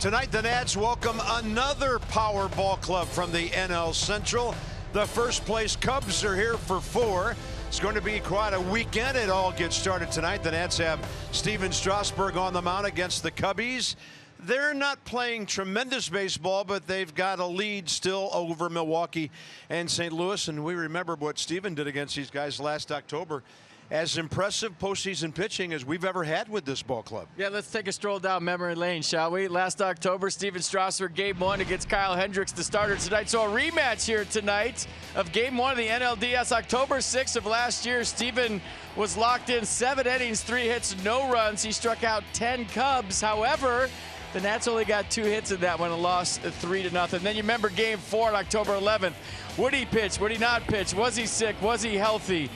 Tonight, the Nats welcome another power ball club from the NL Central. The first place Cubs are here for 4. It's going to be quite a weekend. It all gets started tonight. The Nats have Stephen Strasburg on the mound against the Cubbies. They're not playing tremendous baseball, but they've got a lead still over Milwaukee and St. Louis. And we remember what Stephen did against these guys last October. As impressive postseason pitching as we've ever had with this ball club. Yeah, let's take a stroll down memory lane, shall we? Last October, Stephen Strasburg, Game 1 against Kyle Hendricks, the starter tonight. So a rematch here tonight of Game 1 of the NLDS. October 6th of last year, Stephen was locked in 7 innings, 3 hits, no runs. He struck out 10 Cubs. However, the Nats only got 2 hits in that one and lost 3-0. Then you remember Game 4 on October 11th. Would he pitch? Would he not pitch? Was he sick? Was he healthy?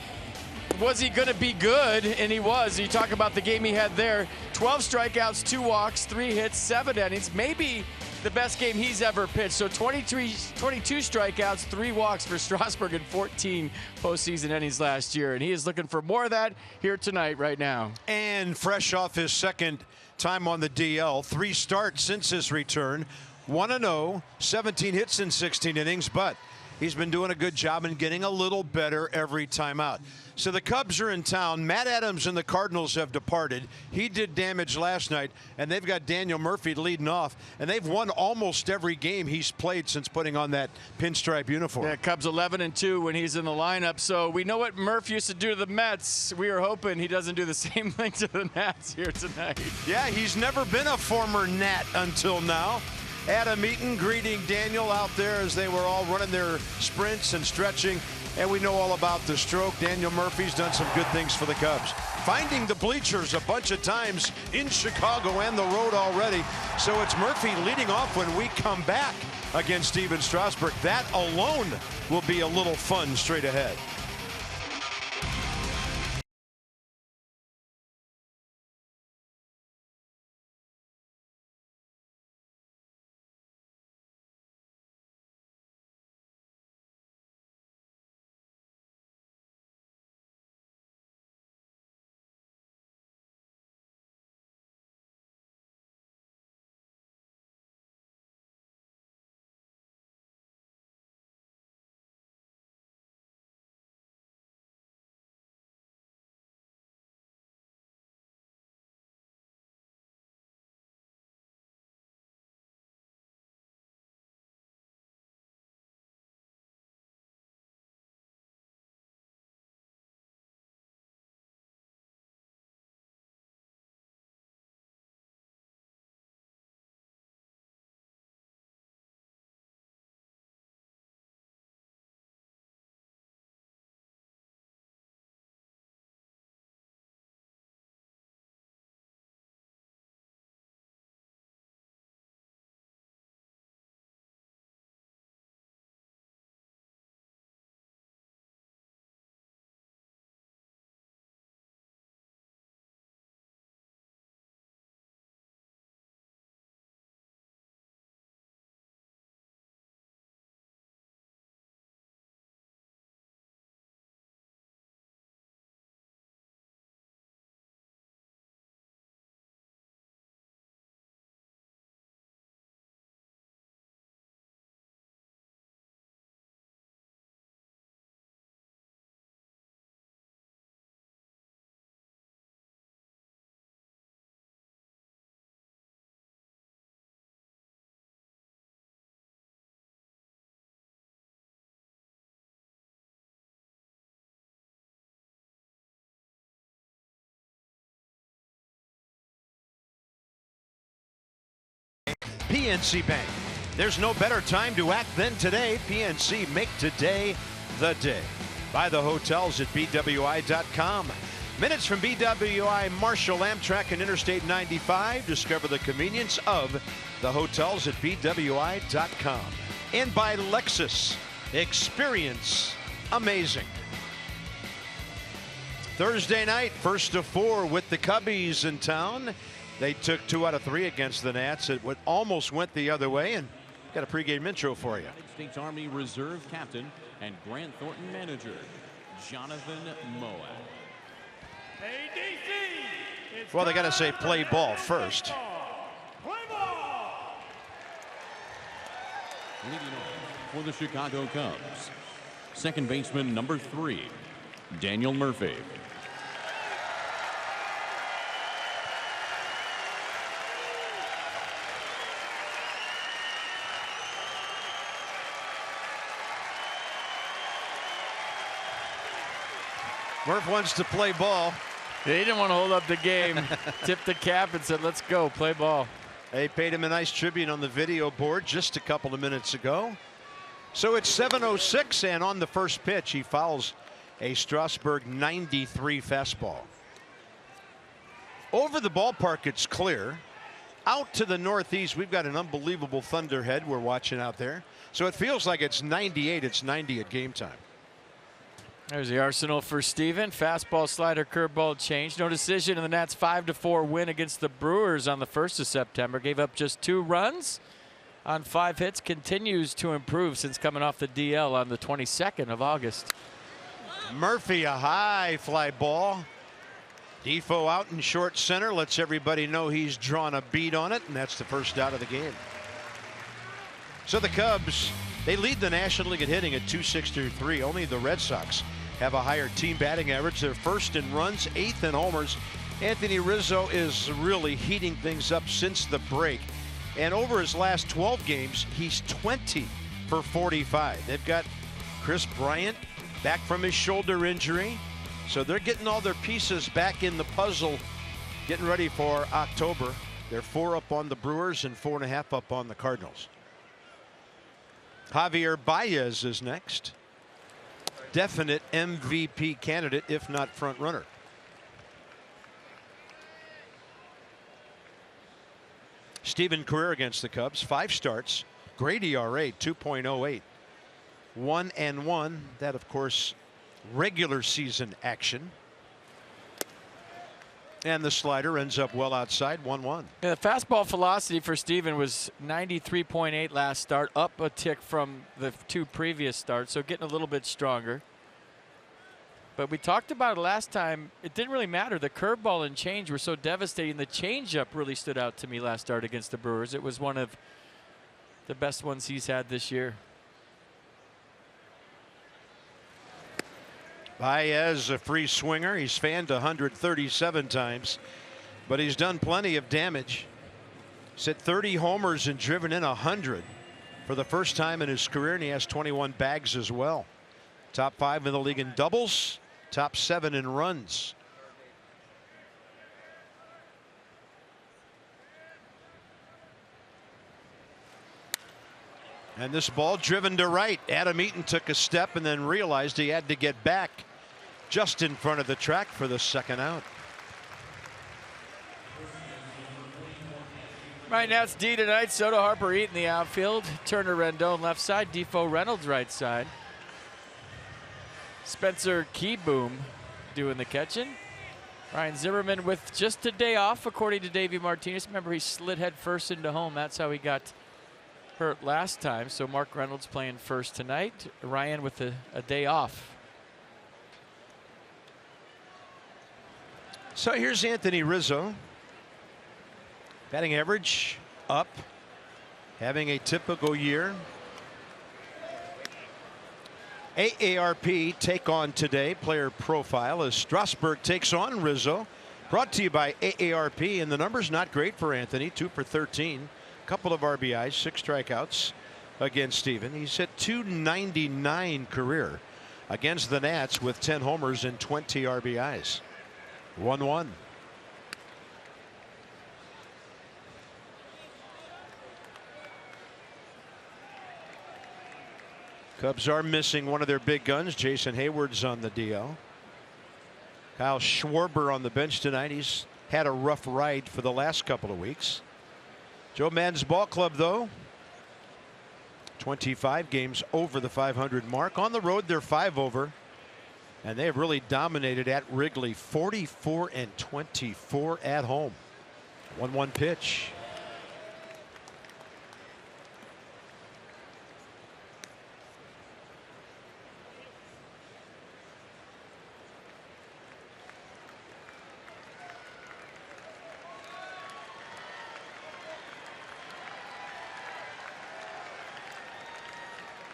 Was he going to be good? And he was. You talk about the game he had there. 12 strikeouts, 2 walks, 3 hits, 7 innings. Maybe the best game he's ever pitched. So 22 strikeouts, 3 walks for Strasburg in 14 postseason innings last year. And he is looking for more of that here tonight right now. And fresh off his second time on the DL, 3 starts since his return. 1-0, 17 hits in 16 innings, but he's been doing a good job and getting a little better every time out. So the Cubs are in town. Matt Adams and the Cardinals have departed. He did damage last night, and they've got Daniel Murphy leading off, and they've won almost every game he's played since putting on that pinstripe uniform. Yeah, Cubs 11-2 when he's in the lineup. So we know what Murph used to do to the Mets. We are hoping he doesn't do the same thing to the Nats here tonight. Yeah, he's never been a former Nat until now. Adam Eaton greeting Daniel out there as they were all running their sprints and stretching. And we know all about the stroke. Daniel Murphy's done some good things for the Cubs. Finding the bleachers a bunch of times in Chicago and the road already. So it's Murphy leading off when we come back against Stephen Strasburg. That alone will be a little fun straight ahead. PNC Bank. There's no better time to act than today. PNC, make today the day. Buy the hotels at BWI.com. Minutes from BWI, Marshall, Amtrak, and Interstate 95. Discover the convenience of the hotels at BWI.com. And by Lexus. Experience amazing. Thursday night, 1st of 4 with the Cubbies in town. They took 2 out of 3 against the Nats. It almost went the other way, and got a pregame intro for you. United States Army Reserve Captain and Grant Thornton manager, Jonathan Moab. Well, they got to say play ball first. Play ball. Leading off for the Chicago Cubs, second baseman number 3, Daniel Murphy. Murph wants to play ball. He didn't want to hold up the game. Tipped the cap and said, let's go, play ball. They paid him a nice tribute on the video board just a couple of minutes ago. So it's 7:06, and on the first pitch, he fouls a Strasburg 93 fastball. Over the ballpark, it's clear. Out to the northeast, we've got an unbelievable thunderhead we're watching out there. So it feels like it's 98. It's 90 at game time. There's the arsenal for Steven. Fastball, slider, curveball change. No decision in the Nats' 5-4 win against the Brewers on the 1st of September. Gave up just 2 runs on 5 hits. Continues to improve since coming off the DL on the 22nd of August. Murphy, a high fly ball. Defoe out in short center. Lets everybody know he's drawn a bead on it, and that's the first out of the game. So the Cubs, they lead the National League at hitting at .263. Only the Red Sox have a higher team batting average. They're first in runs, 8th in homers. Anthony Rizzo is really heating things up since the break. And over his last 12 games, he's 20 for 45. They've got Chris Bryant back from his shoulder injury. So they're getting all their pieces back in the puzzle, getting ready for October. They're 4 up on the Brewers and 4.5 up on the Cardinals. Javier Baez is next. Definite MVP candidate, if not front runner. Steven career against the Cubs, 5 starts, great ERA, 2.08, 1-1. That, of course, regular season action. And the slider ends up well outside, 1-1. Yeah, the fastball velocity for Steven was 93.8 last start, up a tick from the 2 previous starts, so getting a little bit stronger. But we talked about it last time. It didn't really matter. The curveball and change were so devastating. The changeup really stood out to me last start against the Brewers. It was one of the best ones he's had this year. Baez, a free swinger. He's fanned 137 times, but he's done plenty of damage. He's hit 30 homers and driven in 100 for the first time in his career, and he has 21 bags as well. Top 5 in the league in doubles, top 7 in runs. And this ball driven to right. Adam Eaton took a step and then realized he had to get back just in front of the track for the second out. Right now it's D tonight. Soto, Harper, Eaton the outfield. Turner, Rendon left side. Defoe, Reynolds right side. Spencer Keyboom doing the catching. Ryan Zimmerman with just a day off, according to Davey Martinez. Remember, he slid head first into home. That's how he got hurt last time. So Mark Reynolds playing first tonight. Ryan with a day off. So here's Anthony Rizzo. Batting average up, having a typical year. AARP take on today player profile as Strasburg takes on Rizzo. Brought to you by AARP, and the numbers not great for Anthony. 2 for 13, couple of RBIs, 6 strikeouts against Steven. He's hit .299 career against the Nats with 10 homers and 20 RBIs. 1-1. Cubs are missing one of their big guns. Jason Hayward's on the DL. Kyle Schwarber on the bench tonight. He's had a rough ride for the last couple of weeks. Joe Maddon's ball club, though, 25 games over the 500 mark. On the road, they're 5 over. And they have really dominated at Wrigley, 44-24 at home. 1-1 pitch.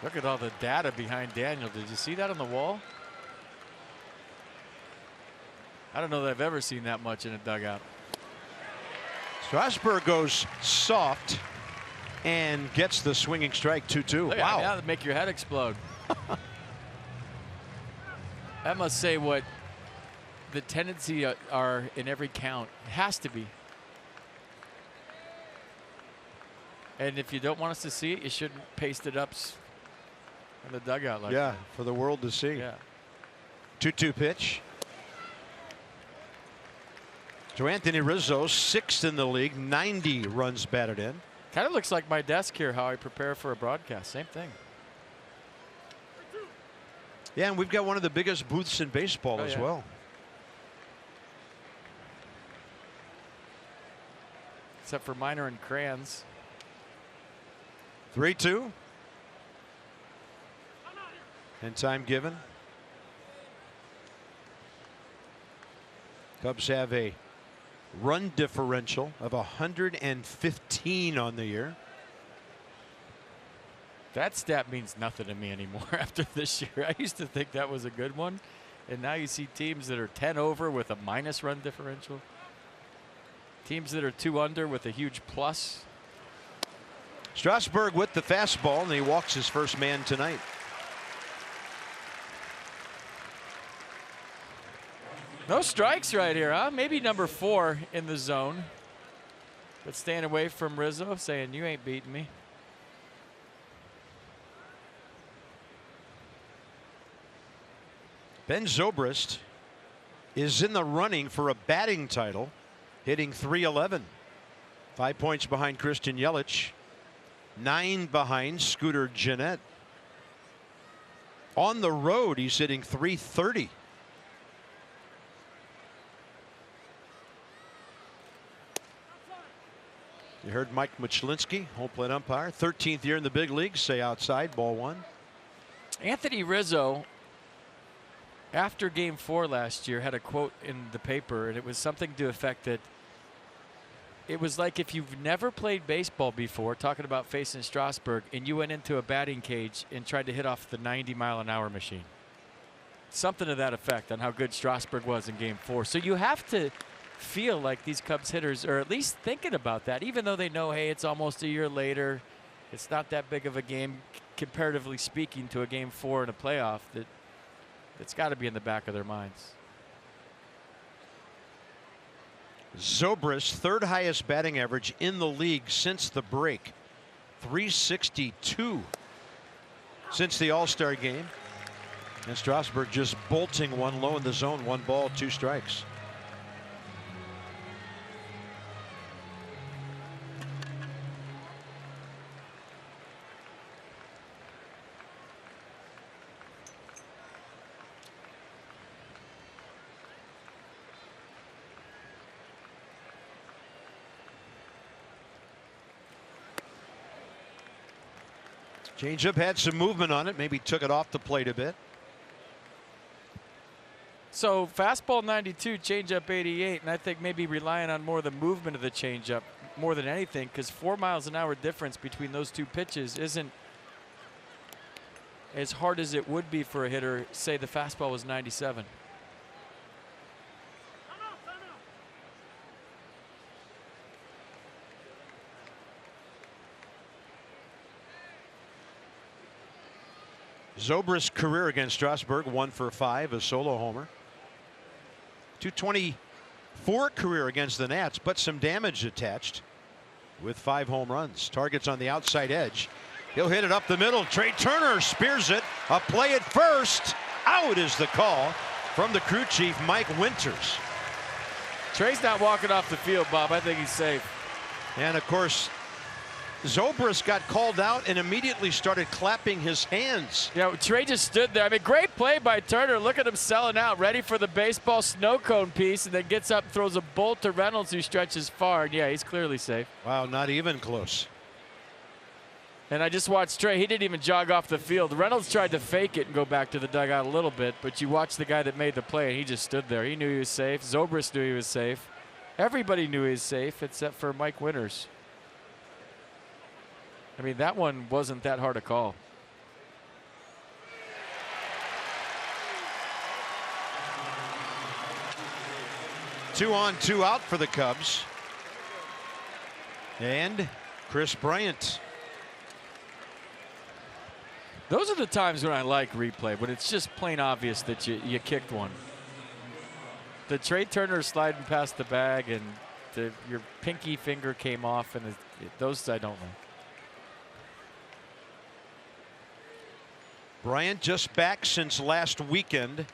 Look at all the data behind Daniel. Did you see that on the wall? I don't know that I've ever seen that much in a dugout. Strasburg goes soft and gets the swinging strike. 2-2. Wow. That would make your head explode. That must say what the tendency are in every count. It has to be. And if you don't want us to see it, you shouldn't paste it up in the dugout like that. Yeah, for the world to see. Yeah. 2-2 pitch. To Anthony Rizzo, 6th in the league, 90 runs batted in. Kind of looks like my desk here, how I prepare for a broadcast. Same thing. Yeah, and we've got one of the biggest booths in baseball as well. Except for Minor and Crayons. 3-2. And time given. Cubs have a run differential of 115 on the year. That stat means nothing to me anymore after this year. I used to think that was a good one. And now you see teams that are 10 over with a minus run differential. Teams that are 2 under with a huge plus. Strasburg with the fastball, and he walks his first man tonight. No strikes right here, huh? Maybe number 4 in the zone. But staying away from Rizzo, saying, you ain't beating me. Ben Zobrist is in the running for a batting title, hitting .311. 5 points behind Christian Yelich. 9 behind Scooter Gennett. On the road, he's hitting .330. You heard Mike Muchlinski, home plate umpire, 13th year in the big leagues, say outside, ball 1. Anthony Rizzo, after Game 4 last year, had a quote in the paper, and it was something to the effect that it was like if you've never played baseball before, talking about facing Strasburg, and you went into a batting cage and tried to hit off the 90-mile-an-hour machine. Something to that effect on how good Strasburg was in Game 4. So you have to feel like these Cubs hitters are at least thinking about that, even though they know, hey, it's almost a year later. It's not that big of a game, comparatively speaking, to a Game 4 in a playoff. That's got to be in the back of their minds. Zobrist, 3rd highest batting average in the league since the break. .362 since the All-Star game. And Strasburg just bolting one low in the zone. 1 ball, 2 strikes. Changeup had some movement on it. Maybe took it off the plate a bit. So fastball 92, changeup 88, and I think maybe relying on more of the movement of the changeup more than anything, because 4 miles an hour difference between those 2 pitches isn't as hard as it would be for a hitter. Say the fastball was 97. Zobrist's career against Strasburg, 1 for 5, a solo homer. .224 career against the Nats, but some damage attached with 5 home runs. Targets on the outside edge. He'll hit it up the middle. Trey Turner spears it. A play at first. Out is the call from the crew chief, Mike Winters. Trey's not walking off the field, Bob. I think he's safe. And of course, Zobrist got called out and immediately started clapping his hands. Yeah, Trey just stood there. I mean, great play by Turner. Look at him selling out, ready for the baseball snow cone piece, and then gets up, throws a bolt to Reynolds, who stretches far. And yeah, he's clearly safe. Wow, not even close. And I just watched Trey. He didn't even jog off the field. Reynolds tried to fake it and go back to the dugout a little bit, but you watch the guy that made the play, and he just stood there. He knew he was safe. Zobrist knew he was safe. Everybody knew he was safe except for Mike Winters. I mean, that one wasn't that hard to call. 2 on, 2 out for the Cubs. And Chris Bryant. Those are the times when I like replay, when it's just plain obvious that you kicked one. The Trey Turner sliding past the bag and your pinky finger came off, and those I don't like. Bryant just back since last weekend.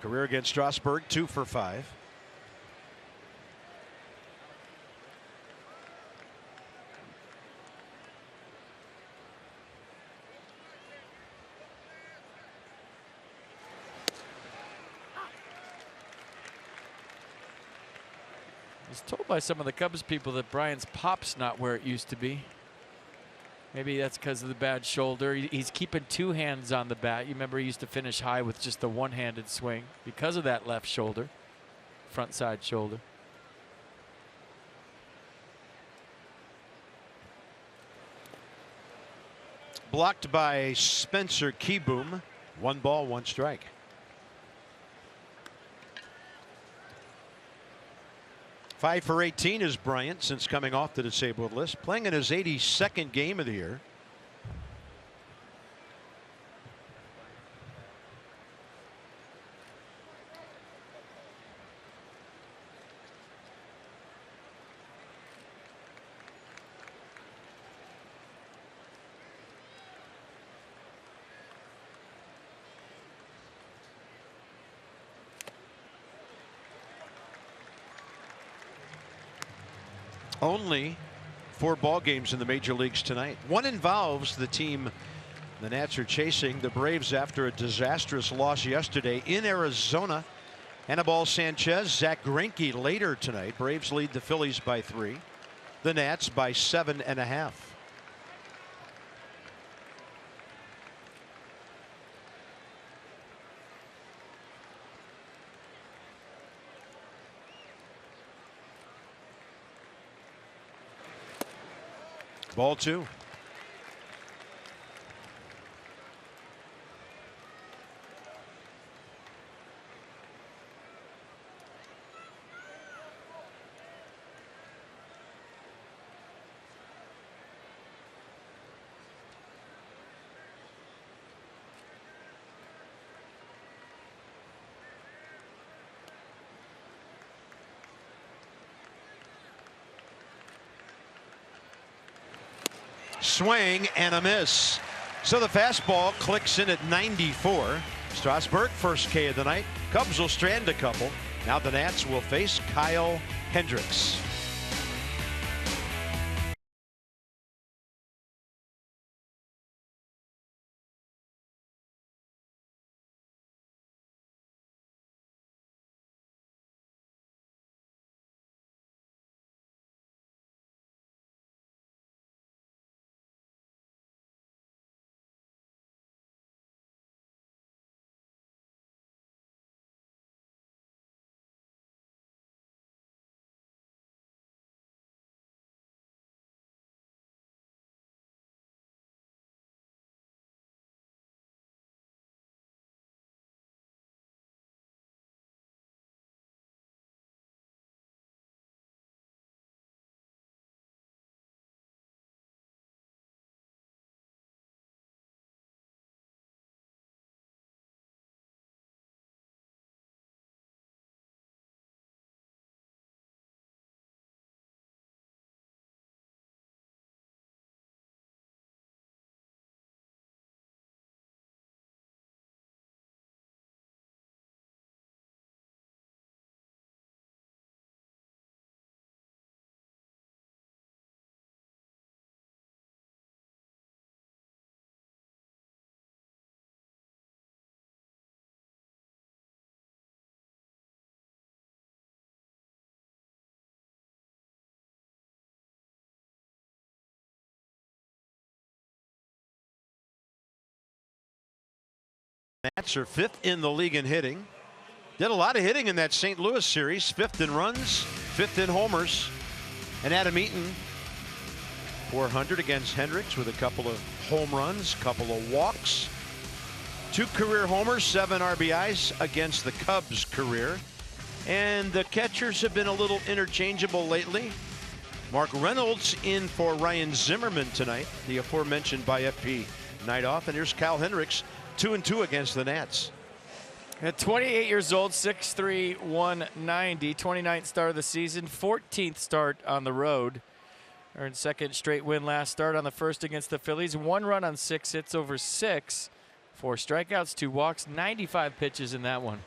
Career against Strasburg, 2 for 5. I was told by some of the Cubs people that Bryant's pop's not where it used to be. Maybe that's because of the bad shoulder. He's keeping 2 hands on the bat. You remember he used to finish high with just the one-handed swing because of that left shoulder, front side shoulder. Blocked by Spencer Keyboom. 1 ball, 1 strike. Five for 18 is Bryant since coming off the disabled list, playing in his 82nd game of the year. Only 4 ball games in the major leagues tonight. One involves the team the Nats are chasing, the Braves, after a disastrous loss yesterday in Arizona. Anibal Sanchez, Zach Greinke later tonight. Braves lead the Phillies by 3. The Nats by 7.5. Ball 2. Swing and a miss. So the fastball clicks in at 94. Strasburg, first K of the night. Cubs will strand a couple. Now the Nats will face Kyle Hendricks. Nats are 5th in the league in hitting. Did a lot of hitting in that St. Louis series. 5th in runs, 5th in homers. And Adam Eaton, 400 against Hendricks with a couple of home runs, couple of walks. 2 career homers, 7 RBIs against the Cubs career. And the catchers have been a little interchangeable lately. Mark Reynolds in for Ryan Zimmerman tonight, the aforementioned by FP night off. And here's Kyle Hendricks, 2-2 against the Nats. At 28 years old, 6'3", 190, 29th start of the season, 14th start on the road. Earned second straight win last start on the first against the Phillies. 1 run on 6 hits over 6. 4 strikeouts, 2 walks, 95 pitches in that one.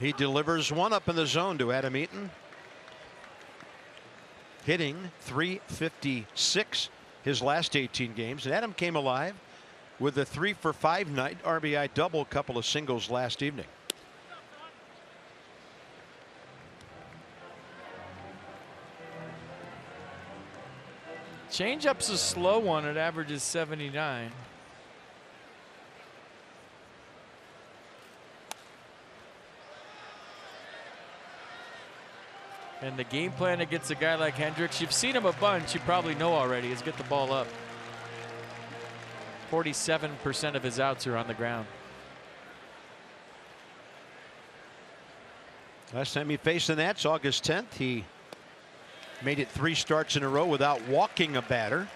He delivers one up in the zone to Adam Eaton. Hitting .356 his last 18 games. And Adam came alive with a 3-for-5 night, RBI double, couple of singles last evening. Changeup's a slow one. It averages 79. And the game plan against a guy like Hendricks, you've seen him a bunch, you probably know already, is get the ball up. 47% of his outs are on the ground. Last time he faced the Nats, August 10th, he made it 3 starts in a row without walking a batter.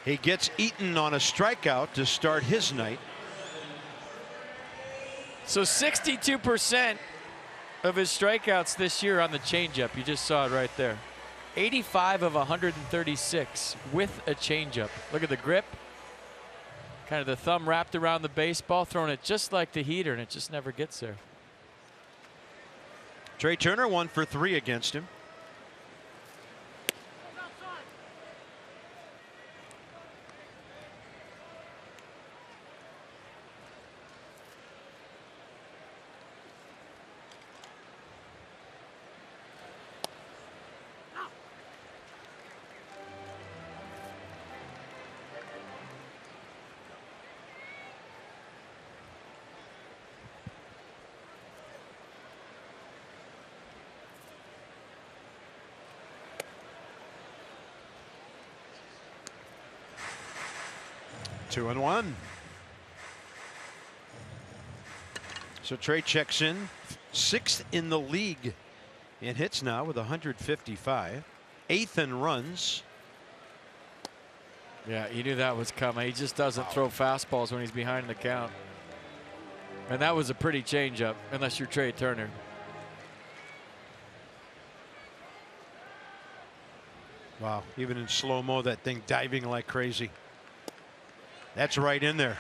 He gets Eaton on a strikeout to start his night. So 62% of his strikeouts this year on the changeup. You just saw it right there. 85 of 136 with a changeup. Look at the grip. Kind of the thumb wrapped around the baseball, throwing it just like the heater, and it just never gets there. Trey Turner 1 for 3 against him. Two and one. So Trey checks in, 6th in the league in hits now with 155, 8th in runs. Yeah, he knew that was coming. He just doesn't throw fastballs when he's behind in the count. And that was a pretty changeup, unless you're Trey Turner. Wow, even in slow-mo, that thing diving like crazy. That's right in there.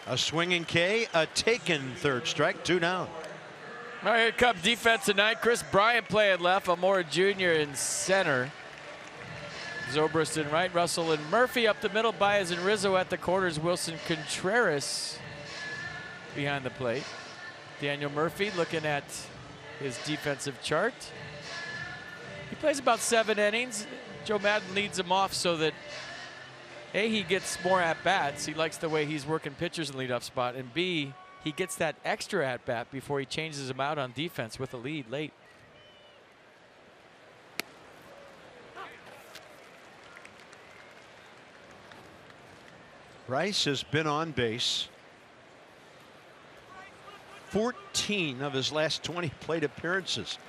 A swinging K, a taken third strike, 2 down. All right, here comes defense tonight. Chris Bryant playing left, Amora Jr. in center. Zobrist in right, Russell and Murphy up the middle, Baez and Rizzo at the corners, Wilson Contreras behind the plate. Daniel Murphy looking at his defensive chart. He plays about 7 innings. Joe Madden leads him off so that A, he gets more at-bats. He likes the way he's working pitchers in leadoff spot. And B, he gets that extra at-bat before he changes him out on defense with a lead late. Rice has been on base 14 of his last 20 plate appearances.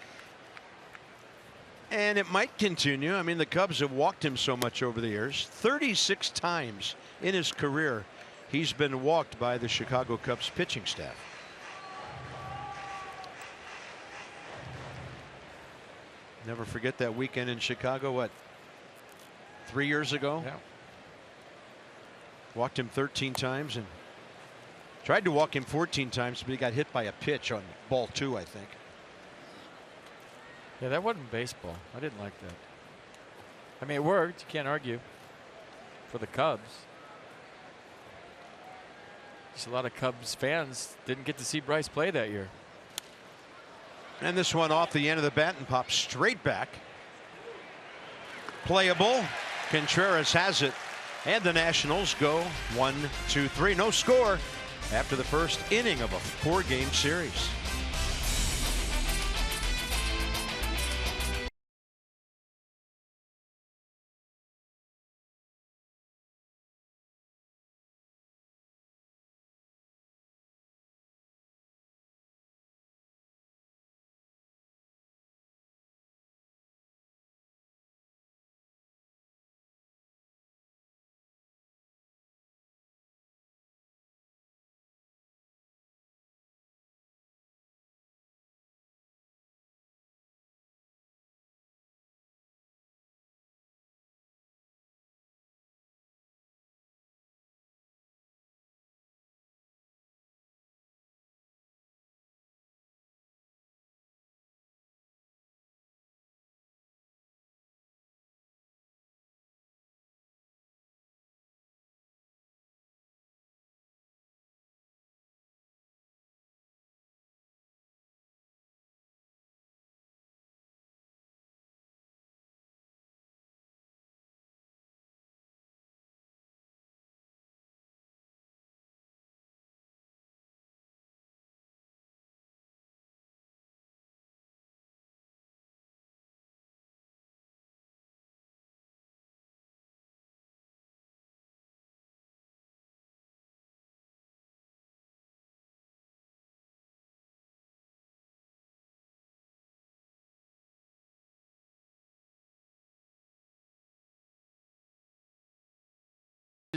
And it might continue. I mean, the Cubs have walked him so much over the years. 36 times in his career he's been walked by the Chicago Cubs pitching staff. Never forget that weekend in Chicago, what, 3 years ago? Yeah. Walked him 13 times and tried to walk him 14 times, but he got hit by a pitch on ball 2, I think. Yeah, that wasn't baseball. I didn't like that. I mean, it worked. You can't argue for the Cubs. Just a lot of Cubs fans didn't get to see Bryce play that year. And this one off the end of the bat and pops straight back. Playable. Contreras has it. And the Nationals go 1-2-3. No score after the first inning of a 4-game series.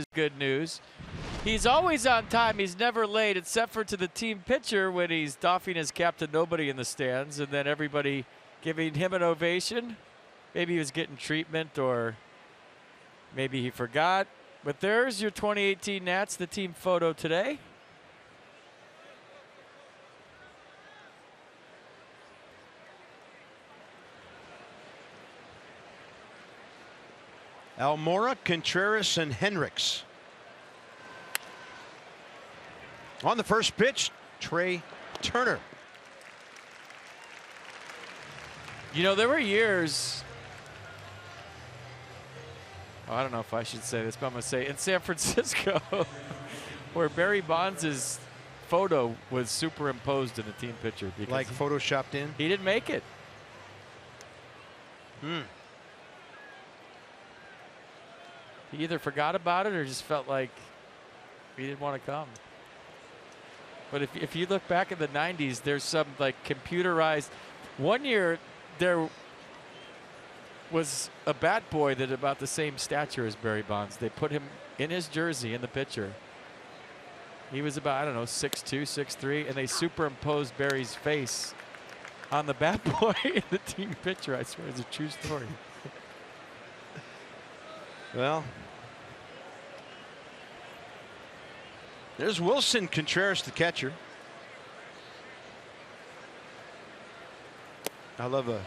is good news. He's always on time. He's never late, except for to the team pitcher when he's doffing his cap to nobody in the stands, and then everybody giving him an ovation. Maybe he was getting treatment, or maybe he forgot. But there's your 2018 Nats, the team photo today. Almora, Contreras, and Hendricks. On the first pitch, Trey Turner. You know, there were years, I don't know if I should say this, but I'm going to say in San Francisco where Barry Bonds' photo was superimposed in the team picture. Like photoshopped in? He didn't make it. He either forgot about it or just felt like he didn't want to come. But if you look back in the 90s, there's some like computerized. One year there was a bat boy that about the same stature as Barry Bonds. They put him in his jersey in the picture. He was about, I don't know, 6'2", 6'3", and they superimposed Barry's face on the bat boy in the team picture. I swear, it's a true story. Well, there's Wilson Contreras, the catcher. I love a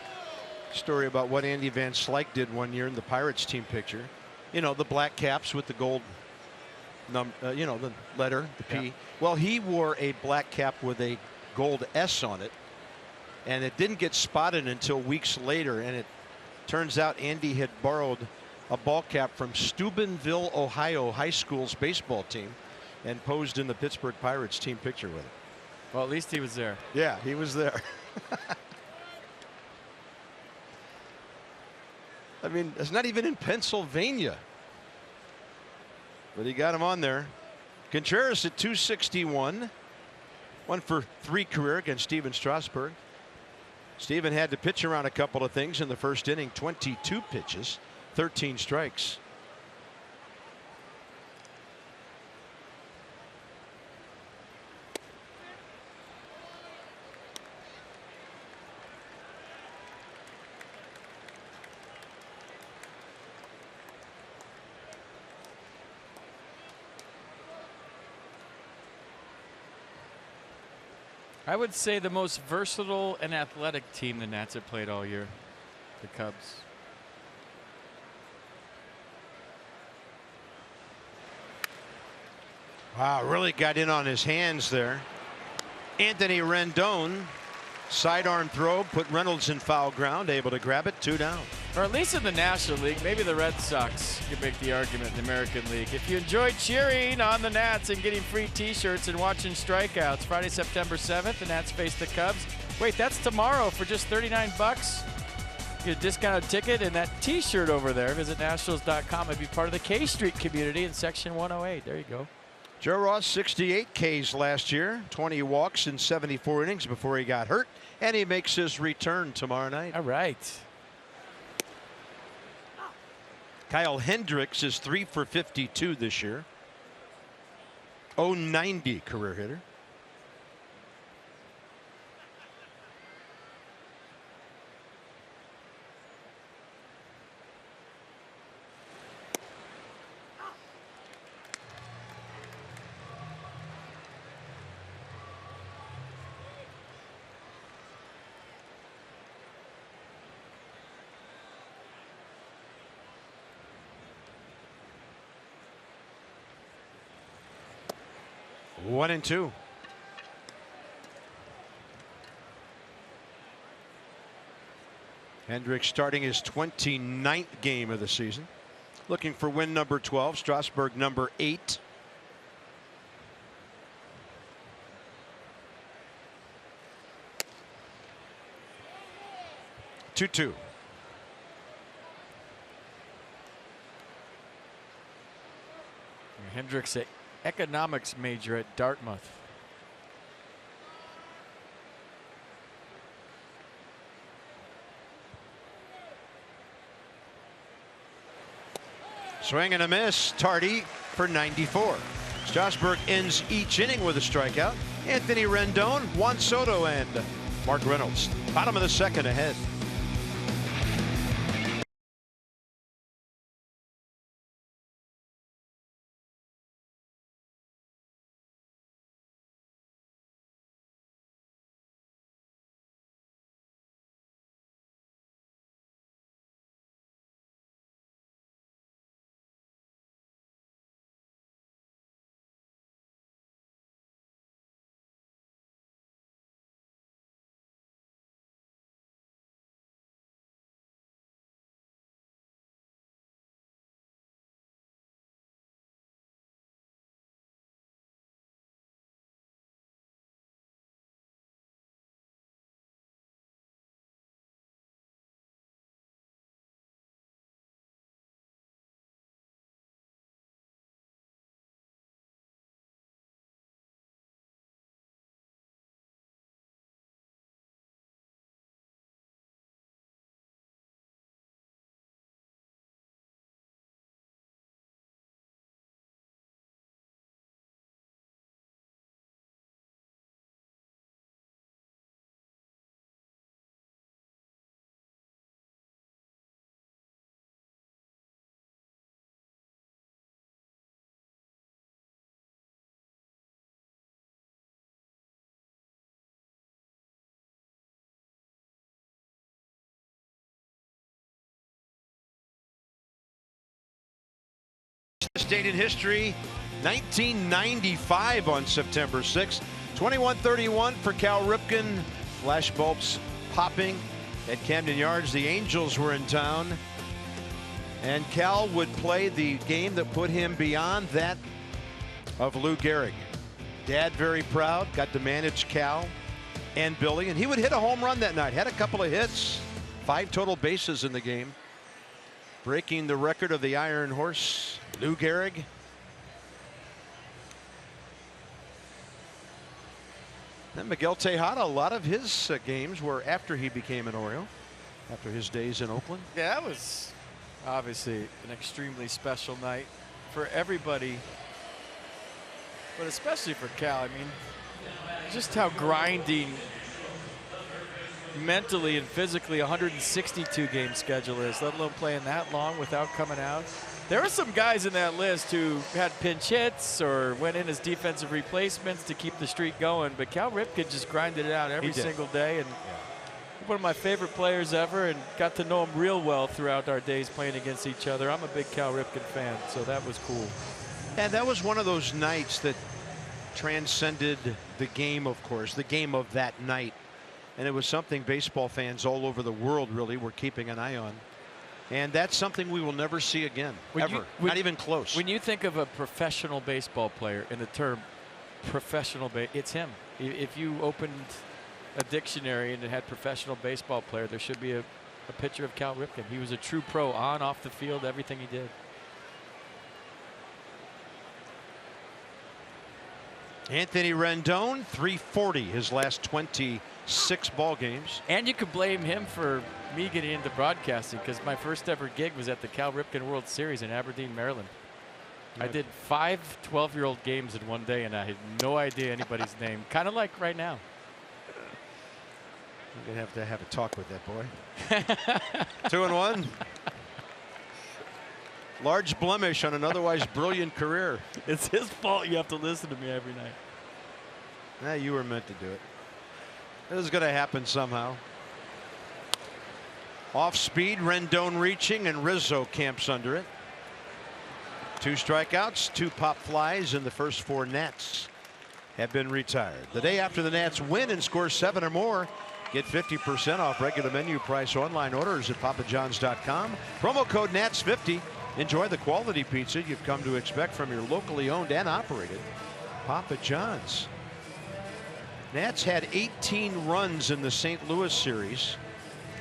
story about what Andy Van Slyke did one year in the Pirates team picture. You know, the black caps with the gold number, you know, the letter, the P. Yeah. Well, he wore a black cap with a gold S on it, and it didn't get spotted until weeks later. And it turns out Andy had borrowed a ball cap from Steubenville, Ohio high school's baseball team and posed in the Pittsburgh Pirates team picture with it. Well, at least he was there. Yeah, he was there. I mean, it's not even in Pennsylvania. But he got him on there. Contreras at 261. 1 for 3 career against Steven Strasburg. Steven had to pitch around a couple of things in the first inning. 22 pitches, 13 strikes. I would say the most versatile and athletic team the Nats have played all year, the Cubs. Wow, really got in on his hands there. Anthony Rendon, sidearm throw, put Reynolds in foul ground, able to grab it, 2 down. Or at least in the National League, maybe the Red Sox could make the argument in the American League. If you enjoyed cheering on the Nats and getting free t-shirts and watching strikeouts, Friday, September 7th, the Nats face the Cubs. Wait, that's tomorrow for just $39. Get a discounted ticket and that t-shirt over there. Visit Nationals.com and be part of the K Street community in section 108. There you go. Joe Ross, 68 Ks last year, 20 walks in 74 innings before he got hurt, and he makes his return tomorrow night. All right. Kyle Hendricks is 3 for 52 this year. 090 career hitter. One and 2. Hendricks starting his 29th game of the season. Looking for win number 12. Strasburg number 8. Two. Hendricks, an economics major at Dartmouth. Swing and a miss. Tardy for 94. Strasburg ends each inning with a strikeout. Anthony Rendon, Juan Soto, and Mark Reynolds. Bottom of the second ahead. This date in history, 1995 on September 6th. 21-31 for Cal Ripken. Flashbulbs popping at Camden Yards. The Angels were in town. And Cal would play the game that put him beyond that of Lou Gehrig. Dad very proud, got to manage Cal and Billy. And he would hit a home run that night. Had a couple of hits. 5 total bases in the game. Breaking the record of the Iron Horse, Lou Gehrig. And Miguel Tejada, a lot of his games were after he became an Oriole, after his days in Oakland. Yeah, that was obviously an extremely special night for everybody, but especially for Cal. I mean, just how grinding mentally and physically 162 game schedule is, let alone playing that long without coming out. There were some guys in that list who had pinch hits or went in as defensive replacements to keep the streak going, but Cal Ripken just grinded it out every single day, and one of my favorite players ever, and got to know him real well throughout our days playing against each other. I'm a big Cal Ripken fan, so that was cool. And that was one of those nights that transcended the game, of course, the game of that night. And it was something baseball fans all over the world really were keeping an eye on. And that's something we will never see again, ever. Not even close. When you think of a professional baseball player in the term professional, it's him. If you opened a dictionary and it had professional baseball player, there should be a picture of Cal Ripken. He was a true pro on, off the field, everything he did. Anthony Rendon, 340 his last 26 ball games. And you could blame him for me getting into broadcasting, because my first ever gig was at the Cal Ripken World Series in Aberdeen, Maryland. I did 5 12-year-old games in one day, and I had no idea anybody's name. Kind of like right now. You're going to have a talk with that boy. 2-1. Large blemish on an otherwise brilliant career. It's his fault you have to listen to me every night. Nah, you were meant to do it. It was going to happen somehow. Off speed, Rendon reaching, and Rizzo camps under it. 2 strikeouts, 2 pop flies, and the first 4 Nats have been retired. The day after the Nats win and score 7 or more, get 50% off regular menu price online orders at papajohns.com. Promo code NATS50. Enjoy the quality pizza you've come to expect from your locally owned and operated Papa John's. Nats had 18 runs in the St. Louis series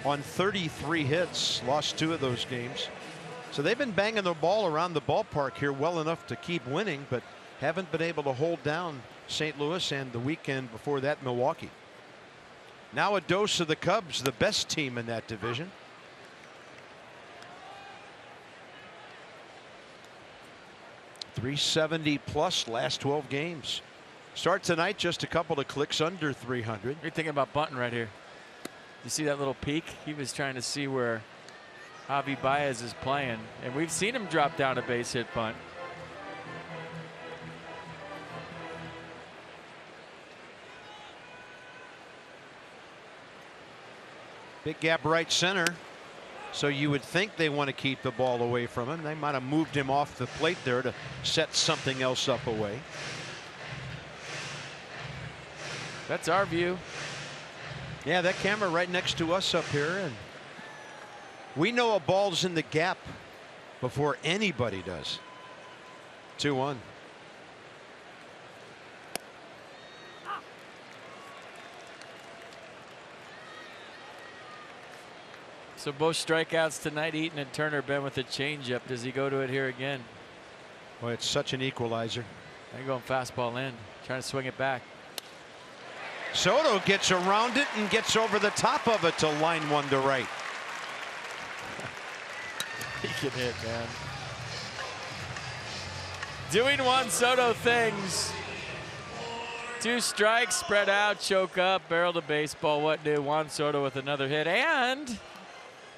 on 33 hits, lost 2 of those games. So they've been banging the ball around the ballpark here well enough to keep winning, but haven't been able to hold down St. Louis and the weekend before that Milwaukee. Now a dose of the Cubs, the best team in that division. 370 plus last 12 games. Start tonight just a couple of clicks under 300. You're thinking about bunting right here. You see that little peek? He was trying to see where Javi Baez is playing, and we've seen him drop down a base hit bunt. Big gap right center. So you would think they want to keep the ball away from him. They might have moved him off the plate there to set something else up away. That's our view. Yeah, that camera right next to us up here, and we know a ball's in the gap before anybody does. 2-1. So both strikeouts tonight. Eaton and Turner been with a changeup. Does he go to it here again? Boy, it's such an equalizer. They're going fastball in, trying to swing it back. Soto gets around it and gets over the top of it to line one to right. He can hit, man. Doing Juan Soto things. 2 strikes, spread out, choke up, barrel to baseball. What new? Juan Soto with another hit, and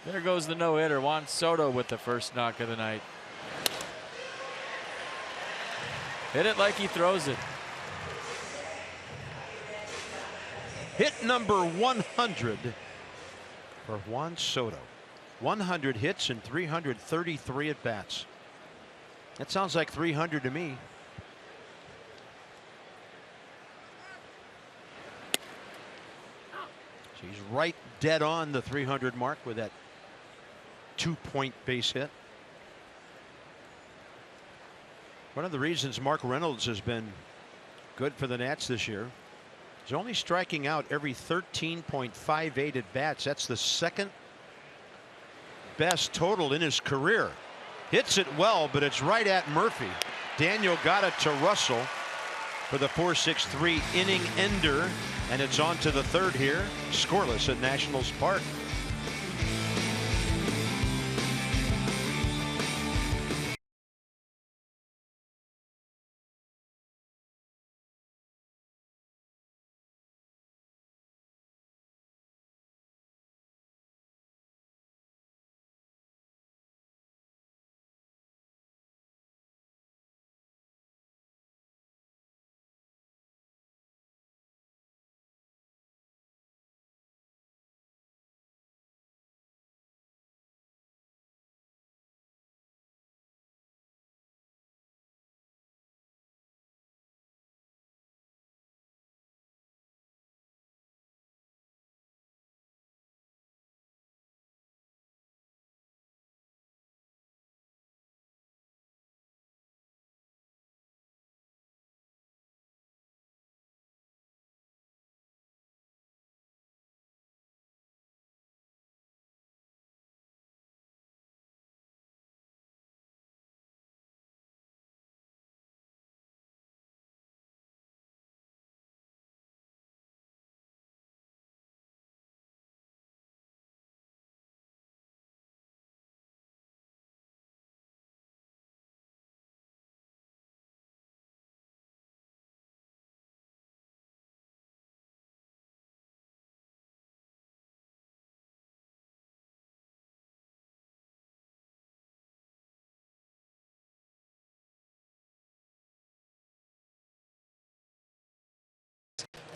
there goes the no-hitter. Juan Soto with the first knock of the night. Hit it like he throws it. Hit number 100 for Juan Soto. 100 hits and 333 at bats. That sounds like 300 to me. So he's right dead on the 300 mark with that 2-point base hit. One of the reasons Mark Reynolds has been good for the Nats this year. He's only striking out every 13.58 at bats. That's the second best total in his career. Hits it well, but it's right at Murphy. Daniel got it to Russell for the 4-6-3 inning ender, and it's on to the third here, scoreless at Nationals Park.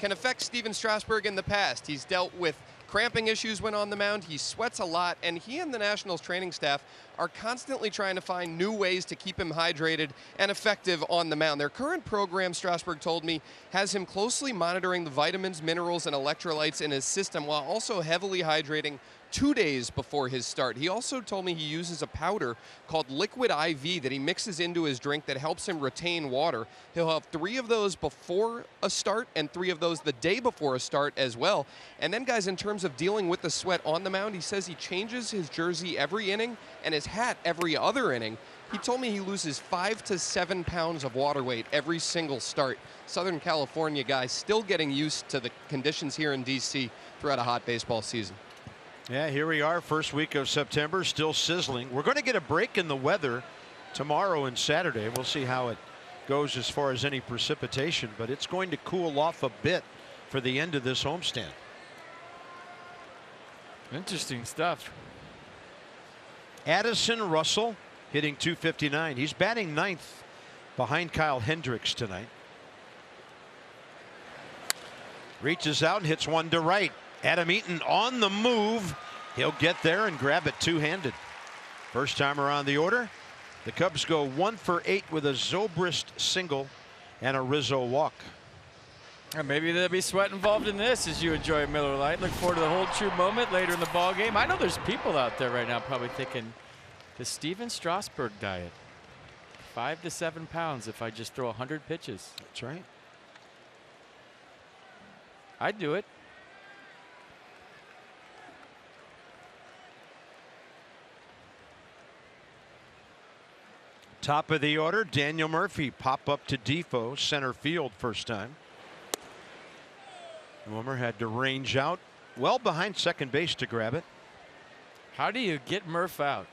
Can affect Steven Strasburg in the past. He's dealt with cramping issues when on the mound. He sweats a lot, and he and the Nationals training staff are constantly trying to find new ways to keep him hydrated and effective on the mound. Their current program, Strasburg told me, has him closely monitoring the vitamins, minerals, and electrolytes in his system while also heavily hydrating 2 days before his start. He also told me he uses a powder called Liquid IV that he mixes into his drink that helps him retain water. He'll have 3 of those before a start and 3 of those the day before a start as well. And then, guys, in terms of dealing with the sweat on the mound, he says he changes his jersey every inning and his hat every other inning. He told me he loses 5 to 7 pounds of water weight every single start. Southern California guy still getting used to the conditions here in DC throughout a hot baseball season. Yeah, here we are, first week of September, still sizzling. We're going to get a break in the weather tomorrow and Saturday. We'll see how it goes as far as any precipitation, but it's going to cool off a bit for the end of this homestand. Interesting stuff. Addison Russell hitting .259. He's batting 9th behind Kyle Hendricks tonight. Reaches out and hits one to right. Adam Eaton on the move. He'll get there and grab it two-handed. First timer on the order. The Cubs go 1 for 8 with a Zobrist single and a Rizzo walk. And maybe there'll be sweat involved in this as you enjoy Miller Lite. Look forward to the Hold True moment later in the ball game. I know there's people out there right now probably thinking the Steven Strasburg diet, 5 to 7 pounds if I just throw 100 pitches. That's right. I'd do it. Top of the order, Daniel Murphy pop up to Defoe, center field first time. Wilmer had to range out well behind second base to grab it. How do you get Murph out?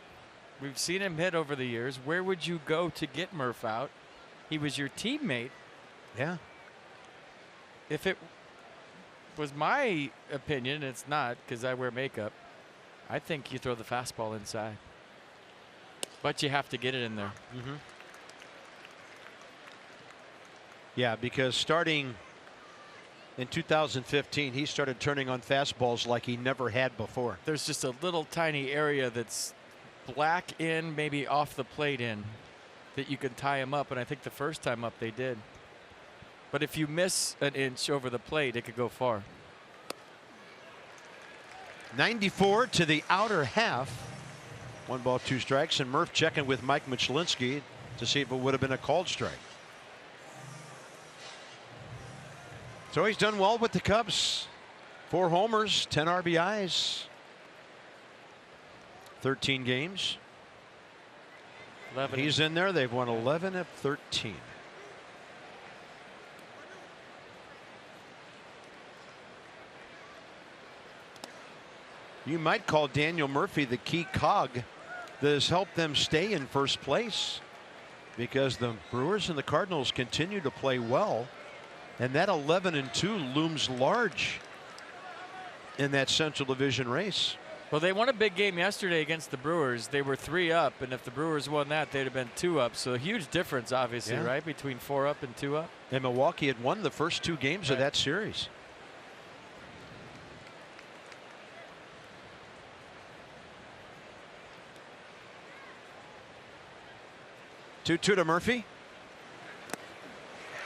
We've seen him hit over the years. Where would you go to get Murph out? He was your teammate. Yeah. If it was my opinion, it's not because I wear makeup, I think you throw the fastball inside. But you have to get it in there. Mm-hmm. Yeah, because starting in 2015, he started turning on fastballs like he never had before. There's just a little tiny area that's black in, maybe off the plate in, that you can tie him up. And I think the first time up they did. But if you miss an inch over the plate, it could go far. 94 to the outer half. 1 ball, 2 strikes, and Murph checking with Mike Michlinski to see if it would have been a called strike. So he's done well with the Cubs. 4 homers, 10 RBIs, 13 games. 11. He's in there. They've won 11 of 13. You might call Daniel Murphy the key cog that has helped them stay in first place, because the Brewers and the Cardinals continue to play well, and that 11-2 looms large in that Central Division race. Well, they won a big game yesterday against the Brewers. They were 3 up, and if the Brewers won that, they'd have been 2 up. So a huge difference, obviously, right, between 4 up and 2 up. And Milwaukee had won the first 2 games of that series. Two to Murphy.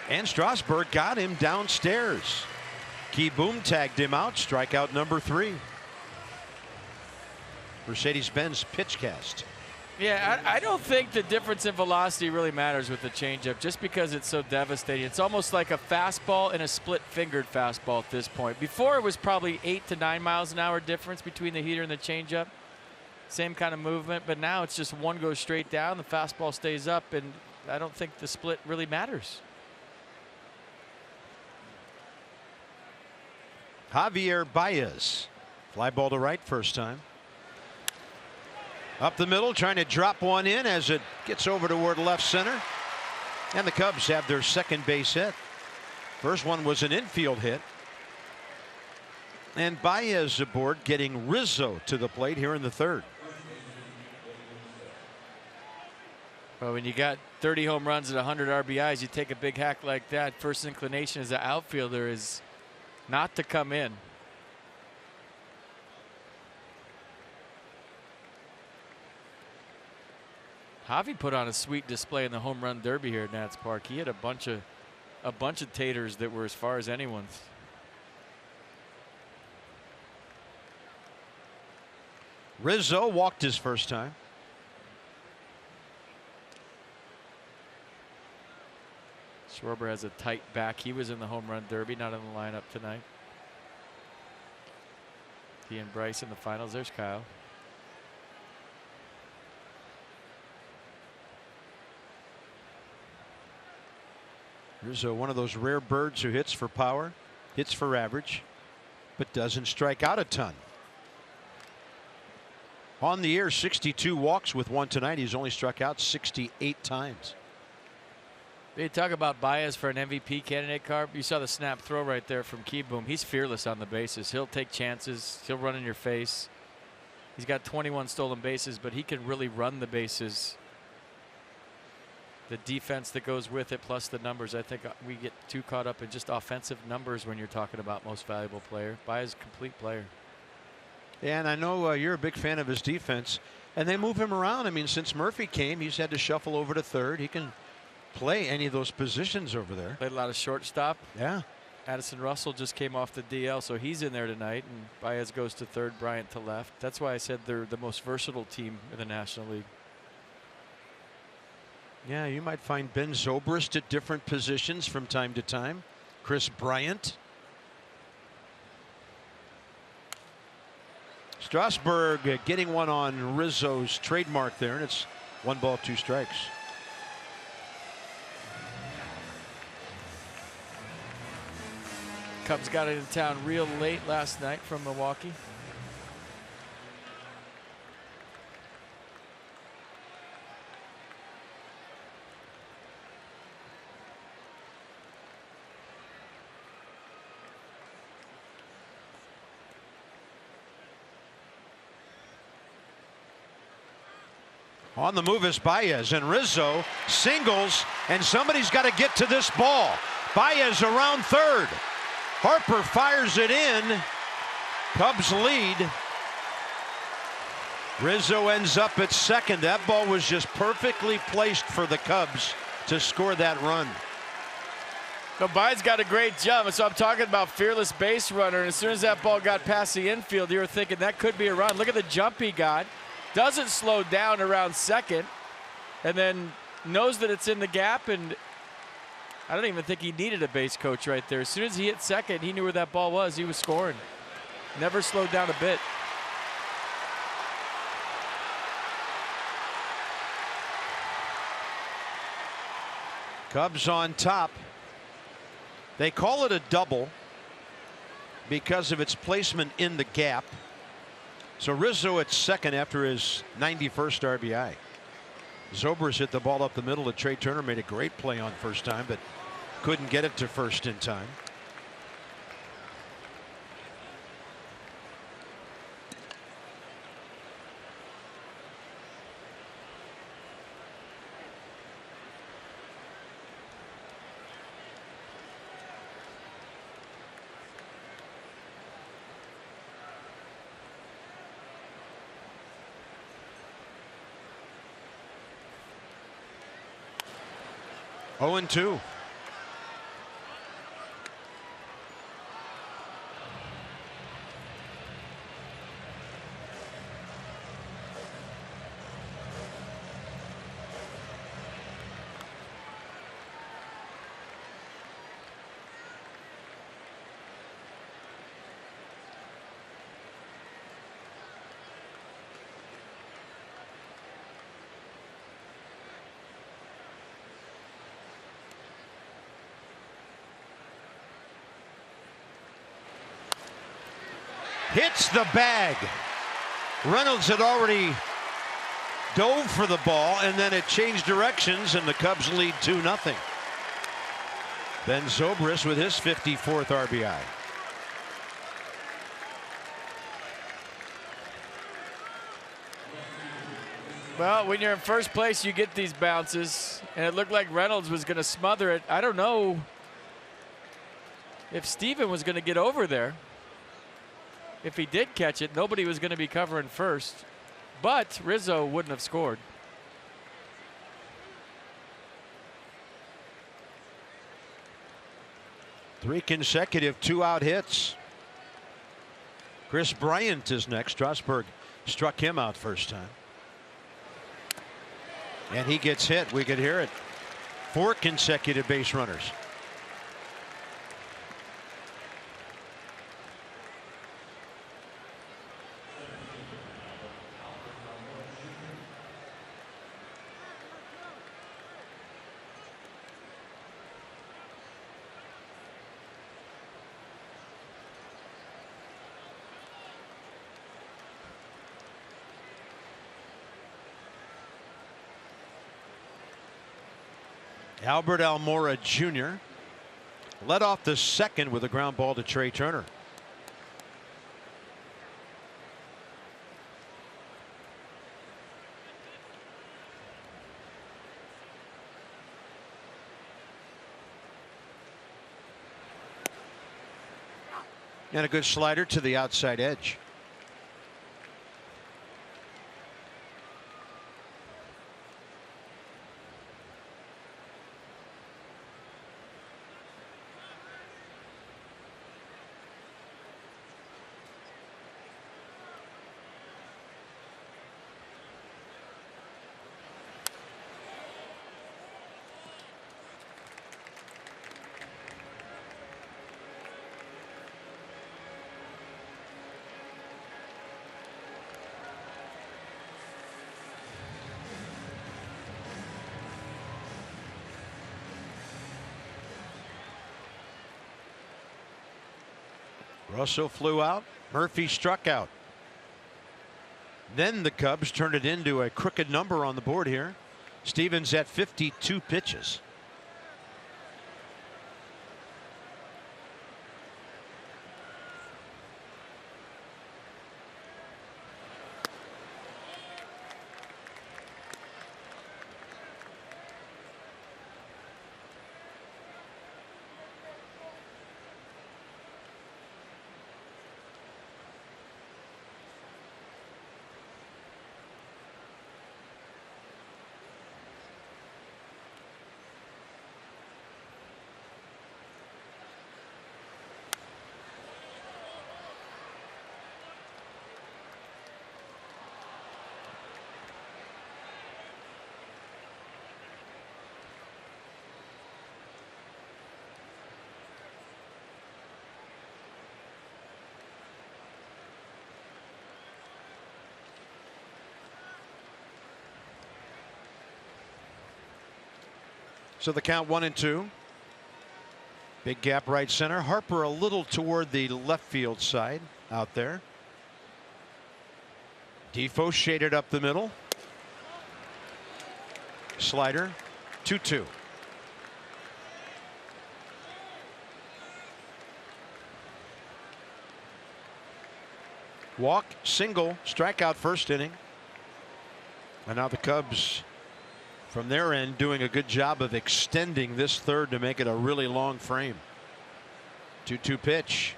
And Strasburg got him downstairs. Key Boom tagged him out. Strikeout number 3. Mercedes-Benz pitch cast. Yeah, I don't think the difference in velocity really matters with the changeup, just because it's so devastating. It's almost like a fastball and a split-fingered fastball at this point. Before, it was probably 8 to 9 miles an hour difference between the heater and the changeup. Same kind of movement, but now it's just one goes straight down, the fastball stays up, and I don't think the split really matters. Javier Baez. Fly ball to right first time. Up the middle, trying to drop one in as it gets over toward left center. And the Cubs have their second base hit. First one was an infield hit. And Baez aboard, getting Rizzo to the plate here in the third. Well, when you got 30 home runs and 100 RBIs, you take a big hack like that. First inclination as an outfielder is not to come in. Javi put on a sweet display in the home run derby here at Nats Park. He had a bunch of taters that were as far as anyone's. Rizzo walked his first time. Schwarber has a tight back. He was in the home run derby, not in the lineup tonight. He and Bryce in the finals. There's Kyle. Rizzo, one of those rare birds who hits for power, hits for average, but doesn't strike out a ton. On the year, 62 walks with one tonight. He's only struck out 68 times. You talk about Baez for an MVP candidate, Carp. You saw the snap throw right there from Keyboom. He's fearless on the bases. He'll take chances. He'll run in your face. He's got 21 stolen bases, but he can really run the bases. The defense that goes with it, plus the numbers. I think we get too caught up in just offensive numbers when you're talking about most valuable player. Baez, complete player. And I know you're a big fan of his defense, and they move him around. I mean, since Murphy came, he's had to shuffle over to third. He can play any of those positions over there. Played a lot of shortstop. Yeah. Addison Russell just came off the DL, so he's in there tonight, and Baez goes to third, Bryant to left. That's why I said they're the most versatile team in the National League. Yeah, you might find Ben Zobrist at different positions from time to time. Chris Bryant. Strasburg getting one on Rizzo's trademark there, and it's 1 ball, 2 strikes. Cubs got into town real late last night from Milwaukee. On the move is Baez, and Rizzo singles, and somebody's got to get to this ball. Baez around third. Harper fires it in. Cubs lead. Rizzo ends up at second. That ball was just perfectly placed for the Cubs to score that run. So Baez got a great jump, so I'm talking about fearless base runner. And as soon as that ball got past the infield, you were thinking that could be a run. Look at the jump he got. Doesn't slow down around second, and then knows that it's in the gap, and I don't even think he needed a base coach right there. As soon as he hit second, he knew where that ball was. He was scoring. Never slowed down a bit. Cubs on top. They call it a double because of its placement in the gap. So Rizzo at second after his 91st RBI. Zobrist hit the ball up the middle. Trey Turner made a great play on first time, but couldn't get it to first in time. Oh, and 2. Hits the bag. Reynolds had already dove for the ball, and then it changed directions, and the Cubs lead 2-0. Ben Zobrist with his 54th RBI. Well, when you're in first place, you get these bounces, and it looked like Reynolds was going to smother it. I don't know if Steven was going to get over there. If he did catch it, nobody was going to be covering first, but Rizzo wouldn't have scored. Three consecutive 2-out hits. Chris Bryant is next. Strasburg struck him out first time. And he gets hit. We could hear it. 4 consecutive base runners. Albert Almora Jr. led off the second with a ground ball to Trey Turner. And a good slider to the outside edge. Russell flew out. Murphy struck out. Then the Cubs turned it into a crooked number on the board here. Stevens at 52 pitches. So the count 1-2. Big gap right center. Harper a little toward the left field side out there. Defoe shaded up the middle. Slider 2-2. Walk, single, strikeout first inning. And now the Cubs from their end doing a good job of extending this third to make it a really long frame. 2-2 pitch.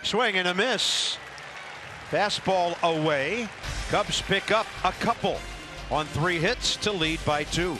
Swing and a miss. Fastball away. Cubs pick up a couple on 3 hits to lead by 2.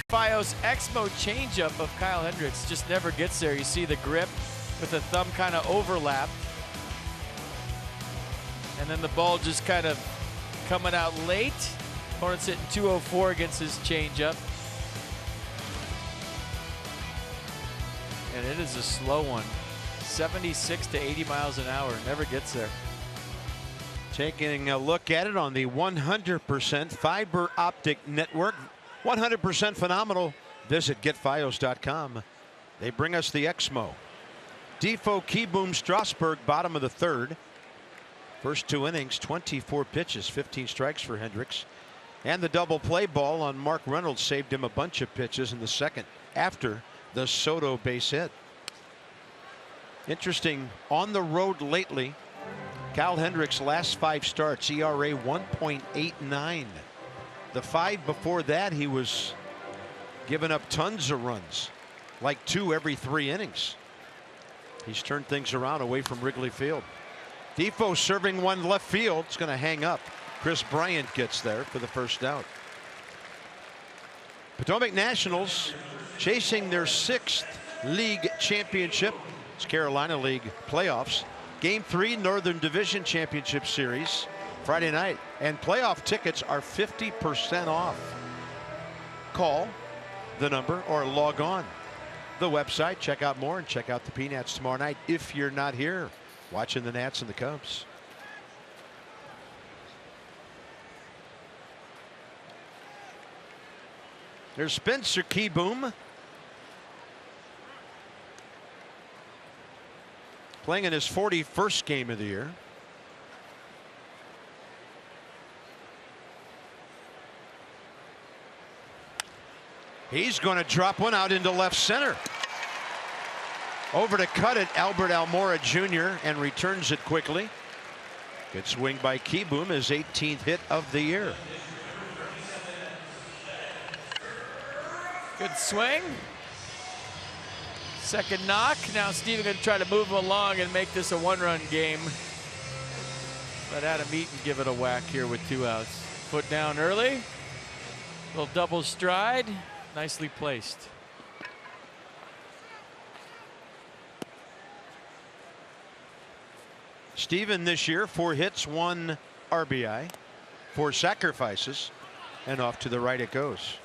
Fios Exmo changeup of Kyle Hendricks just never gets there. You see the grip with the thumb kind of overlap. And then the ball just kind of coming out late. Opponent's hitting 204 against his changeup. And it is a slow one. 76 to 80 miles an hour. Never gets there. Taking a look at it on the 100% fiber optic network. 100% phenomenal. Visit getfios.com. They bring us the Exmo. Defoe, Keyboom, Strasburg, bottom of the third. First 2 innings, 24 pitches, 15 strikes for Hendricks. And the double play ball on Mark Reynolds saved him a bunch of pitches in the second after the Soto base hit. Interesting, on the road lately, Kyle Hendricks' last 5 starts, ERA 1.89. The 5 before that, he was giving up tons of runs, like 2 every 3 innings. He's turned things around away from Wrigley Field. Defoe serving one left field. It's going to hang up. Chris Bryant gets there for the first out. Potomac Nationals chasing their 6th league championship. It's Carolina League playoffs. Game 3 Northern Division Championship Series Friday night. And playoff tickets are 50% off. Call the number or log on the website. Check out more and check out the Peanuts tomorrow night if you're not here watching the Nats and the Cubs. There's Spencer Keyboom. Playing in his 41st game of the year. He's going to drop one out into left center. Over to cut it, Albert Almora Jr. and returns it quickly. Good swing by Keyboom, his 18th hit of the year. Good swing. Second knock. Now Steven going to try to move him along and make this a 1-run game. Let Adam Eaton give it a whack here with 2 outs. Foot down early. Little double stride. Nicely placed. Steven this year, 4 hits, 1 RBI, 4 sacrifices, and off to the right it goes.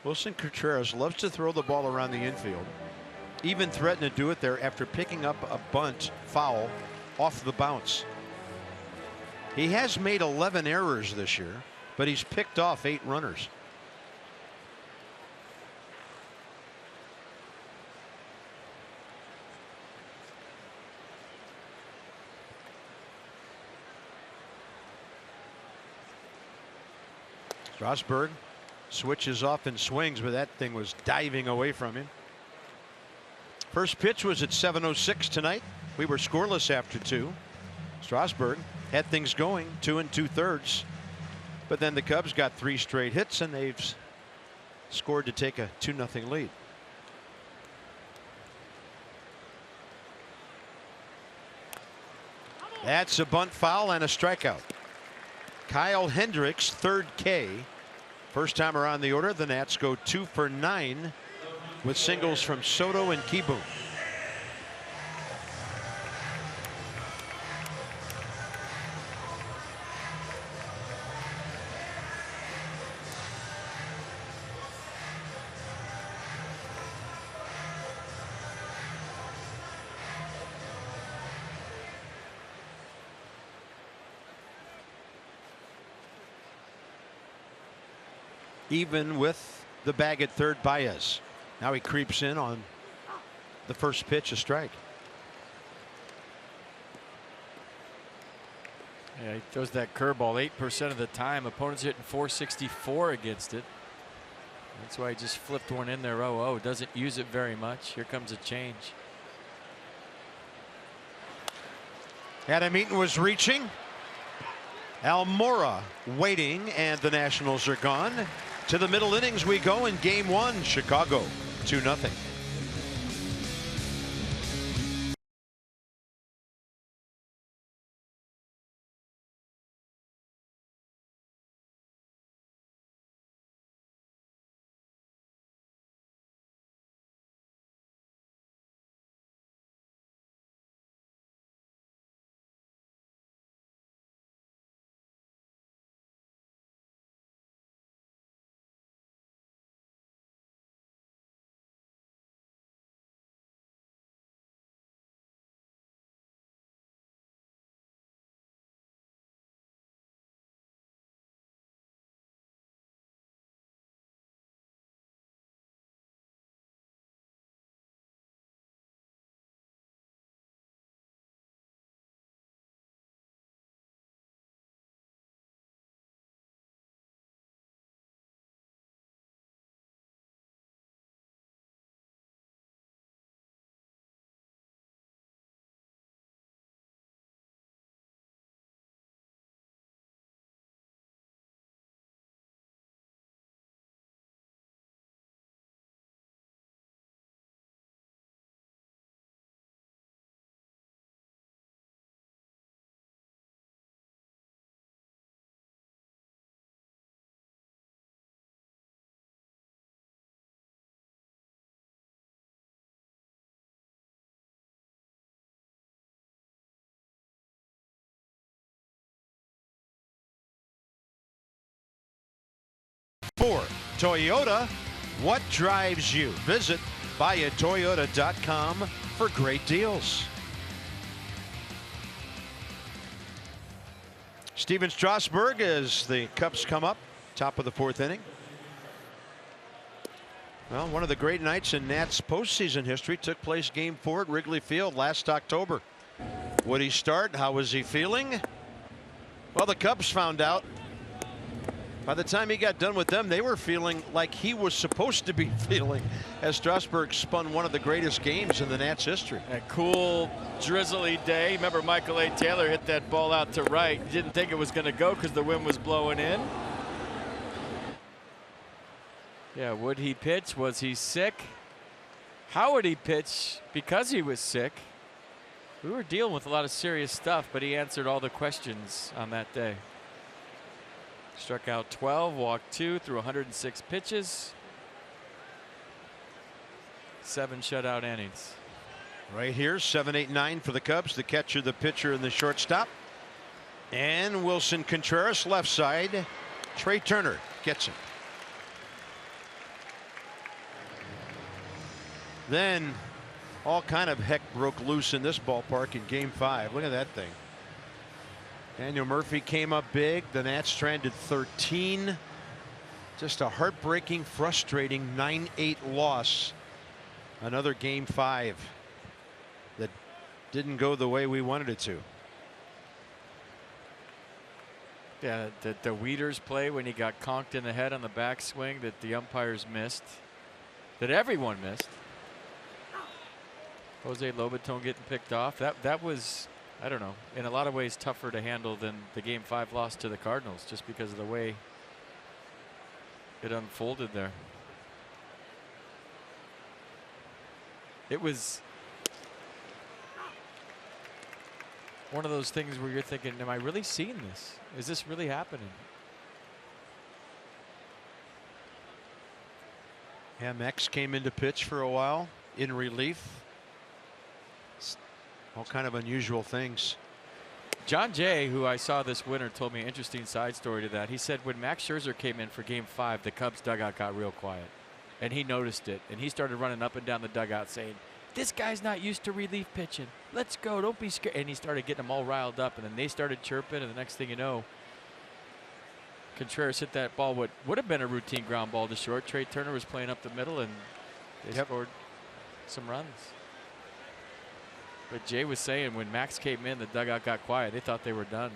Wilson Contreras loves to throw the ball around the infield. Even threatened to do it there after picking up a bunt foul off the bounce. He has made 11 errors this year, but he's picked off 8 runners. Strasburg switches off and swings, but that thing was diving away from him. First pitch was at 7:06 tonight. We were scoreless after 2. Strasburg had things going 2 2/3, but then the Cubs got 3 straight hits and they've scored to take a 2-0 lead. That's a bunt foul and a strikeout. Kyle Hendricks, 3rd K. First time around the order, the Nats go 2 for 9 with singles from Soto and Keyboom. Even with the bag at third, Baez. Now he creeps in on the first pitch, a strike. Yeah, he throws that curveball 8% of the time. Opponents hitting 464 against it. That's why he just flipped one in there. Oh, doesn't use it very much. Here comes a change. Adam Eaton was reaching. Almora waiting, and the Nationals are gone. To the middle innings we go in game 1. Chicago 2-0. 4. Toyota, what drives you? Visit buyatoyota.com for great deals. Stephen Strasburg as the Cubs come up, top of the 4th inning. Well, one of the great nights in Nats postseason history took place Game 4 at Wrigley Field last October. Would he start? How was he feeling? Well, the Cubs found out. By the time he got done with them, they were feeling like he was supposed to be feeling as Strasburg spun one of the greatest games in the Nats history. A cool, drizzly day. Remember Michael A. Taylor hit that ball out to right. Didn't think it was going to go because the wind was blowing in. Yeah, would he pitch? Was he sick? How would he pitch because he was sick? We were dealing with a lot of serious stuff, but he answered all the questions on that day. Struck out 12, walked 2, threw 106 pitches. 7 shutout innings. Right here, 7, 8, 9 for the Cubs. The catcher, the pitcher, and the shortstop. And Wilson Contreras, left side. Trey Turner gets him. Then all kind of heck broke loose in this ballpark in Game 5. Look at that thing. Daniel Murphy came up big. The Nats stranded 13. Just a heartbreaking, frustrating 9-8 loss. Another Game 5 that didn't go the way we wanted it to. Yeah, the Wieters play when he got conked in the head on the backswing that the umpires missed, that everyone missed. Jose Lobaton getting picked off. That was, I don't know, in a lot of ways tougher to handle than the Game 5 loss to the Cardinals, just because of the way it unfolded there. It was one of those things where you're thinking, am I really seeing this? Is this really happening? MX came into pitch for a while in relief. All kind of unusual things. John Jay, who I saw this winter, told me an interesting side story to that. He said when Max Scherzer came in for Game 5, the Cubs dugout got real quiet. And he noticed it. And he started running up and down the dugout saying, this guy's not used to relief pitching. Let's go. Don't be scared. And he started getting them all riled up. And then they started chirping. And the next thing you know, Contreras hit that ball, what would have been a routine ground ball to short. Trey Turner was playing up the middle, and they scored some runs. But Jay was saying when Max came in, the dugout got quiet. They thought they were done.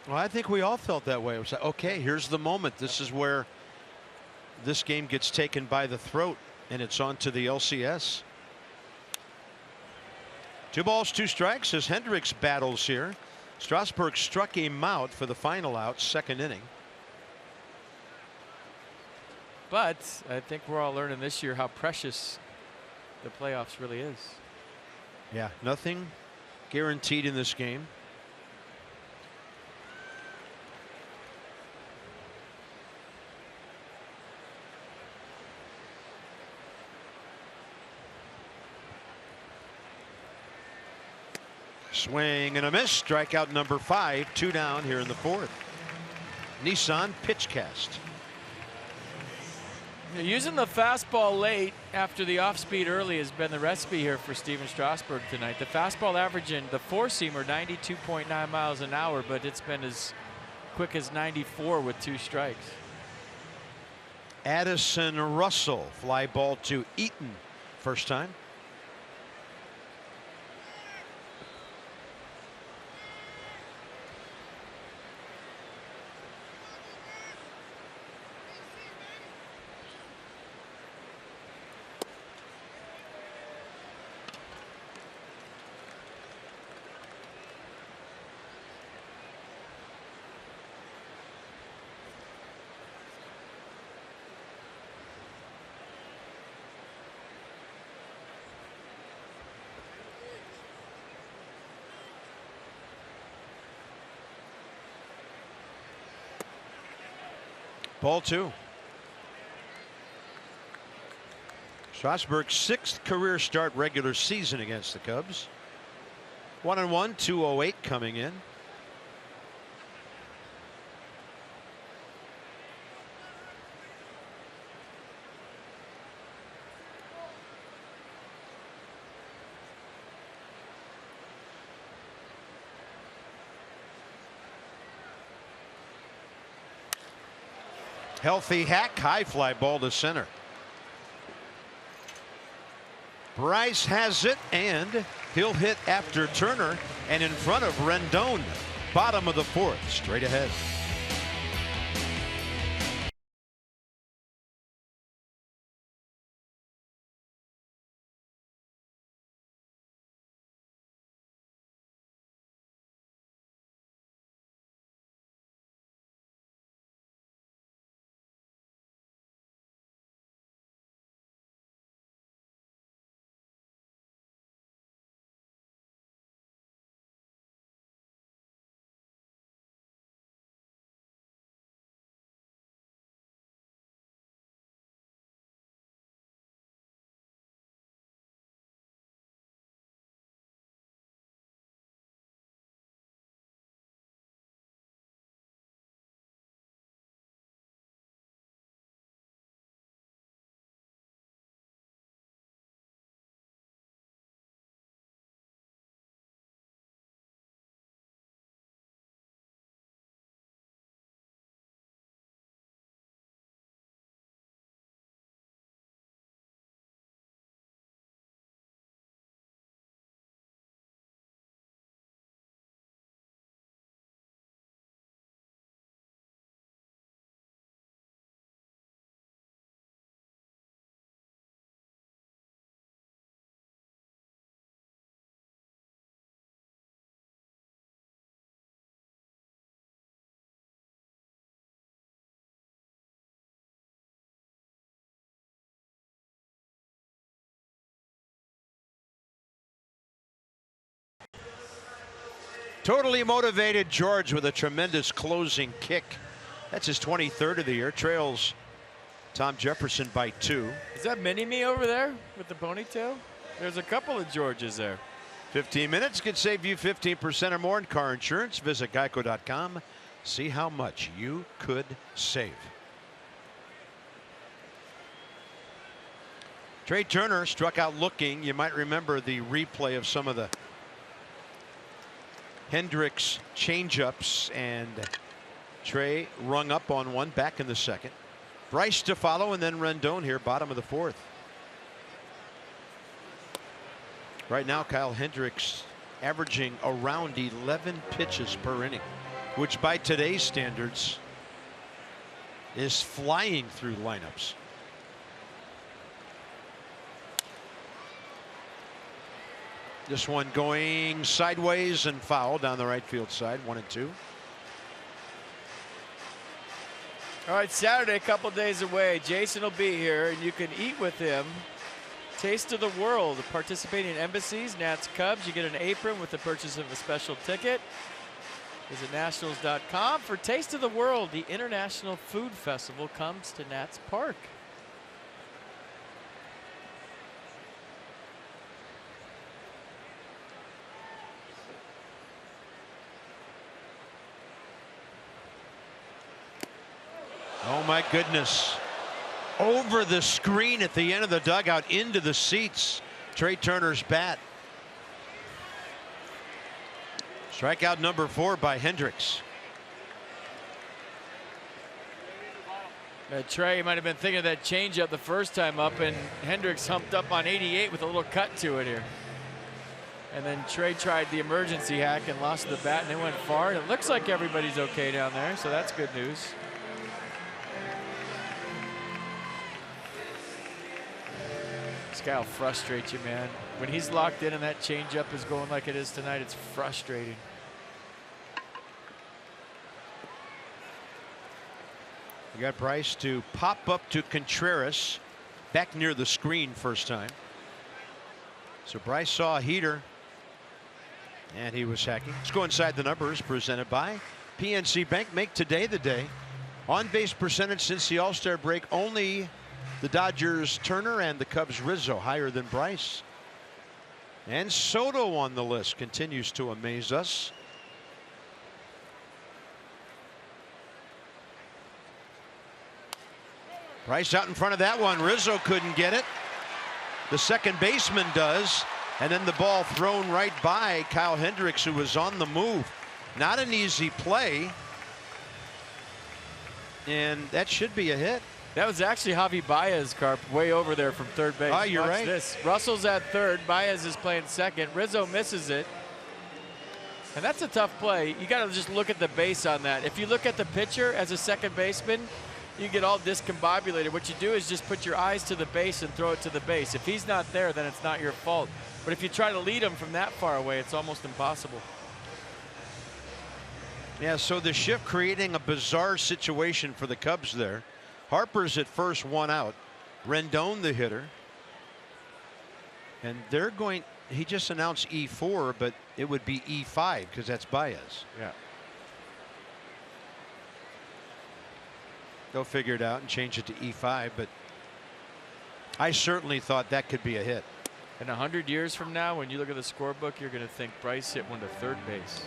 Well, I think we all felt that way. It was like, okay, here's the moment. This is where this game gets taken by the throat, and it's on to the LCS. 2 balls, 2 strikes as Hendricks battles here. Strasburg struck him out for the final out, 2nd inning. But I think we're all learning this year how precious the playoffs really is. Yeah, nothing guaranteed in this game. Swing and a miss. Strikeout number 5. 2 down here in the 4th. Nissan pitch cast. Using the fastball late after the off-speed early has been the recipe here for Stephen Strasburg tonight. The fastball averaging the 4-seamer 92.9 miles an hour, but it's been as quick as 94 with 2 strikes. Addison Russell, fly ball to Eaton, first time. Ball 2. Strasburg's 6th career start regular season against the Cubs. 1-1, 208 coming in. Healthy hack, high fly ball to center. Bryce has it, and he'll hit after Turner and in front of Rendon. Bottom of the fourth, straight ahead. Totally motivated George with a tremendous closing kick. That's his 23rd of the year. Trails Tom Jefferson by 2. Is that Mini-Me over there with the ponytail? There's a couple of Georges there. 15 minutes could save you 15% or more in car insurance. Visit geico.com. See how much you could save. Trey Turner struck out looking. You might remember the replay of some of the Hendricks changeups, and Trey rung up on one back in the second. Bryce to follow, and then Rendon here, bottom of the fourth. Right now, Kyle Hendricks averaging around 11 pitches per inning, which by today's standards is flying through lineups. This one going sideways and foul down the right field side, 1-2. All right, Saturday, a couple days away. Jason will be here, and you can eat with him. Taste of the World, participating embassies, Nats Cubs. You get an apron with the purchase of a special ticket. Visit Nationals.com for Taste of the World. The International Food Festival comes to Nats Park. Oh my goodness. Over the screen at the end of the dugout into the seats. Trey Turner's bat. Strikeout number 4 by Hendricks. Trey might have been thinking of that changeup the first time up, and Hendricks humped up on 88 with a little cut to it here. And then Trey tried the emergency hack and lost the bat, and it went far. And it looks like everybody's okay down there, so that's good news. This guy will frustrate you, man. When he's locked in and that changeup is going like it is tonight, it's frustrating. You got Bryce to pop up to Contreras, back near the screen first time. So Bryce saw a heater, and he was hacking. Let's go inside the numbers presented by PNC Bank. Make today the day. On base percentage since the All-Star break, only the Dodgers Turner and the Cubs Rizzo higher than Bryce. And Soto on the list continues to amaze us. Bryce out in front of that one. Rizzo couldn't get it. The second baseman does. And then the ball thrown right by Kyle Hendricks, who was on the move. Not an easy play. And that should be a hit. That was actually Javi Baez, Carp, way over there from third base. Oh, you're Watch right. This. Russell's at third. Baez is playing second. Rizzo misses it. And that's a tough play. You got to just look at the base on that. If you look at the pitcher as a second baseman, you get all discombobulated. What you do is just put your eyes to the base and throw it to the base. If he's not there, then it's not your fault. But if you try to lead him from that far away, it's almost impossible. Yeah, so the shift creating a bizarre situation for the Cubs there. Harper's at first, 1 out. Rendon the hitter. And they're going, he just announced E4, but it would be E5 because that's Baez. Yeah. They'll figure it out and change it to E5, but I certainly thought that could be a hit. In 100 years from now, when you look at the scorebook, you're going to think Bryce hit one to third base.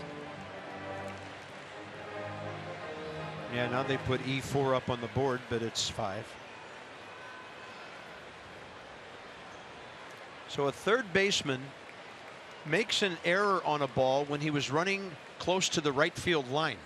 Yeah, now they put E4 up on the board, but it's 5. So a third baseman makes an error on a ball when he was running close to the right field line.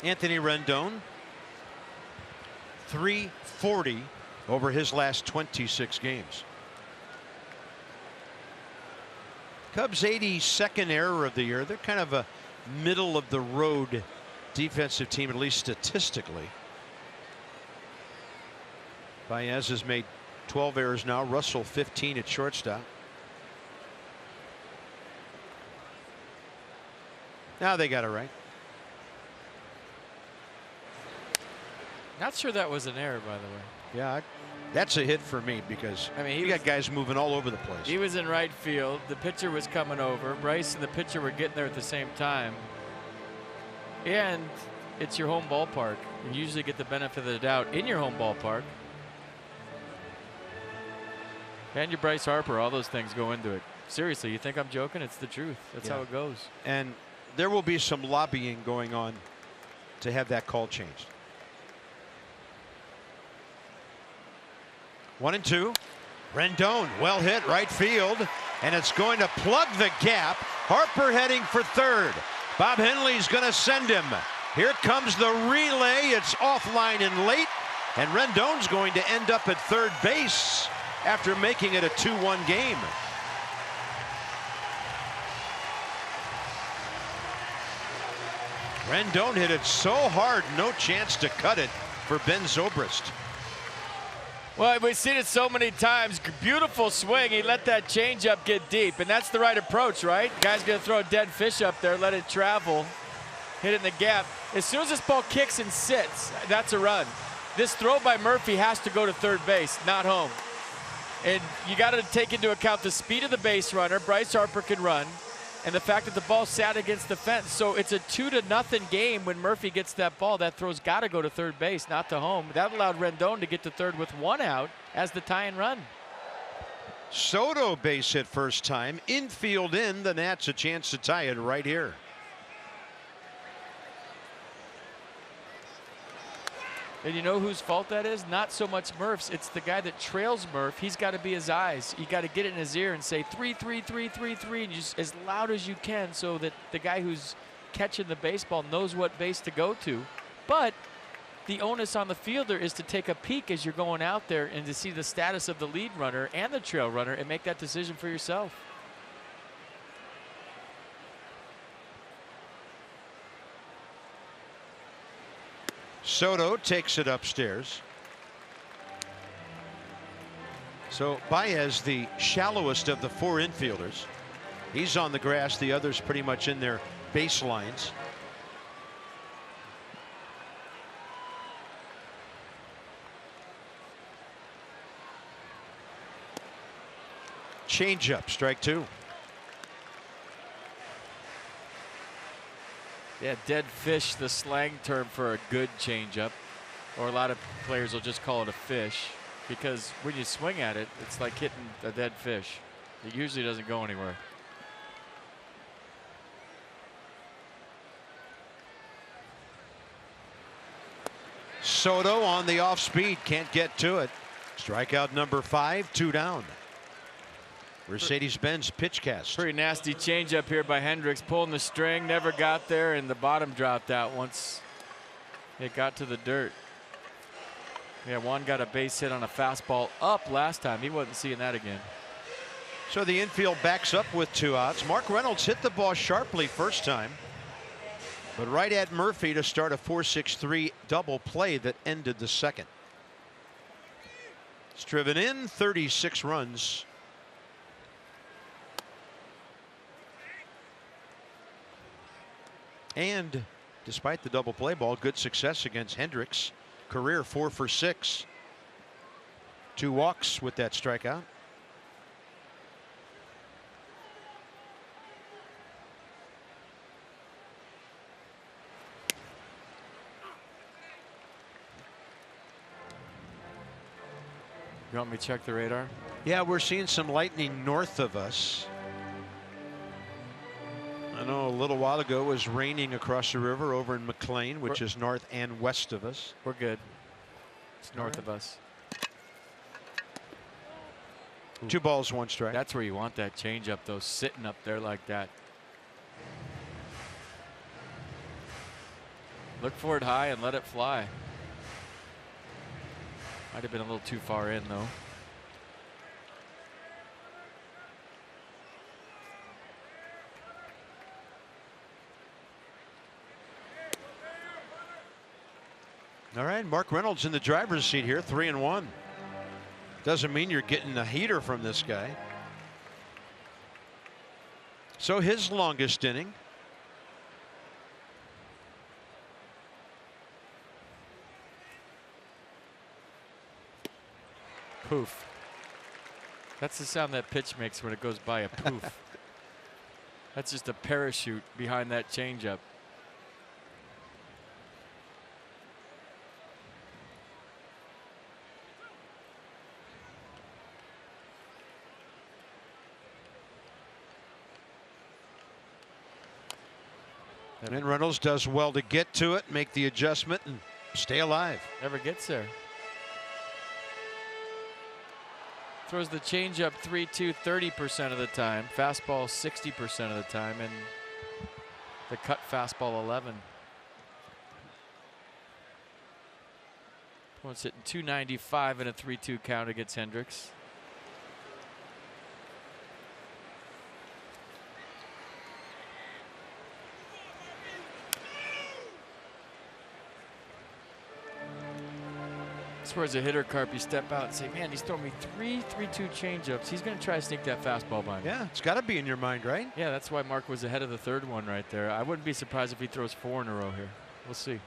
Anthony Rendon, 340 over his last 26 games. Cubs' 82nd error of the year. They're kind of a middle of the road defensive team, at least statistically. Baez has made 12 errors now. Russell 15 at shortstop. Now they got it right. Not sure that was an error, by the way. Yeah, that's a hit for me because I mean, you got guys moving all over the place. He was in right field. The pitcher was coming over. Bryce and the pitcher were getting there at the same time. And it's your home ballpark. You usually get the benefit of the doubt in your home ballpark. And your Bryce Harper, all those things go into it. Seriously, you think I'm joking? It's the truth. That's how it goes. And there will be some lobbying going on to have that call changed. 1-2. Rendon, well hit, right field, and it's going to plug the gap. Harper heading for third. Bob Henley's going to send him. Here comes the relay. It's offline and late, and Rendon's going to end up at third base after making it a 2-1 game. Rendon hit it so hard, no chance to cut it for Ben Zobrist. Well, we've seen it so many times. Beautiful swing. He let that changeup get deep, and that's the right approach, right? Guy's going to throw a dead fish up there, let it travel, hit it in the gap. As soon as this ball kicks and sits, that's a run. This throw by Murphy has to go to third base, not home. And you got to take into account the speed of the base runner. Bryce Harper can run, and the fact that the ball sat against the fence. So it's a 2-0 game when Murphy gets that ball. That throw's got to go to third base, not to home. That allowed Rendon to get to third with 1 out as the tie and run. Soto base hit first time. Infield in. The Nats a chance to tie it right here. And you know whose fault that is? Not so much Murph's. It's the guy that trails Murph. He's got to be his eyes. You got to get it in his ear and say 3, 3, 3, 3, 3, and just as loud as you can so that the guy who's catching the baseball knows what base to go to. But the onus on the fielder is to take a peek as you're going out there and to see the status of the lead runner and the trail runner and make that decision for yourself. Soto takes it upstairs. So Baez, the shallowest of the 4 infielders. He's on the grass. The others pretty much in their baselines. Changeup, strike 2. Yeah, dead fish, the slang term for a good changeup, or a lot of players will just call it a fish. because when you swing at it, it's like hitting a dead fish. It usually doesn't go anywhere. Soto on the off speed, can't get to it. Strikeout number 5, 2 down. Mercedes-Benz pitch cast. Pretty nasty changeup here by Hendricks, pulling the string, never got there, and the bottom dropped out once it got to the dirt. Yeah, Juan got a base hit on a fastball up last time. He wasn't seeing that again. So the infield backs up with 2 outs. Mark Reynolds hit the ball sharply first time, but right at Murphy to start a 4-6-3 double play that ended the second. It's driven in 36 runs. And despite the double play ball, good success against Hendricks. Career 4 for 6. 2 walks with that strikeout. You want me to check the radar? Yeah, we're seeing some lightning north of us. I know a little while ago it was raining across the river over in McLean, which is north and west of us. We're good. It's north of us. 2 balls, 1 strike. That's where you want that changeup, though, sitting up there like that. Look for it high and let it fly. Might have been a little too far in, though. All right, Mark Reynolds in the driver's seat here, 3-1. Doesn't mean you're getting a heater from this guy. So his longest inning. Poof. That's the sound that pitch makes when it goes by, a poof. That's just a parachute behind that changeup. And Reynolds does well to get to it, make the adjustment, and stay alive. Never gets there. Throws the changeup 3-2 30% of the time, fastball 60% of the time, and the cut fastball 11. Opponent's hitting 295 in a 3-2 count against Hendricks. As far as a hitter, Carp, you step out and say, man, he's thrown me 3 3-2 changeups. He's going to try to sneak that fastball by me. Yeah, it's got to be in your mind, right? Yeah, that's why Mark was ahead of the third one right there. I wouldn't be surprised if he throws 4 in a row here. We'll see.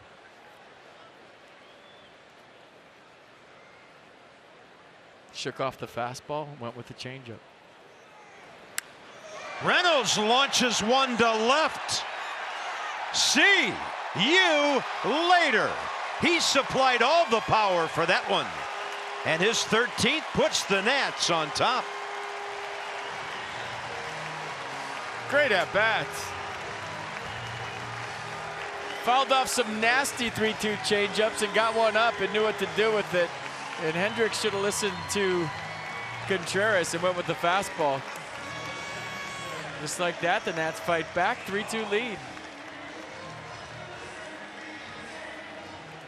Shook off the fastball, went with the changeup. Reynolds launches one to left. See you later. He supplied all the power for that one. And his 13th puts the Nats on top. Great at bats. Fouled off some nasty 3-2 changeups and got one up and knew what to do with it. And Hendricks should have listened to Contreras and went with the fastball. Just like that, the Nats fight back, 3-2 lead.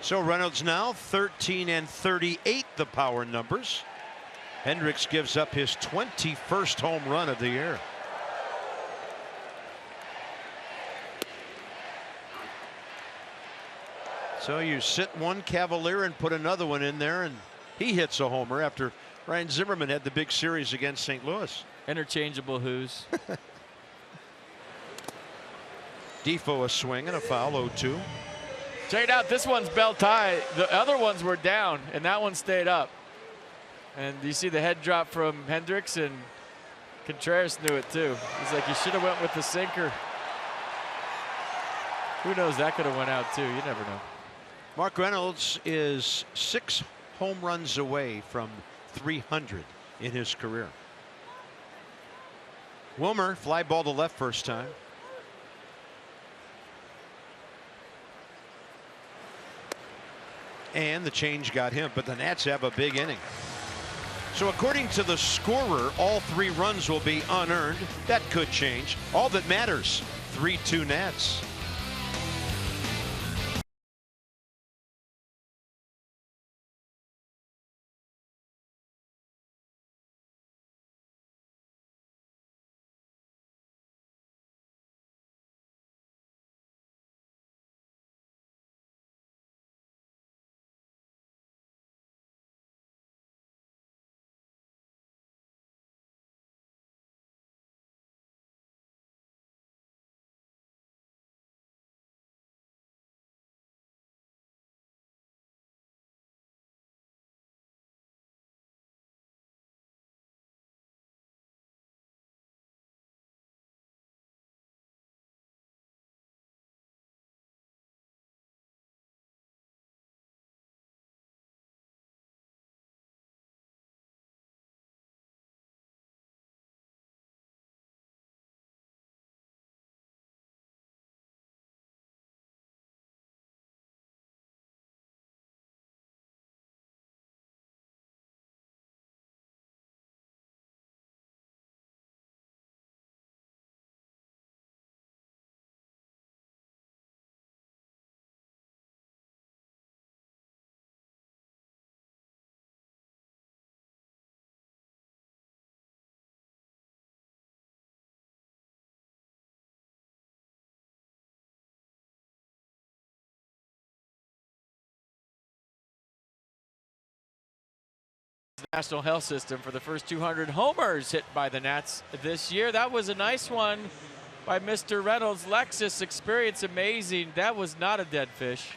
So Reynolds now 13 and 38, the power numbers. Hendricks gives up his 21st home run of the year. So you sit one Cavalier and put another one in there, and he hits a homer after Ryan Zimmerman had the big series against St. Louis. Interchangeable who's. Defoe a swing and a foul, 0-2. Check it out, this one's belt high. The other ones were down, and that one stayed up. And you see the head drop from Hendricks, and Contreras knew it too. He's like, you should have went with the sinker. Who knows, that could have went out too, you never know. Mark Reynolds is 6 home runs away from 300 in his career. Wilmer, fly ball to left first time. And the change got him, but the Nats have a big inning. So according to the scorer, all 3 runs will be unearned. That could change. All that matters, 3-2 Nats. National Health System for the first 200 homers hit by the Nats this year. That was a nice one by Mr. Reynolds. Lexus experience amazing. That was not a dead fish.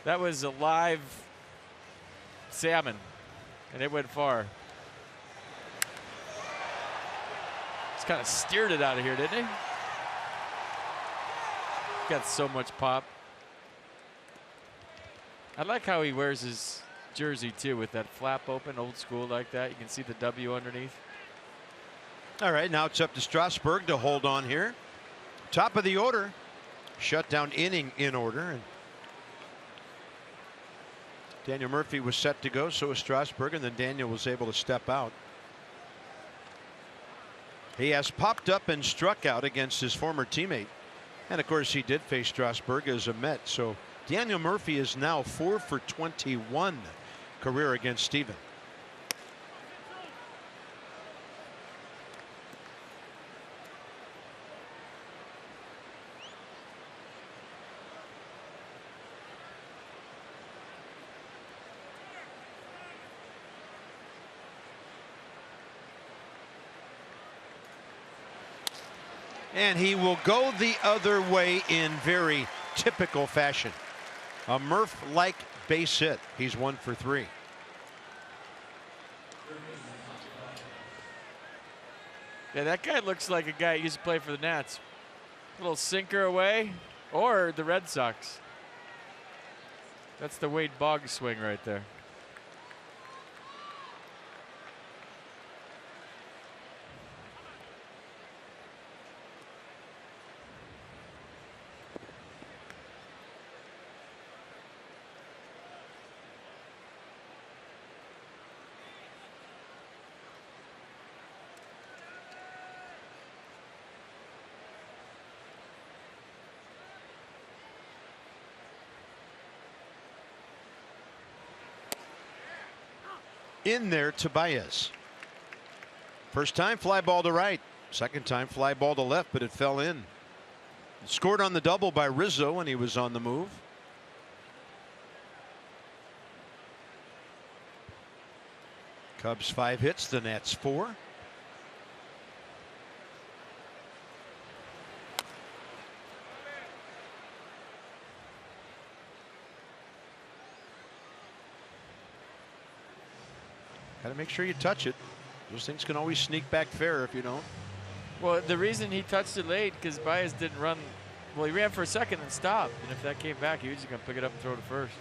That was a live salmon, and it went far. Just kind of steered it out of here, didn't he? Got so much pop. I like how he wears his jersey too, with that flap open, old school like that. You can see the W underneath. All right, now it's up to Strasburg to hold on here. Top of the order, shutdown inning in order, and Daniel Murphy was set to go, so was Strasburg, and then Daniel was able to step out. He has popped up and struck out against his former teammate, and of course he did face Strasburg as a Met, so Daniel Murphy is now 4 for 21 career against Steven. And he will go the other way in very typical fashion. A Murph-like base hit. He's 1 for 3. Yeah, that guy looks like a guy who used to play for the Nats. A little sinker away, or the Red Sox. That's the Wade Boggs swing right there. In there, Tobias. First time fly ball to right. Second time fly ball to left, but it fell in. Scored on the double by Rizzo when he was on the move. Cubs 5 hits, the Nats 4. Got to make sure you touch it. Those things can always sneak back fair if you don't. Well, the reason he touched it late because Baez didn't run. Well, he ran for a second and stopped. And if that came back, he was just going to pick it up and throw to first.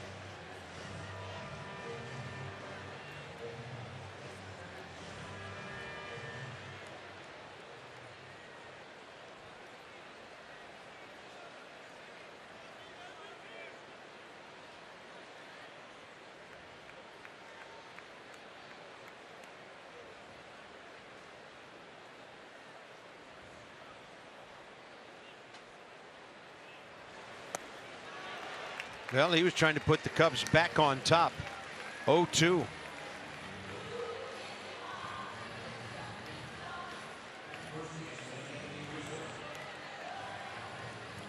Well, he was trying to put the Cubs back on top. 0-2.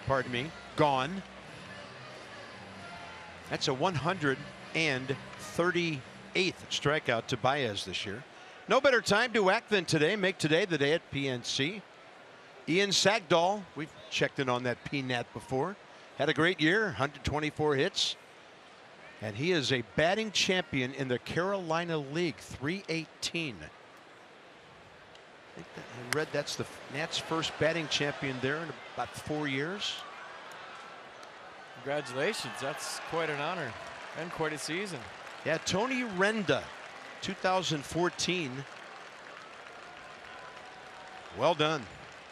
Pardon me. Gone. That's a 138th strikeout to Baez this year. No better time to act than today. Make today the day at PNC. Ian Sagdahl, we've checked in on that PNAT before. Had a great year, 124 hits. And he is a batting champion in the Carolina League, 318. I read that's the Nats' first batting champion there in about 4 years. Congratulations, that's quite an honor and quite a season. Yeah, Tony Renda, 2014. Well done.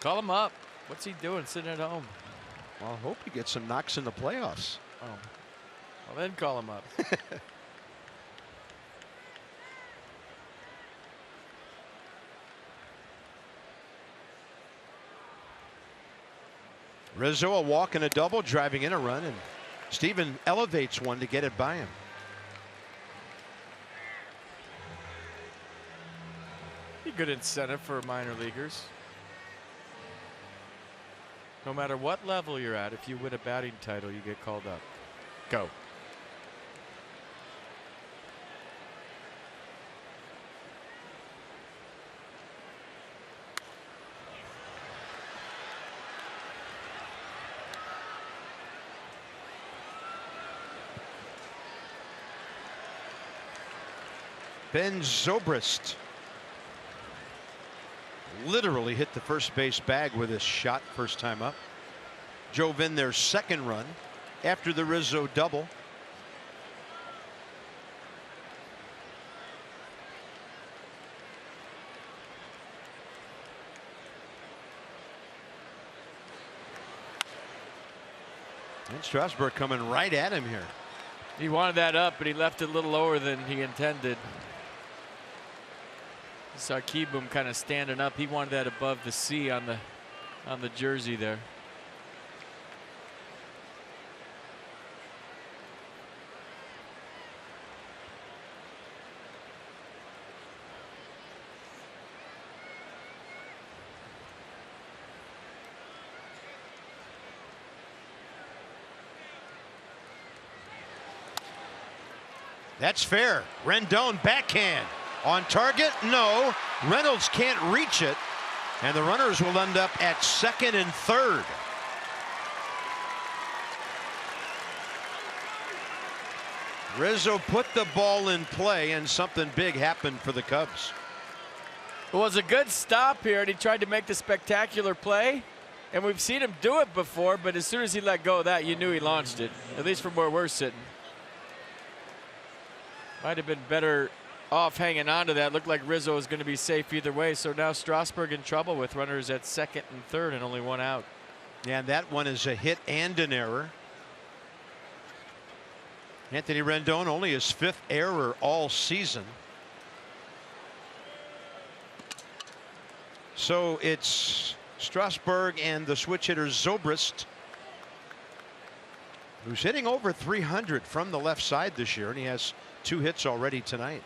Call him up. What's he doing sitting at home? Well, I hope he gets some knocks in the playoffs. Oh, well then call him up. Rizzo a walk and a double, driving in a run, and Steven elevates one to get it by him. Be good incentive for minor leaguers. No matter what level you're at, if you win a batting title, you get called up. Go. Ben Zobrist literally hit the first base bag with his shot first time up. Drove in their second run after the Rizzo double. And Strasburg coming right at him here. He wanted that up, but he left it a little lower than he intended. Saw Kieboom kind of standing up. He wanted that above the C on the jersey there. That's fair. Rendon backhand. On target? No. Reynolds can't reach it. And the runners will end up at second and third. Rizzo put the ball in play, and something big happened for the Cubs. It was a good stop here, and he tried to make the spectacular play. And we've seen him do it before, but as soon as he let go of that, you knew he launched it, at least from where we're sitting. Might have been better off hanging on to that. Looked like Rizzo was going to be safe either way. So now Strasburg in trouble with runners at second and third and only one out. Yeah, and that one is a hit and an error. Anthony Rendon only his fifth error all season. So it's Strasburg and the switch hitter Zobrist, who's hitting over 300 from the left side this year, and he has 2 hits already tonight.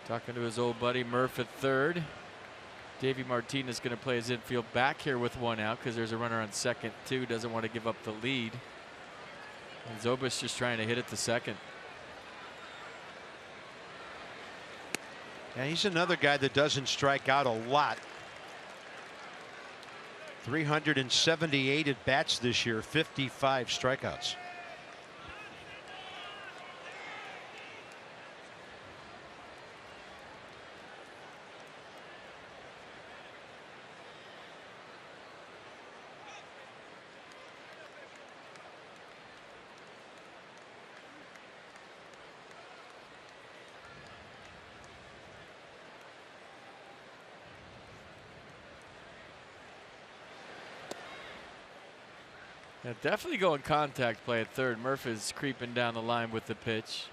Talking to his old buddy Murph at third. Davey Martinez going to play his infield back here with one out because there's a runner on second too. Doesn't want to give up the lead. And Zobrist just trying to hit it to second. Yeah, he's another guy that doesn't strike out a lot. 378 at bats this year, 55 strikeouts. Yeah, definitely going contact play at third. Murph is creeping down the line with the pitch.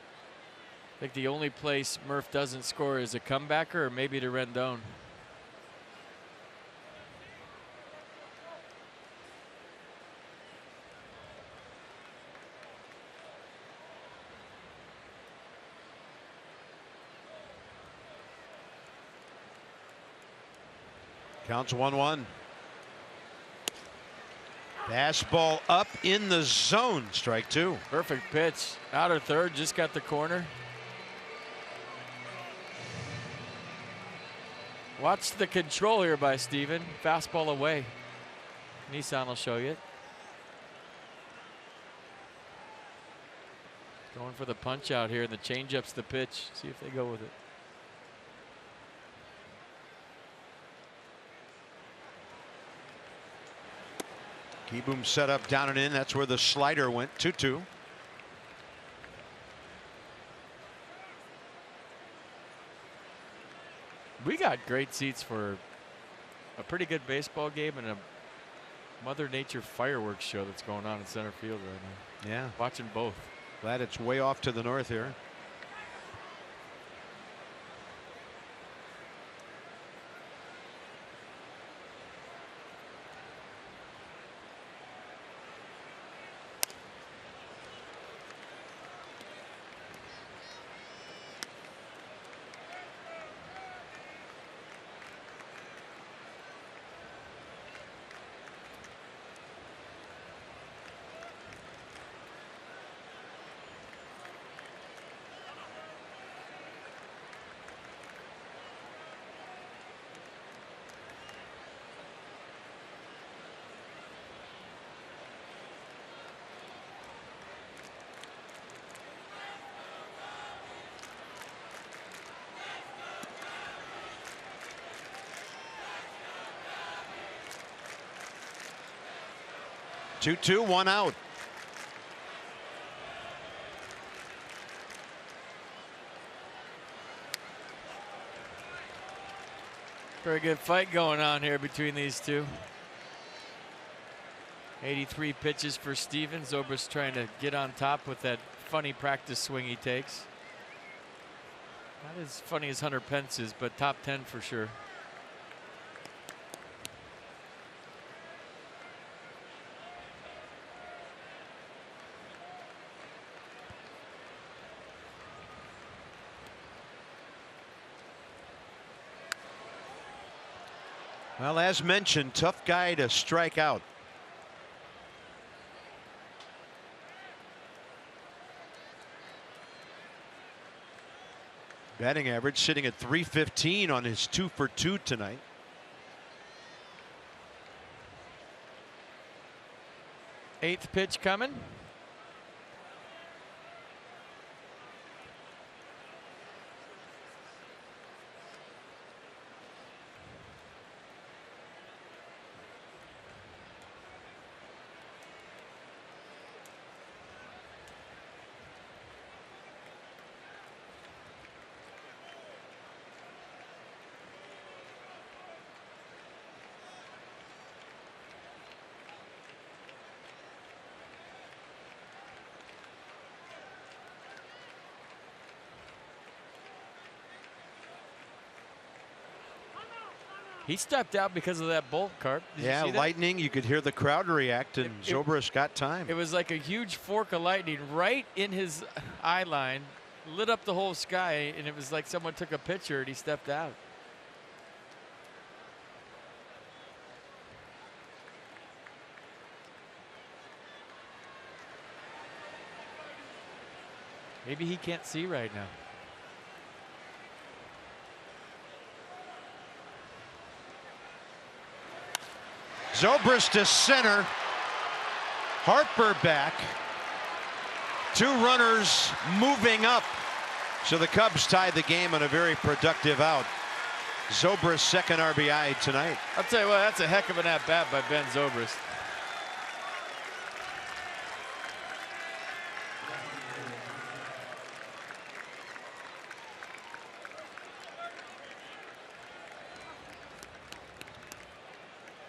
I think the only place Murph doesn't score is a comebacker or maybe to Rendon. Counts 1-1. Fastball up in the zone. Strike two. Perfect pitch. Outer third, just got the corner. Watch the control here by Steven. Fastball away. Nissan will show you it. Going for the punch out here, and the changeup's the pitch. See if they go with it. Keyboom set up down and in. That's where the slider went. 2-2. We got great seats for a pretty good baseball game and a Mother Nature fireworks show that's going on in center field right now. Yeah. Watching both. Glad it's way off to the north here. Two, 1 out. Very good fight going on here between these two. 83 pitches for Steven. Zobrist trying to get on top with that funny practice swing he takes. Not as funny as Hunter Pence's, but top 10 for sure. Well, as mentioned, tough guy to strike out. Batting average sitting at .315 on his 2 for 2 tonight. Eighth pitch coming. He stepped out because of that bolt, Carp. Did you see that? Lightning. You could hear the crowd react, and Zobrist got time. It was like a huge fork of lightning right in his eye line, lit up the whole sky, and it was like someone took a picture and he stepped out. Maybe he can't see right now. Zobrist to center. Harper back. 2 runners moving up. So the Cubs tied the game on a very productive out. Zobrist's second RBI tonight. I'll tell you what, that's a heck of an at-bat by Ben Zobrist.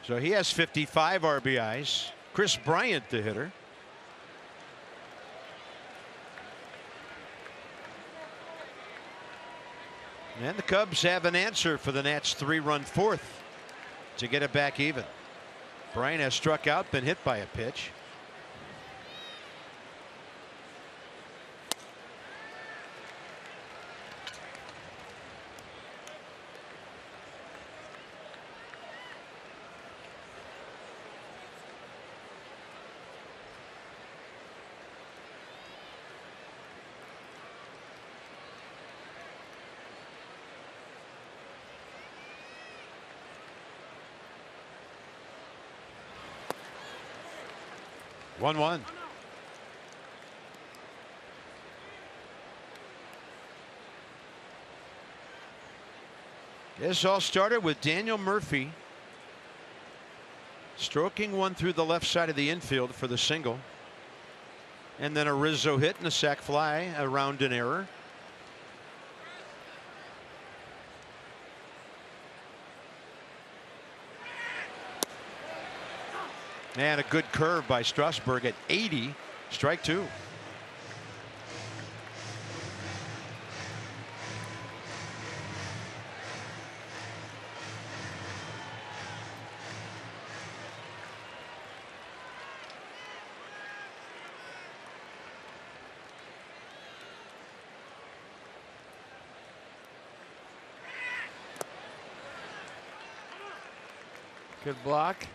So he has 55 RBIs. Chris Bryant, the hitter. And the Cubs have an answer for the Nats' 3-run fourth to get it back even. Bryant has struck out, been hit by a pitch. 1-1. This all started with Daniel Murphy stroking one through the left side of the infield for the single. And then a Rizzo hit and a sac fly around an error. And a good curve by Strasburg at 80, strike 2. Good block.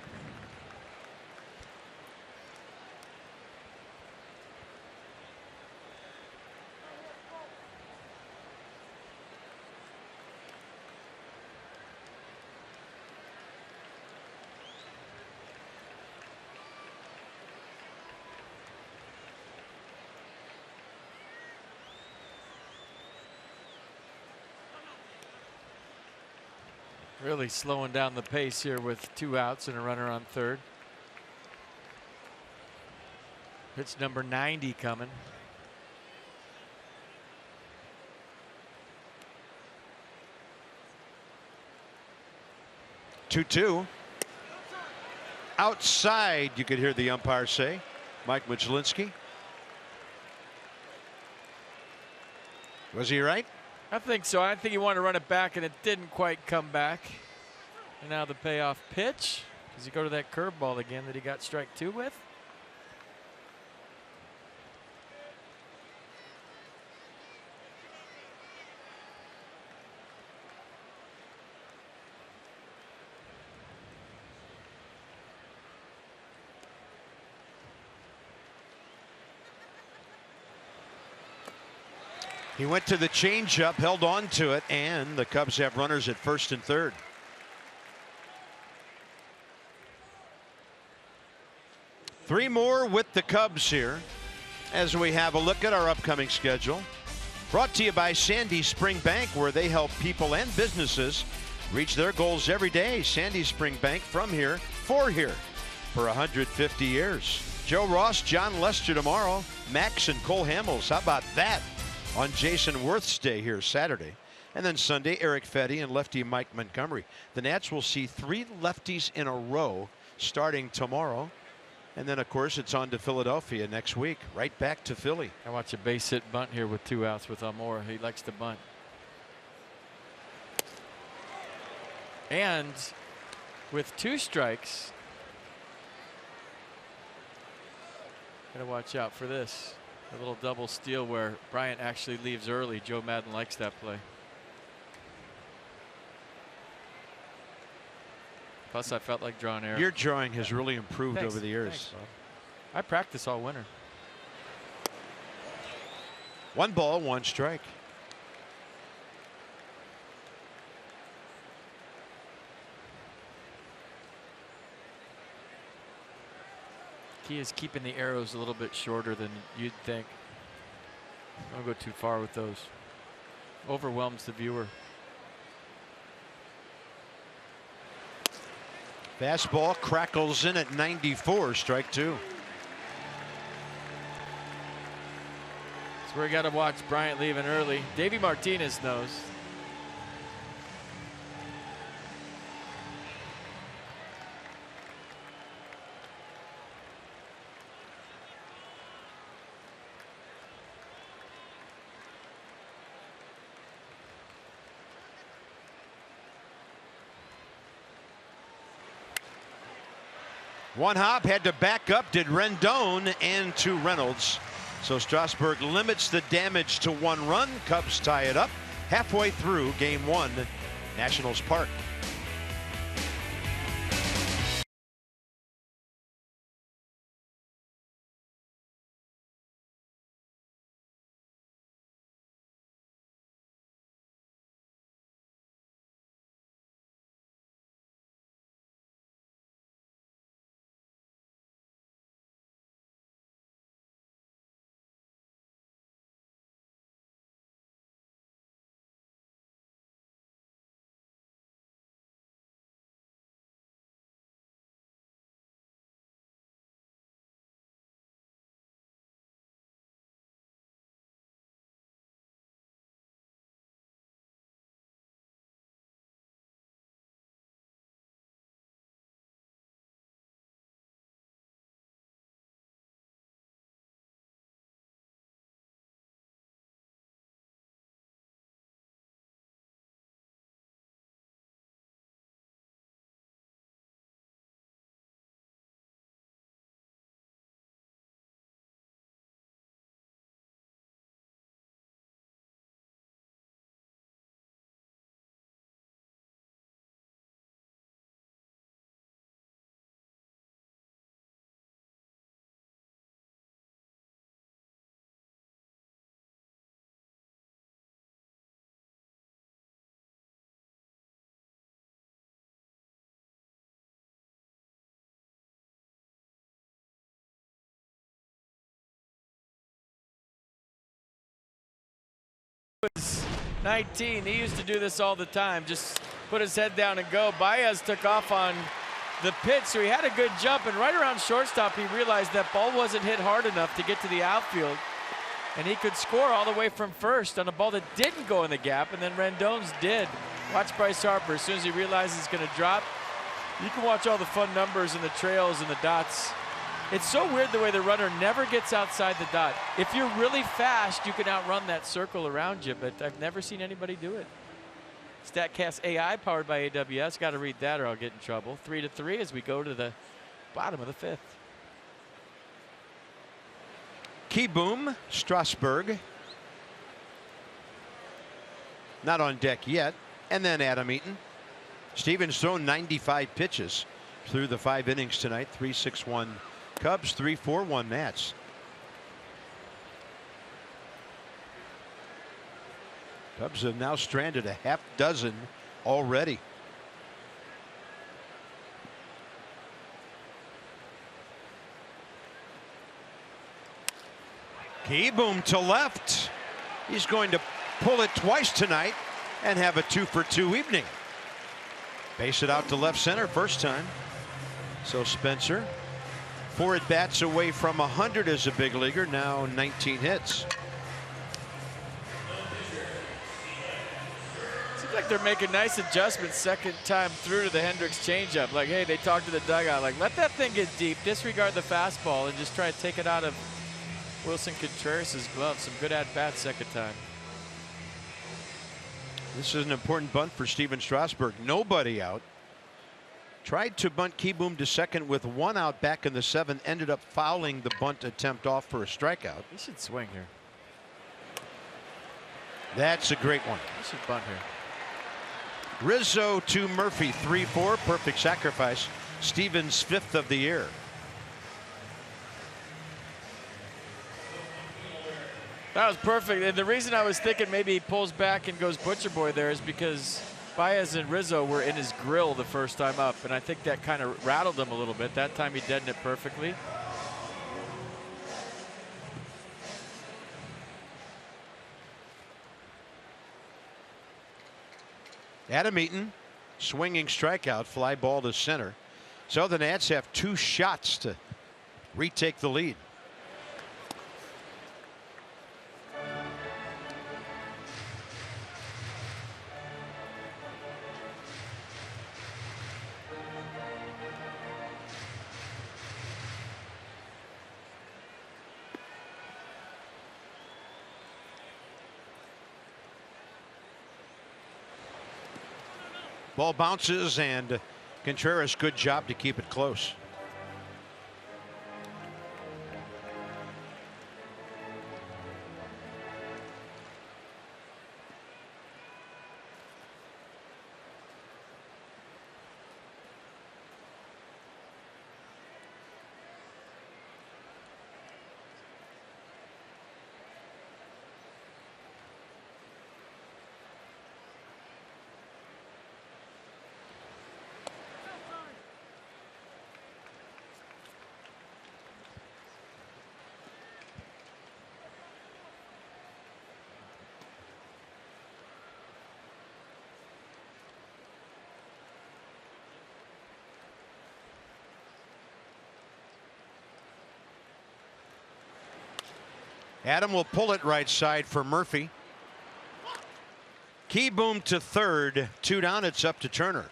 Really slowing down the pace here with 2 outs and a runner on third. Pitch number 90 coming. Two. Outside, you could hear the umpire say. Mike Michelinski. Was he right? I think so. I think he wanted to run it back and it didn't quite come back. And now the payoff pitch. Does he go to that curveball again that he got strike 2 with? He went to the changeup, held on to it, and the Cubs have runners at first and third. Three more with the Cubs here as we have a look at our upcoming schedule. Brought to you by Sandy Spring Bank, where they help people and businesses reach their goals every day. Sandy Spring Bank, from here for 150 years. Joe Ross, John Lester tomorrow, Max and Cole Hamels. How about that? On Jason Worth's day here Saturday. And then Sunday, Eric Fetty and lefty Mike Montgomery. The Nats will see 3 lefties in a row starting tomorrow. And then, of course, it's on to Philadelphia next week. Right back to Philly. I watch a base hit bunt here with 2 outs with Almora. He likes to bunt. And with 2 strikes, gotta watch out for this. A little double steal where Bryant actually leaves early. Joe Madden likes that play. Plus, I felt like drawing air. Your drawing has really improved Thanks. over the years. Thanks, Bob. I practice all winter. 1 ball, 1 strike. Key is keeping the arrows a little bit shorter than you'd think. Don't go too far with those. Overwhelms the viewer. Fastball crackles in at 94, strike 2. That's where we got to watch Bryant leaving early. Davey Martinez knows. One hop, had to back up, did Rendon and to Reynolds. So Strasburg limits the damage to 1 run. Cubs tie it up halfway through game 1, Nationals Park. 19. He used to do this all the time. Just put his head down and go. Baez took off on the pitch, so he had a good jump. And right around shortstop, he realized that ball wasn't hit hard enough to get to the outfield. And he could score all the way from first on a ball that didn't go in the gap, and then Rendon's did. Watch Bryce Harper. As soon as he realizes it's going to drop, you can watch all the fun numbers and the trails and the dots. It's so weird the way the runner never gets outside the dot. If you're really fast, you can outrun that circle around you, but I've never seen anybody do it. StatCast AI powered by AWS. Got to read that or I'll get in trouble. 3-3 as we go to the bottom of the 5th. Kieboom, Strasburg. Not on deck yet. And then Adam Eaton. Stevens thrown 95 pitches through the 5 innings tonight. 3-6-1 Cubs, 3-4-1 Nats. Cubs have now stranded a half dozen already. Kieboom to left. He's going to pull it twice tonight and have a 2-for-2 evening. Base it out to left center first time. So Spencer, 4 at-bats away from 100 as a big leaguer, now 19 hits. Seems like they're making nice adjustments second time through to the Hendricks changeup. Like, hey, they talked to the dugout, like, let that thing get deep, disregard the fastball, and just try to take it out of Wilson Contreras' glove. Some good at-bats second time. This is an important bunt for Steven Strasburg. Nobody out. Tried to bunt Kieboom to second with 1 out back in the 7th. Ended up fouling the bunt attempt off for a strikeout. He should swing here. That's a great one. He should bunt here. Rizzo to Murphy, 3-4, perfect sacrifice. Stevens' 5th of the year. That was perfect. And the reason I was thinking maybe he pulls back and goes Butcher Boy there is because Baez and Rizzo were in his grill the first time up, and I think that kind of rattled him a little bit. That time he deadened it perfectly. Adam Eaton, swinging strikeout, fly ball to center. So the Nats have 2 shots to retake the lead. Ball bounces, and Contreras, good job to keep it close. Adam will pull it right side for Murphy. Kieboom to third, 2 down. It's up to Turner.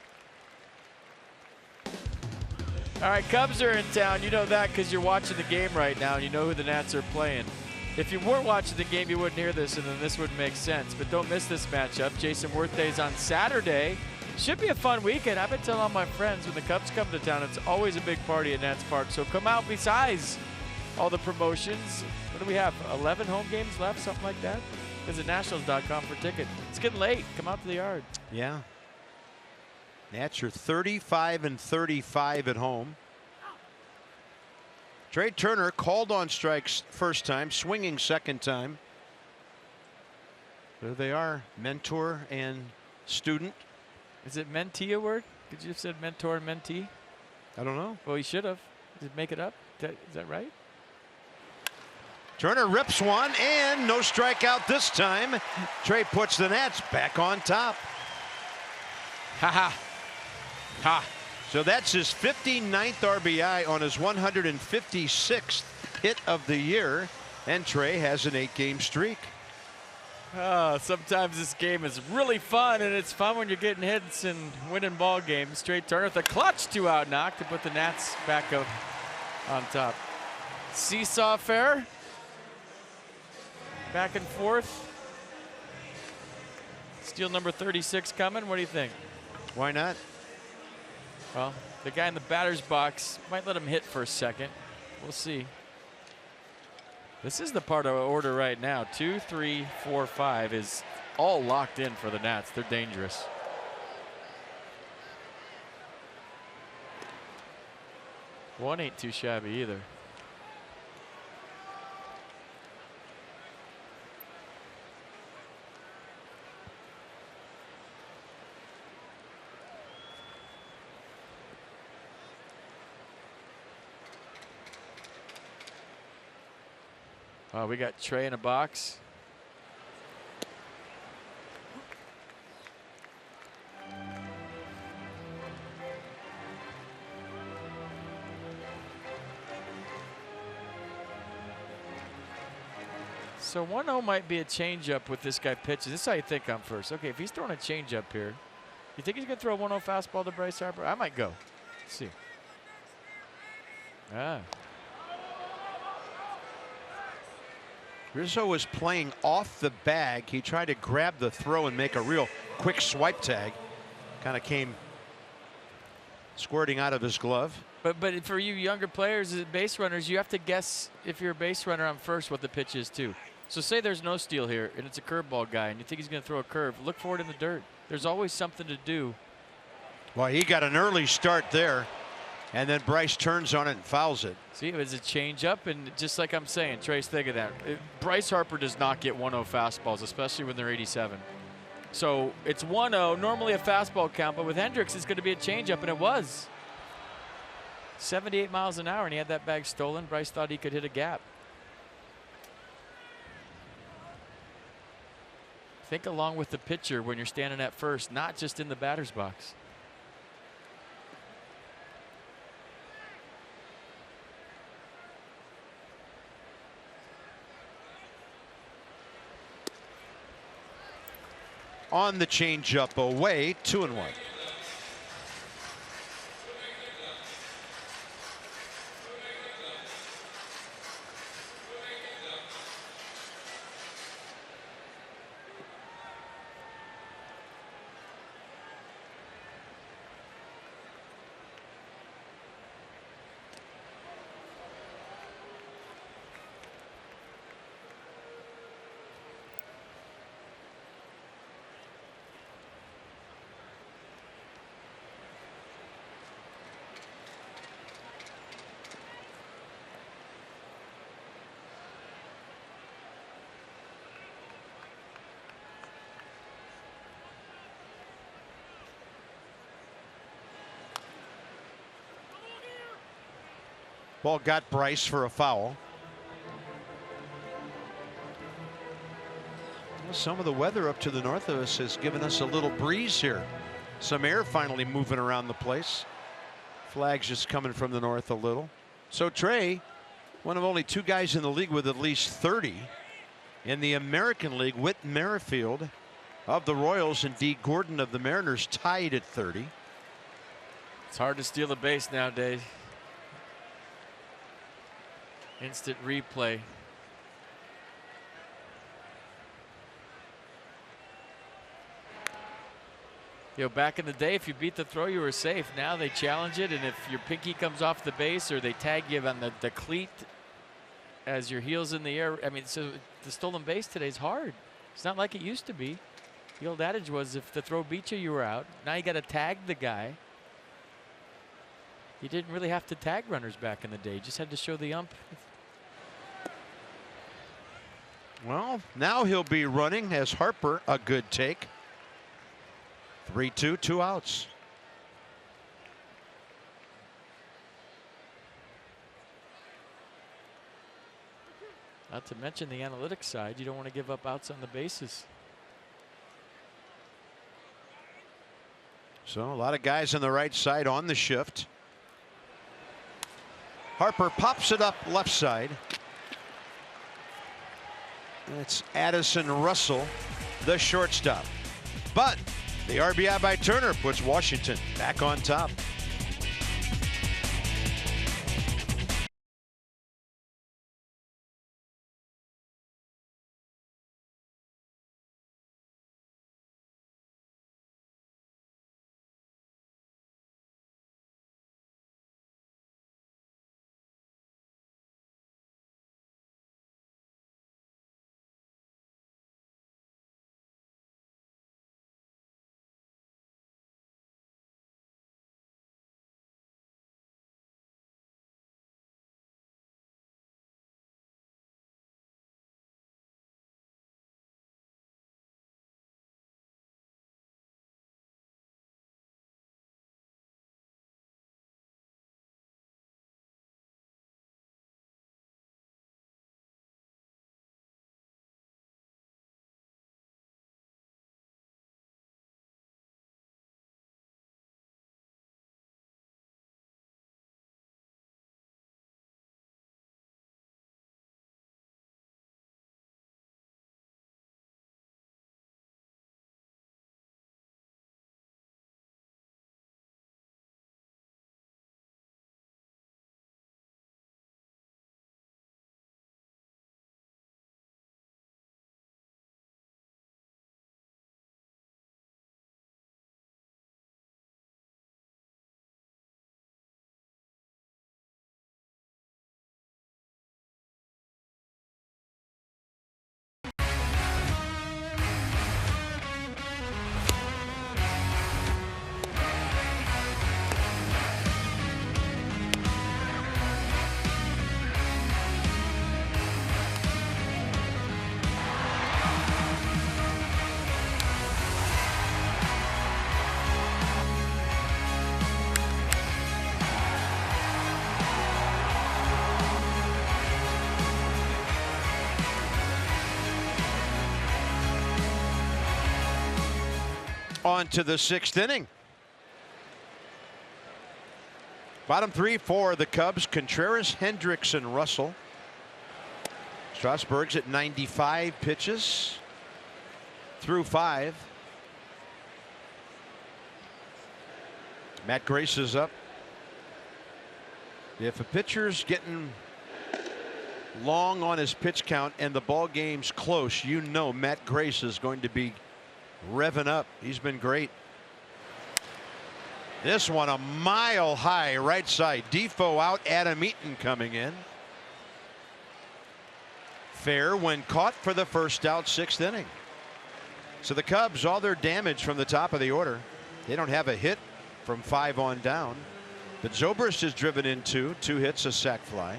All right, Cubs are in town. You know that because you're watching the game right now and you know who the Nats are playing. If you weren't watching the game, you wouldn't hear this, and then this wouldn't make sense. But don't miss this matchup. Jason Worthday's on Saturday. Should be a fun weekend. I've been telling all my friends when the Cubs come to town, it's always a big party at Nats Park. So come out besides all the promotions. What do we have? 11 home games left, something like that? Visit Nationals.com for tickets. It's getting late. Come out to the yard. Yeah. Nats are 35-35 at home. Trey Turner called on strikes first time, swinging second time. There they are, mentor and student. Is it mentee a word? Could you have said mentor and mentee? I don't know. Well, he should have. Did he make it up? Is that right? Turner rips one, and no strikeout this time. Trey puts the Nats back on top. Ha ha. Ha. So that's his 59th RBI on his 156th hit of the year, and Trey has an 8-game streak. Sometimes this game is really fun, and it's fun when you're getting hits and winning ball games. Trey Turner with a clutch 2-out knock to put the Nats back up on top. Seesaw affair. Back and forth. Steal number 36 coming. What do you think? Why not? Well, the guy in the batter's box might let him hit for a second. We'll see. This is the part of order right now. 2, 3, 4, 5 is all locked in for the Nats. They're dangerous. One ain't too shabby either. We got Trey in a box. So 1-0 might be a changeup with this guy pitching. This is how you think I'm first. Okay, if he's throwing a changeup here, you think he's going to throw a 1-0 fastball to Bryce Harper? I might go. Let's see. Rizzo was playing off the bag. He tried to grab the throw and make a real quick swipe tag. Kind of came squirting out of his glove. But for you younger players, base runners, you have to guess if you're a base runner on first what the pitch is too. So say there's no steal here and it's a curveball guy and you think he's going to throw a curve. Look for it in the dirt. There's always something to do. Well, he got an early start there. And then Bryce turns on it and fouls it. See, it was a change-up, and just like I'm saying, Trace, think of that. Bryce Harper does not get 1-0 fastballs, especially when they're 87. So it's 1-0, normally a fastball count, but with Hendricks, it's going to be a change-up, and it was. 78 miles an hour, and he had that bag stolen. Bryce thought he could hit a gap. Think along with the pitcher when you're standing at first, not just in the batter's box. On the changeup away, 2-1. Ball got Bryce for a foul. Well, some of the weather up to the north of us has given us a little breeze here. Some air finally moving around the place. Flags just coming from the north a little. So Trey, one of only 2 guys in the league with at least 30. In the American League, Whit Merrifield of the Royals and D. Gordon of the Mariners tied at 30. It's hard to steal a base nowadays. Instant replay. You know, back in the day, if you beat the throw, you were safe. Now they challenge it, and if your pinky comes off the base or they tag you on the cleat as your heel's in the air, I mean, so the stolen base today is hard. It's not like it used to be. The old adage was if the throw beat you, you were out. Now you got to tag the guy. You didn't really have to tag runners back in the day. You just had to show the ump. Well, now he'll be running as Harper, a good take. 3-2, 2 outs. Not to mention the analytics side. You don't want to give up outs on the bases. So a lot of guys on the right side on the shift. Harper pops it up left side. It's Addison Russell, the shortstop. But the RBI by Turner puts Washington back on top. On to the 6th inning. Bottom 3 for the Cubs: Contreras, Hendricks, and Russell. Strasburg's at 95 pitches through 5. Matt Grace is up. If a pitcher's getting long on his pitch count and the ball game's close, you know Matt Grace is going to be revving up. He's been great. This one a mile high right side. Defoe out. Adam Eaton coming in. Fair when caught for the first out. 6th inning. So the Cubs, all their damage from the top of the order. They don't have a hit from 5 on down. But Zobrist is driven in 2 hits, a sac fly.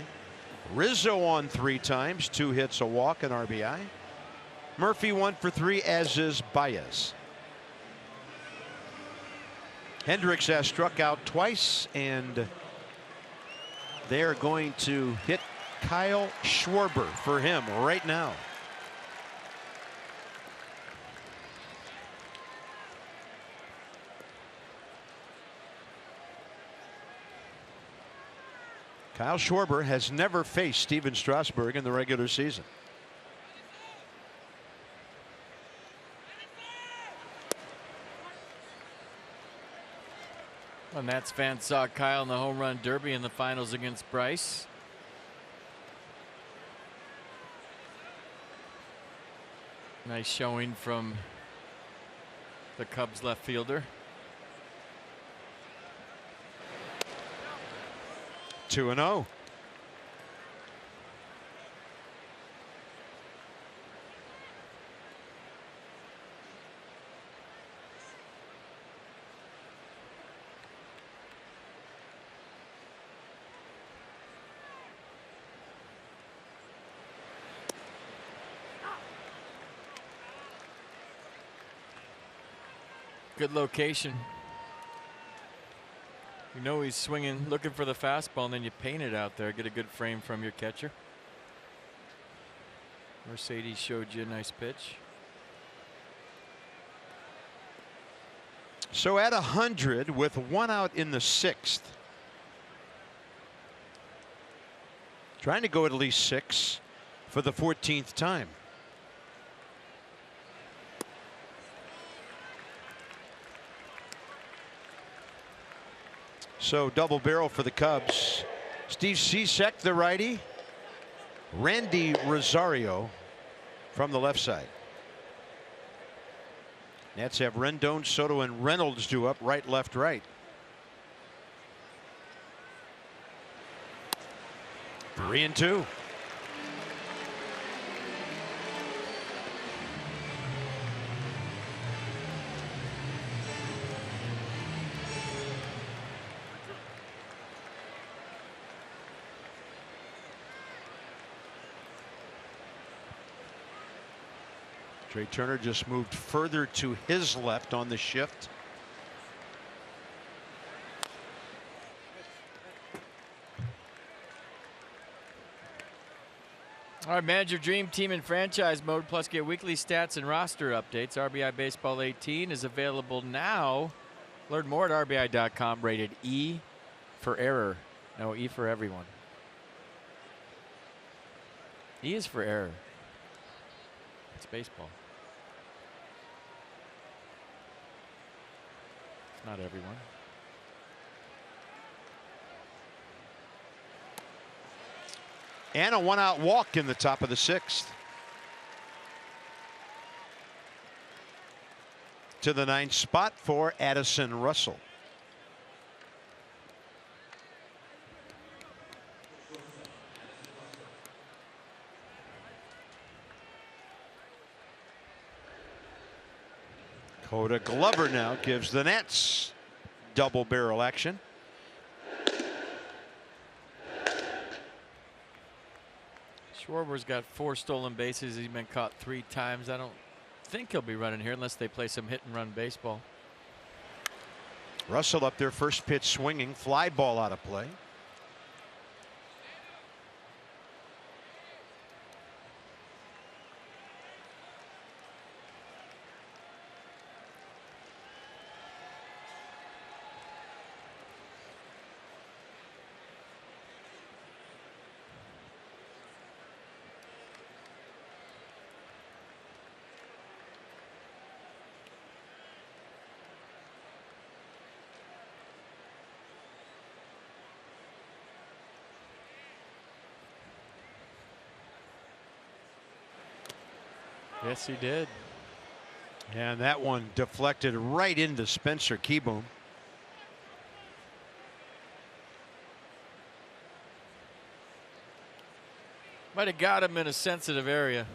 Rizzo on 3 times, 2 hits, a walk, and RBI. Murphy 1 for 3, as is Baez. Hendricks has struck out twice, and they're going to hit Kyle Schwarber for him right now. Kyle Schwarber has never faced Stephen Strasburg in the regular season. Well, Nats fans saw Kyle in the home run derby in the finals against Bryce. Nice showing from the Cubs left fielder. 2-0. Good location. You know he's swinging, looking for the fastball, and then you paint it out there. Get a good frame from your catcher. Mercedes showed you a nice pitch. So at 100 with 1 out in the 6th. Trying to go at least 6 for the 14th time. So double barrel for the Cubs. Steve Cishek, the righty. Randy Rosario from the left side. Nats have Rendon, Soto, and Reynolds due up right, left, right. 3-2. Trey Turner just moved further to his left on the shift. All right, manage your dream team in franchise mode, plus get weekly stats and roster updates. RBI Baseball 18 is available now. Learn more at RBI.com. Rated E for error. No, E for everyone. E is for error. It's baseball. It's not everyone. And a 1-out walk in the top of the 6th. To the 9th spot for Addison Russell. Coda Glover now gives the Nats double barrel action. Schwarber's got 4 stolen bases. He's been caught 3 times. I don't think he'll be running here unless they play some hit and run baseball. Russell up there, first pitch swinging, fly ball out of play. Yes, he did. And that one deflected right into Spencer Keyboom. Might have got him in a sensitive area.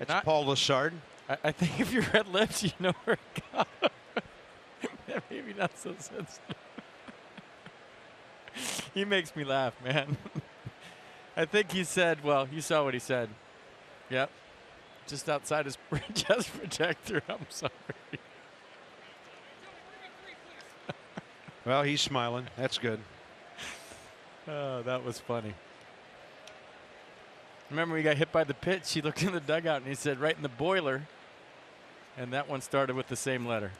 That's Paul Lassard. I think if you read lips, you know where it got him. Maybe not so sensitive. He makes me laugh, man. I think he said, well, you saw what he said. Yep. Just outside his chest protector. I'm sorry. Well, he's smiling. That's good. Oh, that was funny. Remember, we got hit by the pitch. He looked in the dugout and he said, right in the boiler. And that one started with the same letter.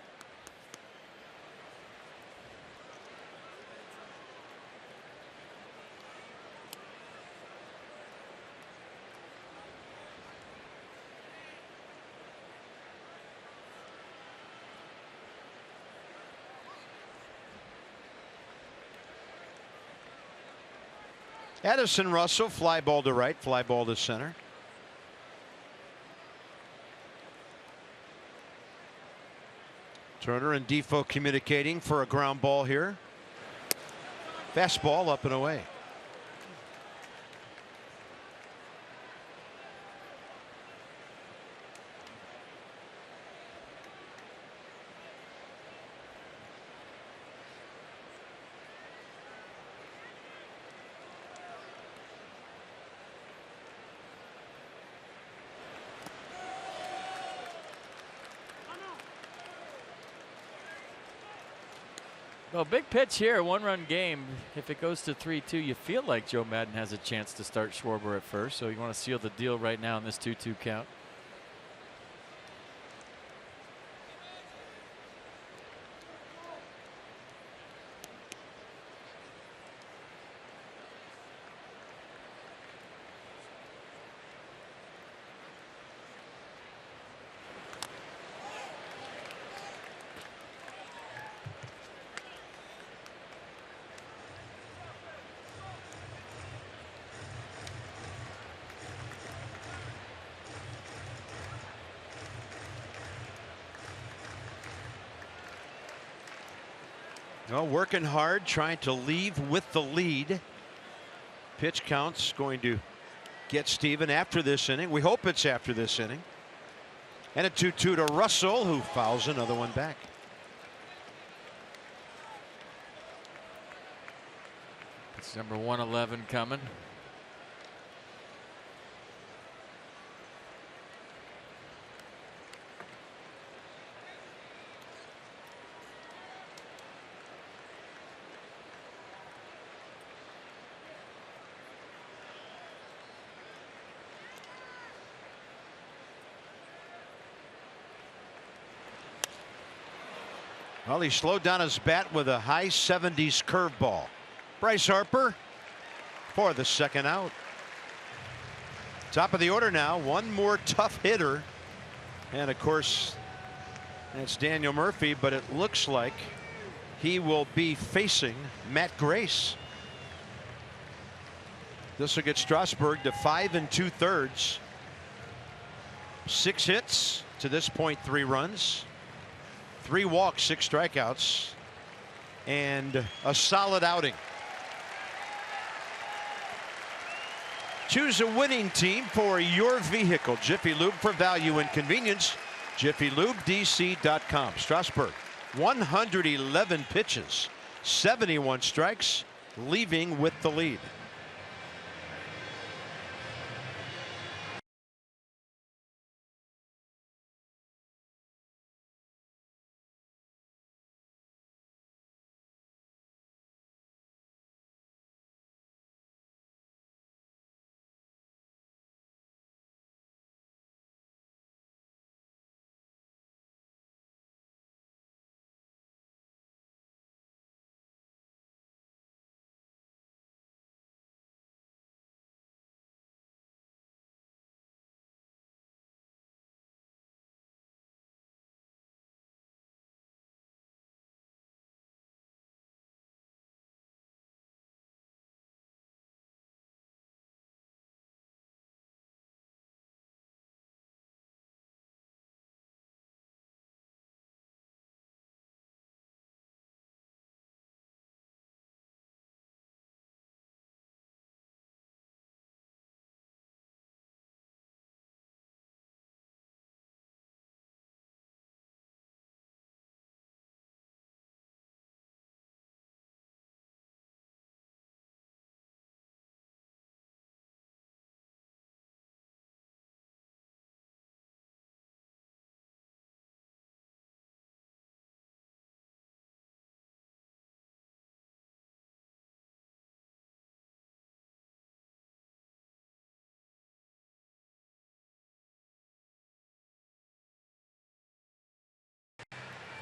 Addison Russell, fly ball to right, fly ball to center. Turner and Defoe communicating for a ground ball here. Fastball up and away. Well, big pitch here, 1-run game. If it goes to 3-2, you feel like Joe Madden has a chance to start Schwarber at first. So you want to seal the deal right now in this 2-2 count. Well, working hard, trying to leave with the lead. Pitch count's going to get Steven after this inning. We hope it's after this inning. And a 2-2 to Russell, who fouls another one back. It's number 111 coming. Well, he slowed down his bat with a high 70s curveball. Bryce Harper for the second out. Top of the order now. One more tough hitter. And of course, it's Daniel Murphy, but it looks like he will be facing Matt Grace. This will get Strasburg to 5 2/3. 6 hits to this point, 3 runs. 3 walks, 6 strikeouts, and a solid outing. Choose a winning team for your vehicle. Jiffy Lube for value and convenience. JiffyLubeDC.com. Strasburg, 111 pitches, 71 strikes, leaving with the lead.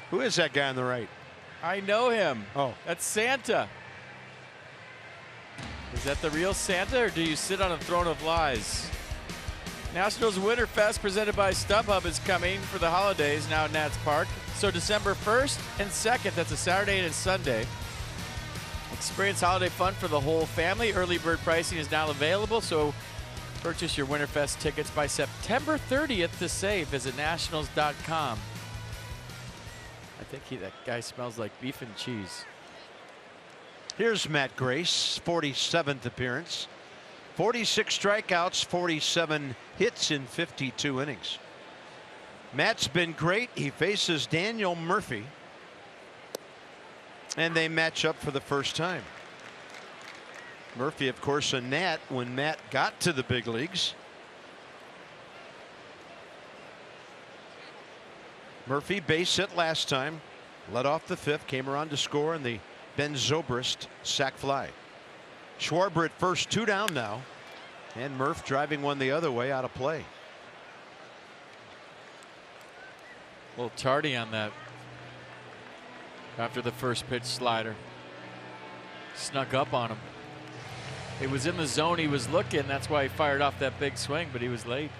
Who is that guy on the right? I know him. Oh. That's Santa. Is that the real Santa, or do you sit on a throne of lies? Nationals Winterfest presented by StubHub is coming for the holidays now at Nats Park. So December 1st and 2nd, that's a Saturday and a Sunday. Experience holiday fun for the whole family. Early bird pricing is now available, so purchase your Winterfest tickets by September 30th to save. Visit nationals.com. I think that guy smells like beef and cheese. Here's Matt Grace, 47th appearance. 46 strikeouts, 47 hits in 52 innings. Matt's been great. He faces Daniel Murphy, and they match up for the first time. Murphy, of course, a Nat when Matt got to the big leagues. Murphy base hit last time. Led off the fifth, came around to score in the Ben Zobrist sac fly. Schwarber at first, 2 down now, and Murph driving one the other way out of play. A little tardy on that after the first pitch slider. Snuck up on him. It was in the zone he was looking. That's why he fired off that big swing, but he was late.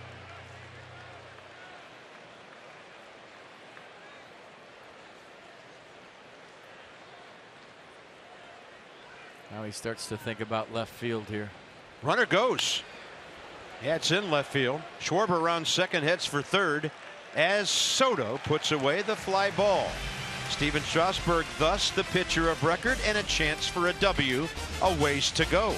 Now he starts to think about left field here. Runner goes. Yeah, it's in left field. Schwarber around second, heads for third as Soto puts away the fly ball. Stephen Strasburg thus the pitcher of record and a chance for a W. A ways to go.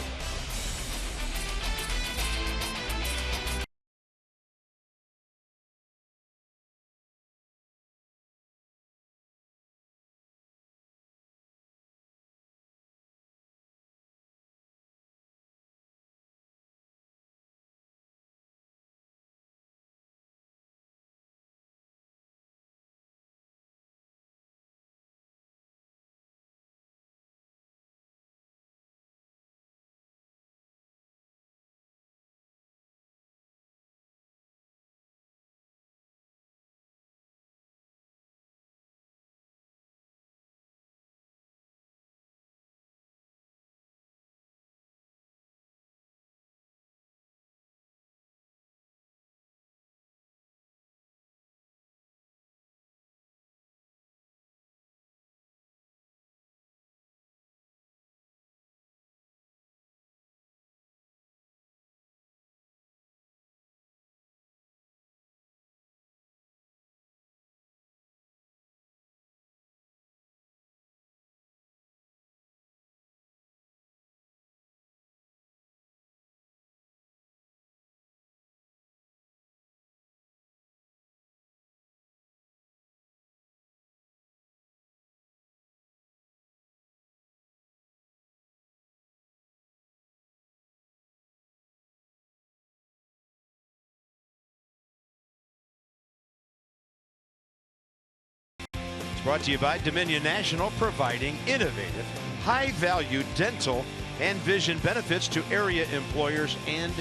Brought to you by Dominion National, providing innovative, high-value dental and vision benefits to area employers and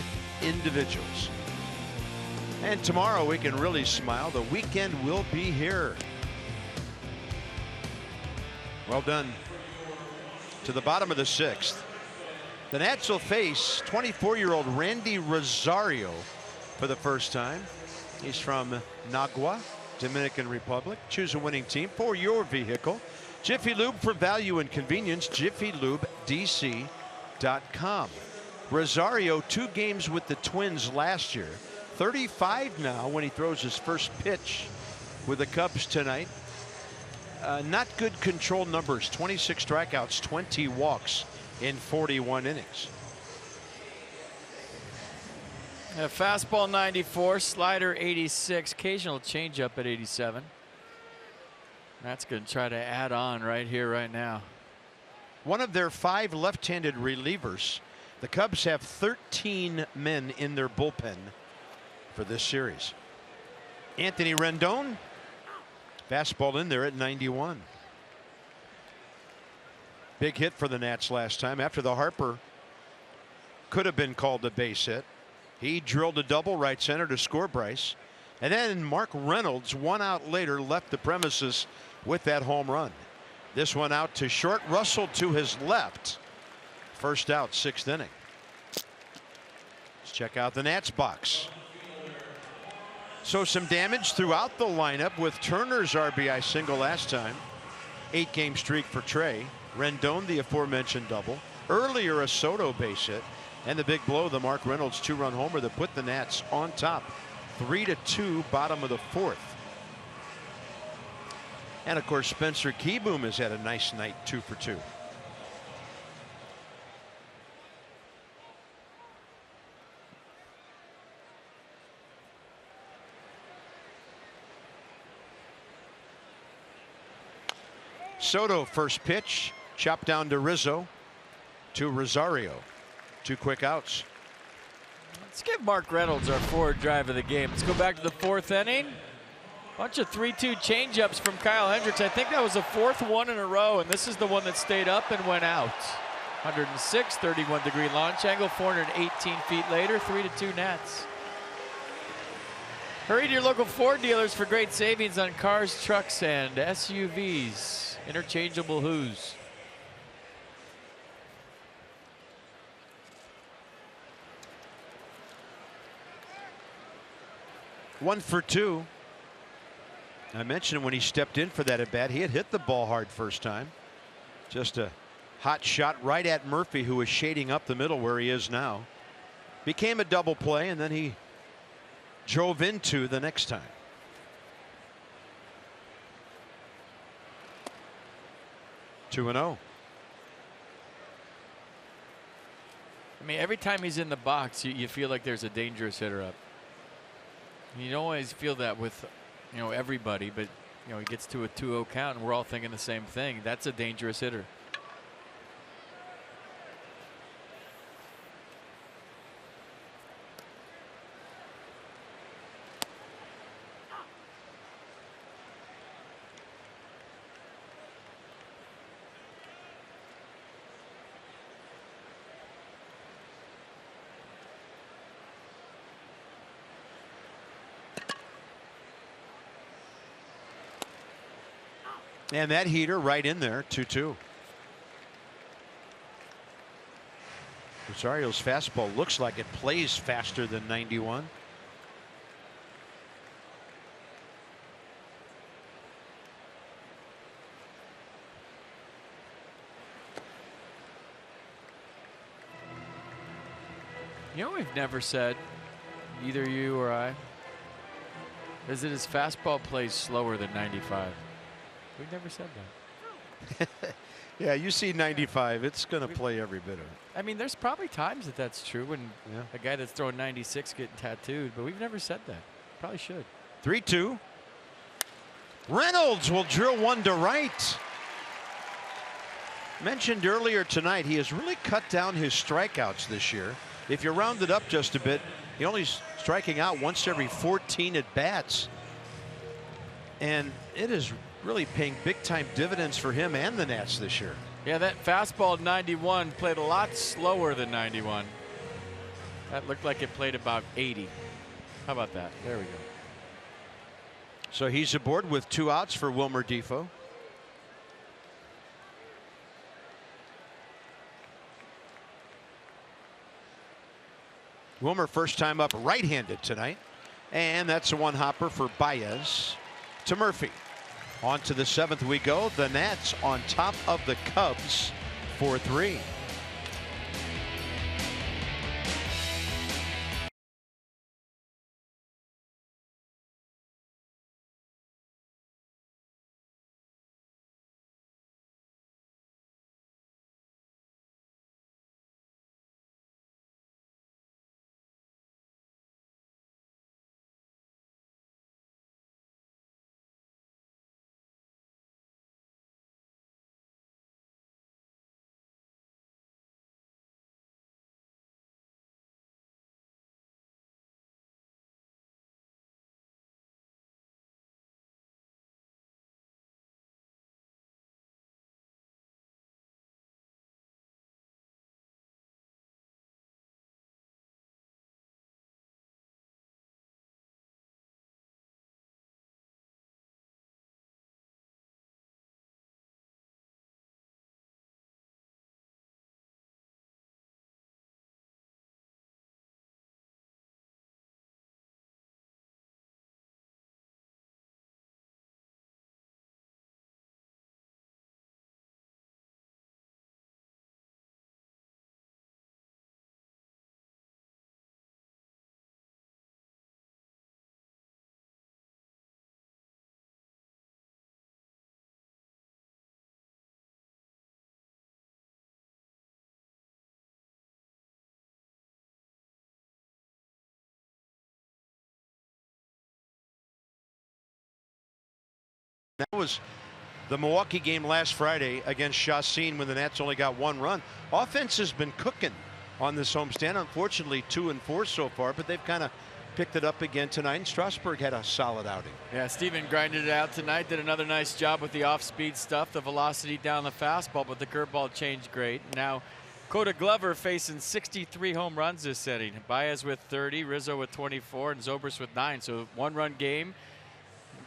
individuals. And tomorrow we can really smile. The weekend will be here. Well done. To the bottom of the sixth. The Nats will face 24-year-old Randy Rosario for the first time. He's from Nagua, Dominican Republic. Choose a winning team for your vehicle. Jiffy Lube for value and convenience. JiffyLubeDC.com. Rosario 2 games with the Twins last year. 35 now when he throws his first pitch with the Cubs tonight. Not good control numbers. 26 strikeouts, 20 walks in 41 innings. Fastball 94, slider 86, occasional changeup at 87. That's going to try to add on right here, right now. One of their 5 left-handed relievers. The Cubs have 13 men in their bullpen for this series. Anthony Rendon, fastball in there at 91. Big hit for the Nats last time after the Harper could have been called a base hit. He drilled a double right center to score Bryce. And then Mark Reynolds, 1 out later, left the premises with that home run. This one out to short. Russell to his left. First out, 6th inning. Let's check out the Nats box. So some damage throughout the lineup with Turner's RBI single last time. 8-game streak for Trey. Rendon, the aforementioned double. Earlier, a Soto base hit. And the big blow, the Mark Reynolds 2-run homer that put the Nats on top. 3-2, bottom of the 4th. And of course, Spencer Kieboom has had a nice night, 2 for 2. Soto first pitch, chopped down to Rizzo, to Rosario. 2 quick outs. Let's give Mark Reynolds our forward drive of the game. Let's go back to the 4th inning. Bunch of 3-2 changeups from Kyle Hendricks. I think that was the 4th one in a row, and this is the one that stayed up and went out. 106, 31-degree launch angle, 418 feet later, 3-2 Nats. Hurry to your local Ford dealers for great savings on cars, trucks, and SUVs. Interchangeable who's. One for two. I mentioned when he stepped in for that at bat, he had hit the ball hard first time. Just a hot shot right at Murphy, who was shading up the middle where he is now. Became a double play, and then he drove into the next time. 2-0. I mean, every time he's in the box, you feel like there's a dangerous hitter up. You don't always feel that with, everybody, but, he gets to a 2-0 count and we're all thinking the same thing. That's a dangerous hitter. And that heater right in there, 2-2. Rosario's fastball looks like it plays faster than 91. We've never said, either you or I, is that his fastball plays slower than 95. We've never said that. Yeah, you see 95, it's going to play every bit of it. I mean, there's probably times that that's true when a guy that's throwing 96 getting tattooed, but we've never said that. Probably should. 3-2. Reynolds will drill one to right. Mentioned earlier tonight, he has really cut down his strikeouts this year. If you round it up just a bit, he only striking out once every 14 at bats. And it is really paying big time dividends for him and the Nats this year. Yeah, that fastball 91 played a lot slower than 91. That looked like it played about 80. How about that? There we go. So he's aboard with 2 outs for Wilmer Difo. Wilmer first time up right-handed tonight, and that's a one hopper for Baez to Murphy. On to the 7th we go. The Nats on top of the Cubs 4-3. That was the Milwaukee game last Friday against Chacin when the Nats only got 1 run. Offense has been cooking on this homestand. Unfortunately, 2-4 so far, but they've kind of picked it up again tonight, and Strasburg had a solid outing. Yeah, Steven grinded it out tonight, did another nice job with the off-speed stuff, the velocity down the fastball, but the curveball changed great. Now, Coda Glover facing 63 home runs this inning. Baez with 30, Rizzo with 24, and Zobrist with 9. So one-run game,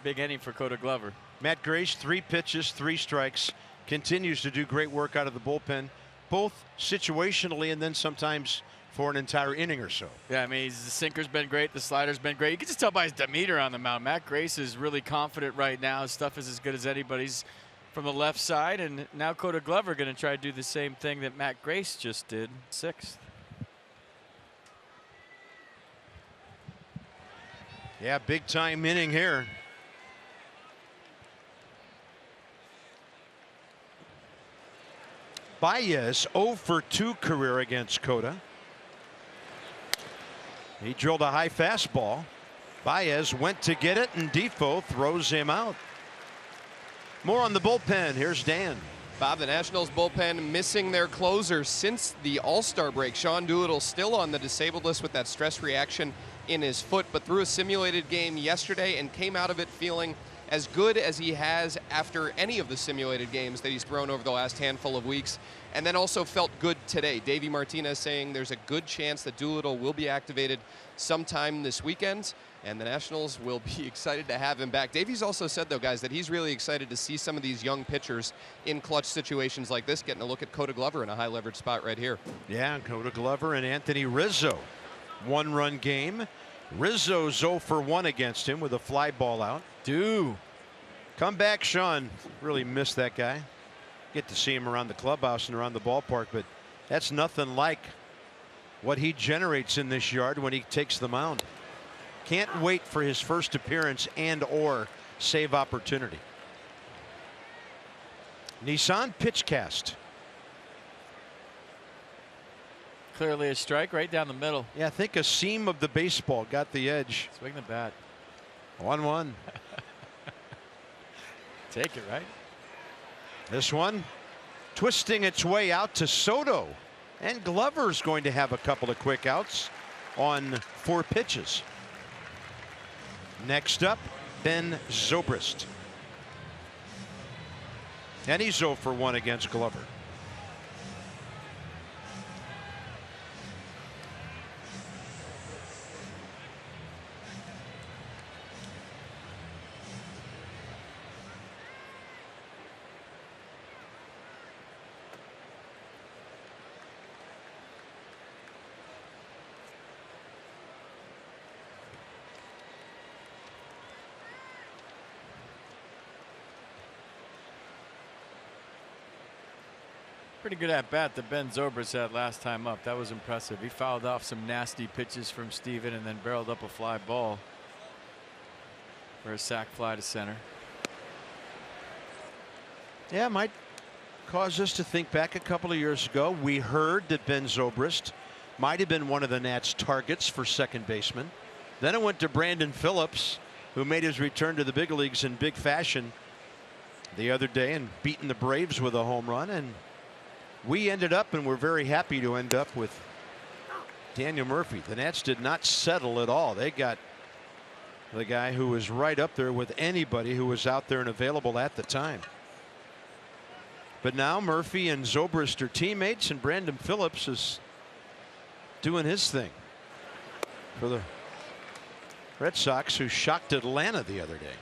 big inning for Coda Glover. Matt Grace, 3 pitches, 3 strikes, continues to do great work out of the bullpen, both situationally and then sometimes for an entire inning or so. Yeah, I mean, the sinker's been great, the slider's been great. You can just tell by his demeanor on the mound. Matt Grace is really confident right now. His stuff is as good as anybody's from the left side, and now Coda Glover going to try to do the same thing that Matt Grace just did, 6th. Yeah, big time inning here. Baez 0 for 2 career against Coda. He drilled a high fastball. Baez went to get it, and Defoe throws him out. More on the bullpen. Here's Dan. Bob, the Nationals bullpen missing their closer since the All-Star break. Sean Doolittle still on the disabled list with that stress reaction in his foot, but threw a simulated game yesterday and came out of it feeling as good as he has after any of the simulated games that he's thrown over the last handful of weeks, and then also felt good today. Davey Martinez saying there's a good chance that Doolittle will be activated sometime this weekend, and the Nationals will be excited to have him back. Davey's also said, though, guys, that he's really excited to see some of these young pitchers in clutch situations like this, getting a look at Coda Glover in a high-leverage spot right here. Yeah, Coda Glover and Anthony Rizzo. One-run game. Rizzo's 0 for 1 against him with a fly ball out. Come back, Sean. Really missed that guy. Get to see him around the clubhouse and around the ballpark, but that's nothing like what he generates in this yard when he takes the mound. Can't wait for his first appearance and or save opportunity. Nissan pitch cast. Clearly a strike right down the middle. Yeah, I think a seam of the baseball got the edge. Swing the bat. 1-1. Take it, right? This one twisting its way out to Soto, and Glover's going to have a couple of quick outs on 4 pitches. Next up, Ben Zobrist, and he's 0 for 1 against Glover. Pretty good at bat that Ben Zobrist had last time up. That was impressive. He fouled off some nasty pitches from Steven and then barreled up a fly ball for a sac fly to center. Yeah, might cause us to think back a couple of years ago. We heard that Ben Zobrist might have been one of the Nats' targets for second baseman. Then it went to Brandon Phillips, who made his return to the big leagues in big fashion the other day and beaten the Braves with a home run. And we ended up, and we're very happy to end up with Daniel Murphy. The Nats did not settle at all. They got the guy who was right up there with anybody who was out there and available at the time. But now Murphy and Zobrist are teammates, and Brandon Phillips is doing his thing for the Red Sox, who shocked Atlanta the other day.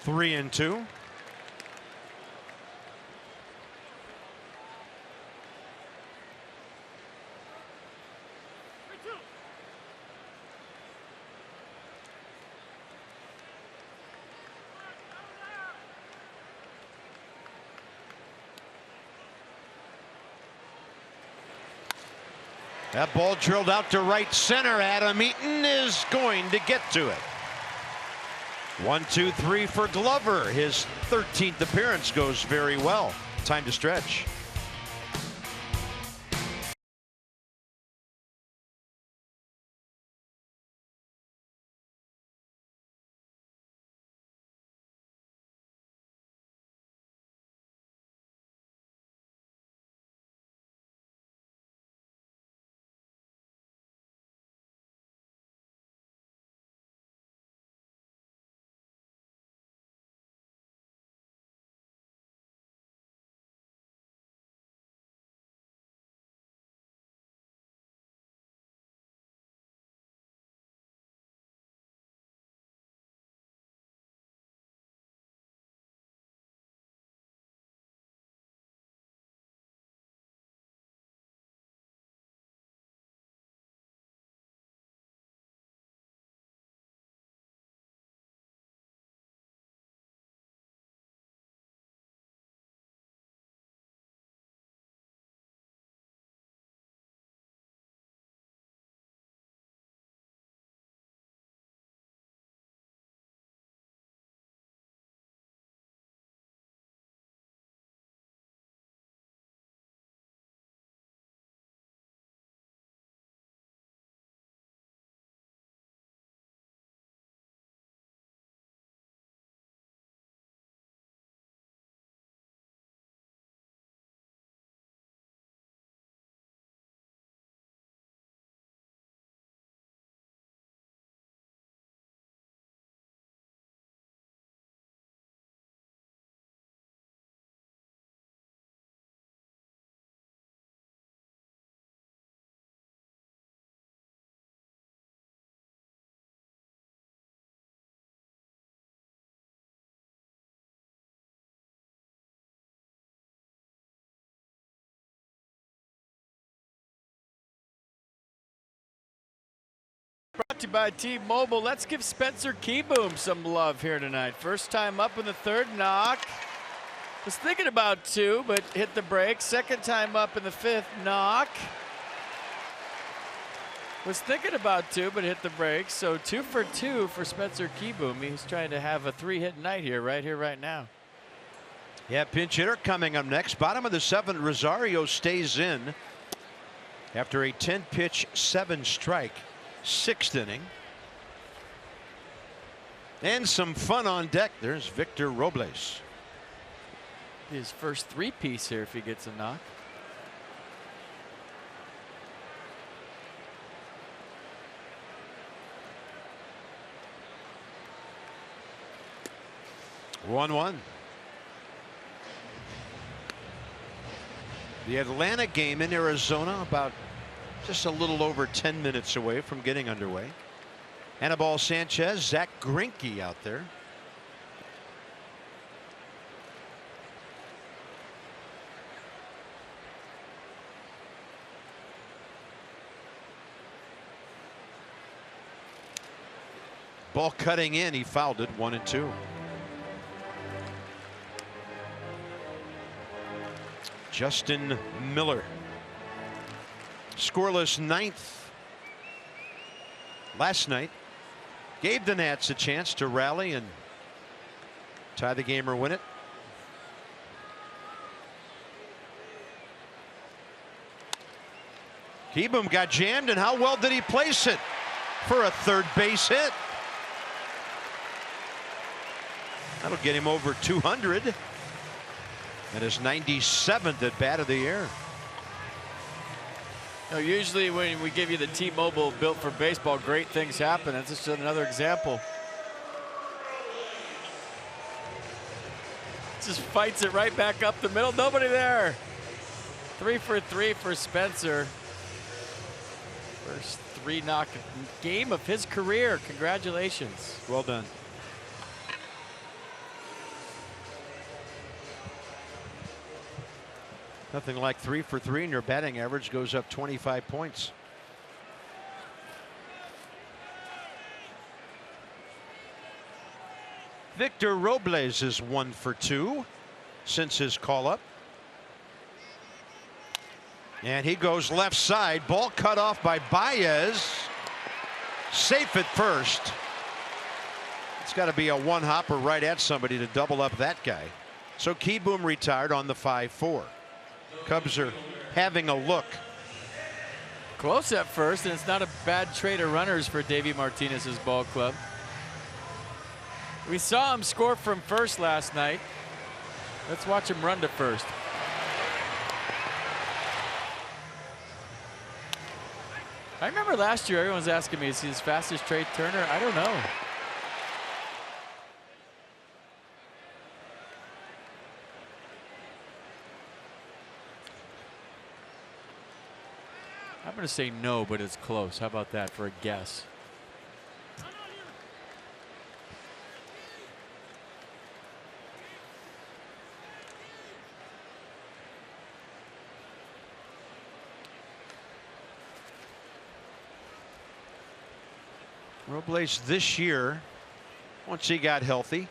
Three and two. That ball drilled out to right center. Adam Eaton is going to get to it. 1-2-3 for Glover. His 13th appearance goes very well. Time to stretch. Brought to you by T-Mobile. Let's give Spencer Keyboom some love here tonight. First time up in the third, knock. Was thinking about two, but hit the brakes. Second time up in the fifth, knock. Was thinking about two, but hit the brakes. So 2 for 2 for Spencer Keyboom. He's trying to have a 3-hit night here, right now. Yeah, pinch hitter coming up next. Bottom of the 7th, Rosario stays in after a 10-pitch, 7-strike. 6th inning. And some fun on deck. There's Victor Robles. His first 3-piece here if he gets a knock. One. The Atlanta game in Arizona about just a little over 10 minutes away from getting underway. Anibal Sanchez, Zach Greinke out there. Ball cutting in, he fouled it. 1-2. Justin Miller. Scoreless 9th last night. Gave the Nats a chance to rally and tie the game or win it. Keyboom got jammed, and how well did he place it for a third base hit? That'll get him over 200 and his 97th at bat of the year. Now, usually when we give you the T-Mobile built for baseball, great things happen. That's just another example. Just fights it right back up the middle. Nobody there. 3 for 3 for Spencer. First 3-knock game of his career. Congratulations. Well done. Nothing like 3 for 3, and your batting average goes up 25 points. Victor Robles is 1 for 2 since his call up. And he goes left side. Ball cut off by Baez. Safe at first. It's got to be a one hopper right at somebody to double up that guy. So Kieboom retired on the 5-4. Cubs are having a look. Close at first, and it's not a bad trade of runners for Davey Martinez's ball club. We saw him score from first last night. Let's watch him run to first. I remember last year everyone was asking me, is he as fast as Trey Turner? I don't know. I'm going to say no, but it's close. How about that for a guess? Robles this year, once he got healthy,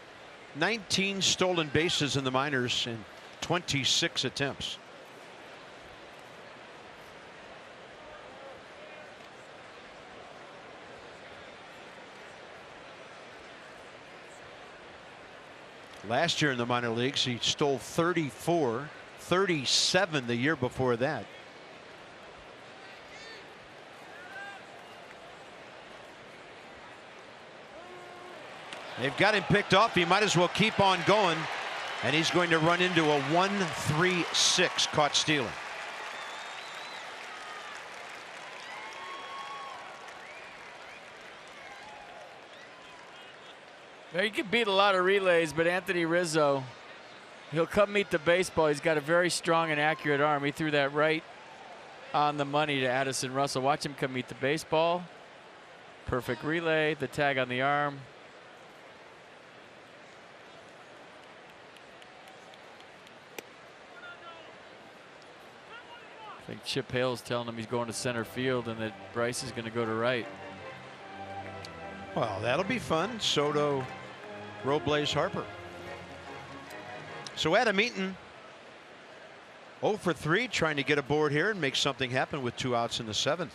19 stolen bases in the minors in 26 attempts. Last year in the minor leagues, he stole 34, 37 the year before that. They've got him picked off. He might as well keep on going. And he's going to run into a 1-3-6 caught stealing. Now, you can beat a lot of relays, but Anthony Rizzo, he'll come meet the baseball. He's got a very strong and accurate arm. He threw that right on the money to Addison Russell. Watch him come meet the baseball. Perfect relay, the tag on the arm. I think Chip Hale's telling him he's going to center field and that Bryce is going to go to right. Well, that'll be fun. Soto, Robles, Harper. So Adam Eaton 0 for 3, trying to get aboard here and make something happen with 2 outs in the 7th.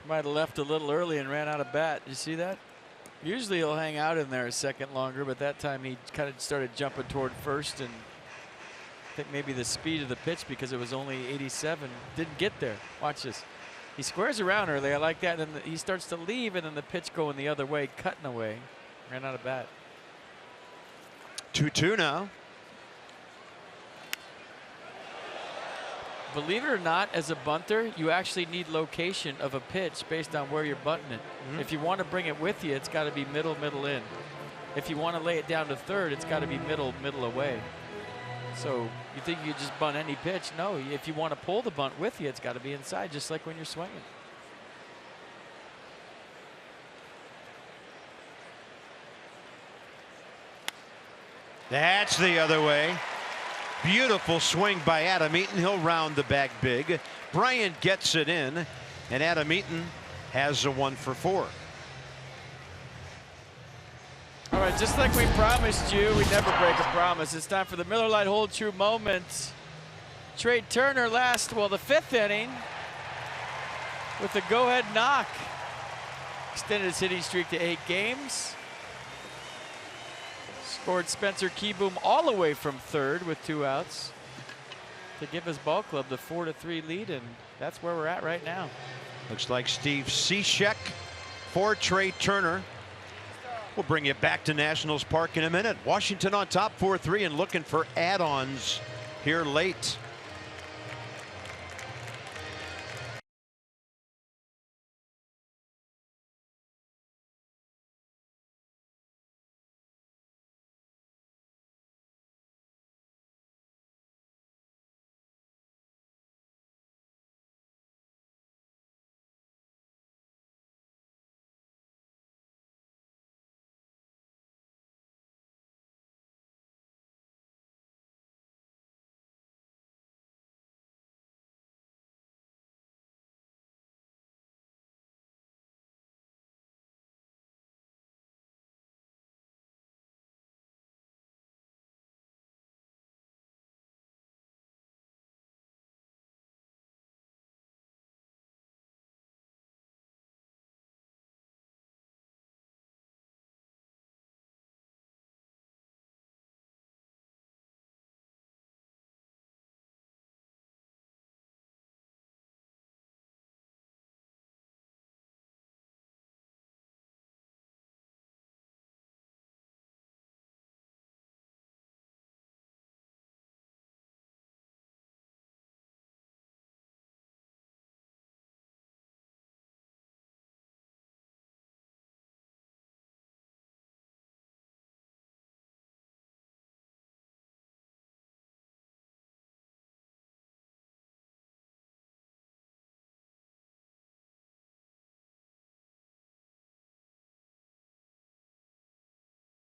Might have left a little early and ran out of bat. You see that? Usually he'll hang out in there a second longer, but that time he kind of started jumping toward first, and I think maybe the speed of the pitch, because it was only 87, didn't get there. Watch this. He squares around early. I like that. And then he starts to leave, and then the pitch going the other way, cutting away. Ran out of bat. 2-2 now. Believe it or not, as a bunter, you actually need location of a pitch based on where you're bunting it. If you want to bring it with you, it's got to be middle, middle in. If you want to lay it down to third, it's got to be middle, middle away. So you think you just bunt any pitch? No, if you want to pull the bunt with you, it's got to be inside, just like when you're swinging. That's the other way. Beautiful swing by Adam Eaton. He'll round the back big. Bryant gets it in, and Adam Eaton has a 1 for 4. All right, just like we promised you, we never break a promise. It's time for the Miller Lite Hold True moment. Trey Turner the 5th inning with the go-ahead knock. Extended his hitting streak to 8 games. Scored Spencer Kieboom all the way from third with 2 outs to give his ball club the 4-3 lead, and that's where we're at right now. Looks like Steve Cishek for Trey Turner. We'll bring you back to Nationals Park in a minute. Washington on top 4-3 and looking for add-ons here late.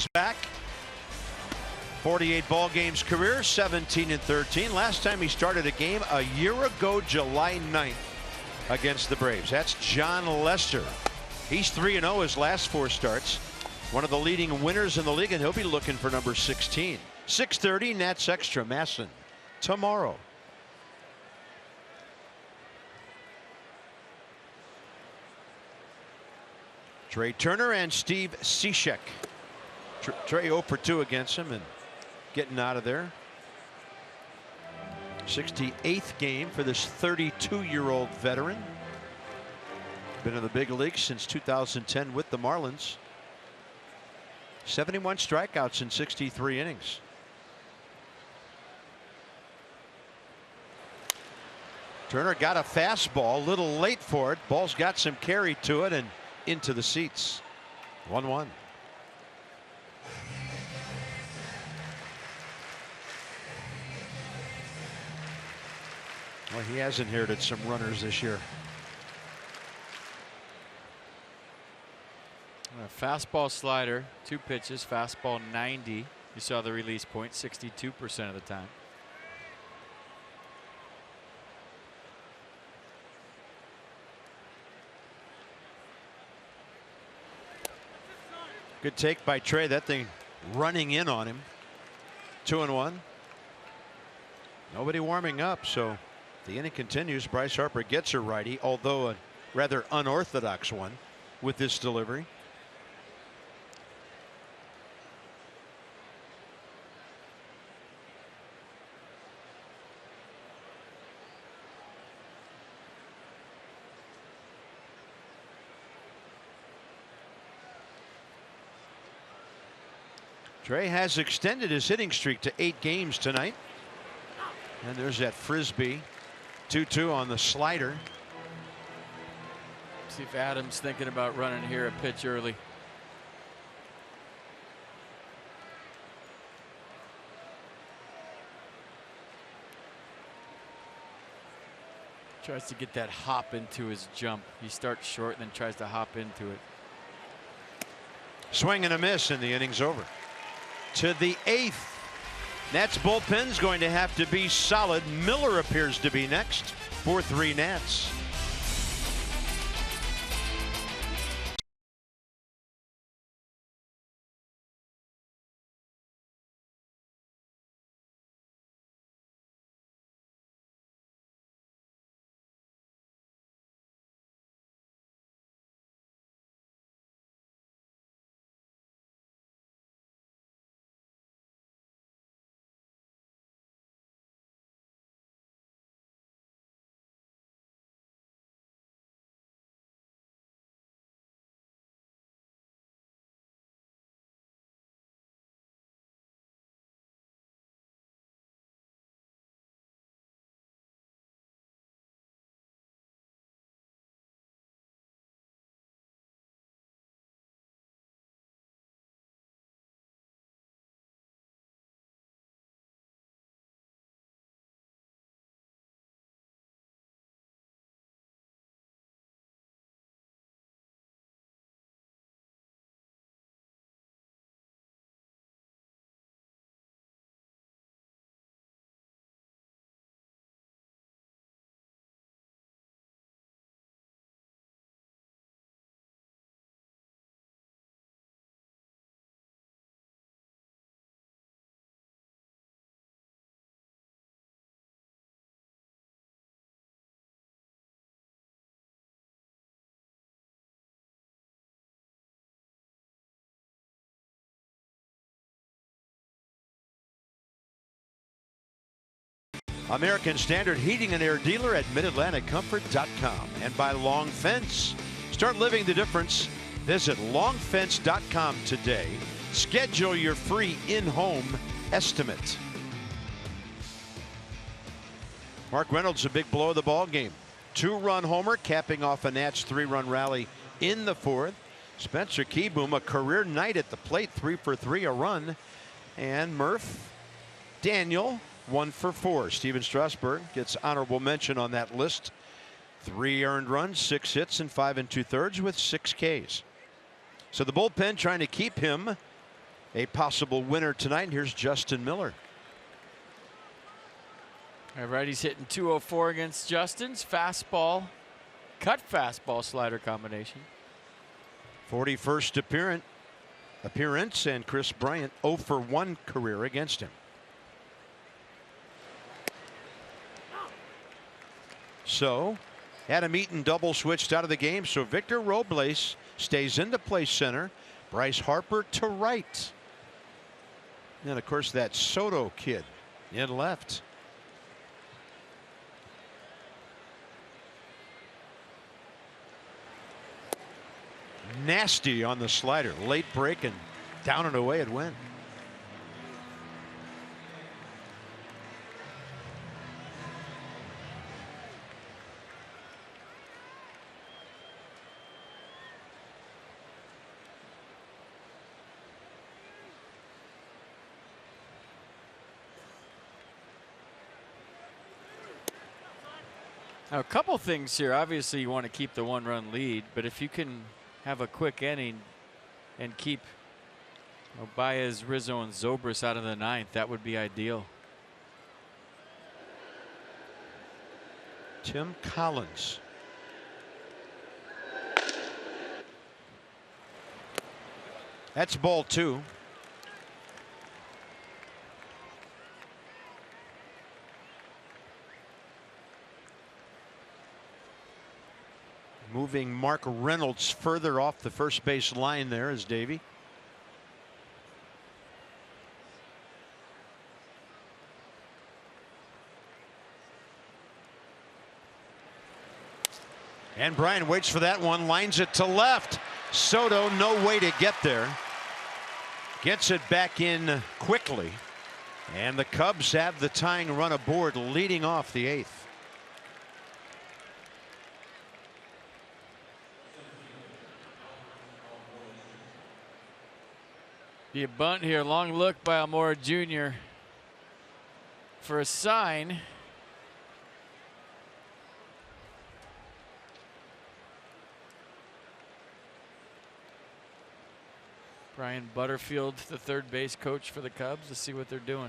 back. 48 ball games career, 17-13. Last time he started a game a year ago, July 9th, against the Braves. That's John Lester. He's 3-0 his last 4 starts. One of the leading winners in the league, and he'll be looking for number 16. 6:30 Nats Extra Masson tomorrow. Trey Turner and Steve Cishek. Trey 0 for 2 against him and getting out of there. 68th game for this 32-year-old veteran. Been in the big league since 2010 with the Marlins. 71 strikeouts in 63 innings. Turner got a fastball, a little late for it. Ball's got some carry to it and into the seats. 1-1. Well, he has inherited some runners this year. A fastball slider, 2 pitches, fastball 90. You saw the release point, 62% of the time. Good take by Trey. That thing running in on him. 2-1. Nobody warming up, so the inning continues. Bryce Harper gets a righty, although a rather unorthodox one with this delivery. Trey has extended his hitting streak to 8 games tonight. And there's that frisbee. 2-2 on the slider. See if Adams thinking about running here a pitch early. Tries to get that hop into his jump. He starts short and then tries to hop into it. Swing and a miss, and the inning's over. To the 8th. Nats bullpen's going to have to be solid. Miller appears to be next. 4-3 Nats. American Standard Heating and Air dealer at MidAtlanticComfort.com and by Long Fence. Start living the difference. Visit longfence.com today. Schedule your free in-home estimate. Mark Reynolds, a big blow of the ball game. 2-run homer, capping off a Nats 3-run rally in the 4th. Spencer Kieboom, a career night at the plate, 3 for 3, a run. And Murph Daniel, 1 for 4. Steven Strasburg gets honorable mention on that list. 3 earned runs, 6 hits, and 5 2/3 with 6 Ks. So the bullpen trying to keep him a possible winner tonight. Here's Justin Miller. All right, he's hitting 204 against Justin's fastball, cut fastball slider combination. 41st appearance, and Chris Bryant 0 for 1 career against him. So Adam Eaton double switched out of the game, so Victor Robles stays in to play center. Bryce Harper to right. And of course that Soto kid in left. Nasty on the slider. Late break and down and away it went. Now, a couple things here. Obviously, you want to keep the 1-run lead, but if you can have a quick inning and keep Baez, Rizzo, and Zobrist out of the 9th, that would be ideal. Tim Collins. That's ball 2. Moving Mark Reynolds further off the first base line there is Davey. And Brian waits for that one, lines it to left. Soto, no way to get there. Gets it back in quickly. And the Cubs have the tying run aboard, leading off the 8th. Be a bunt here. Long look by Almora Jr. for a sign. Brian Butterfield, the third base coach for the Cubs, to see what they're doing.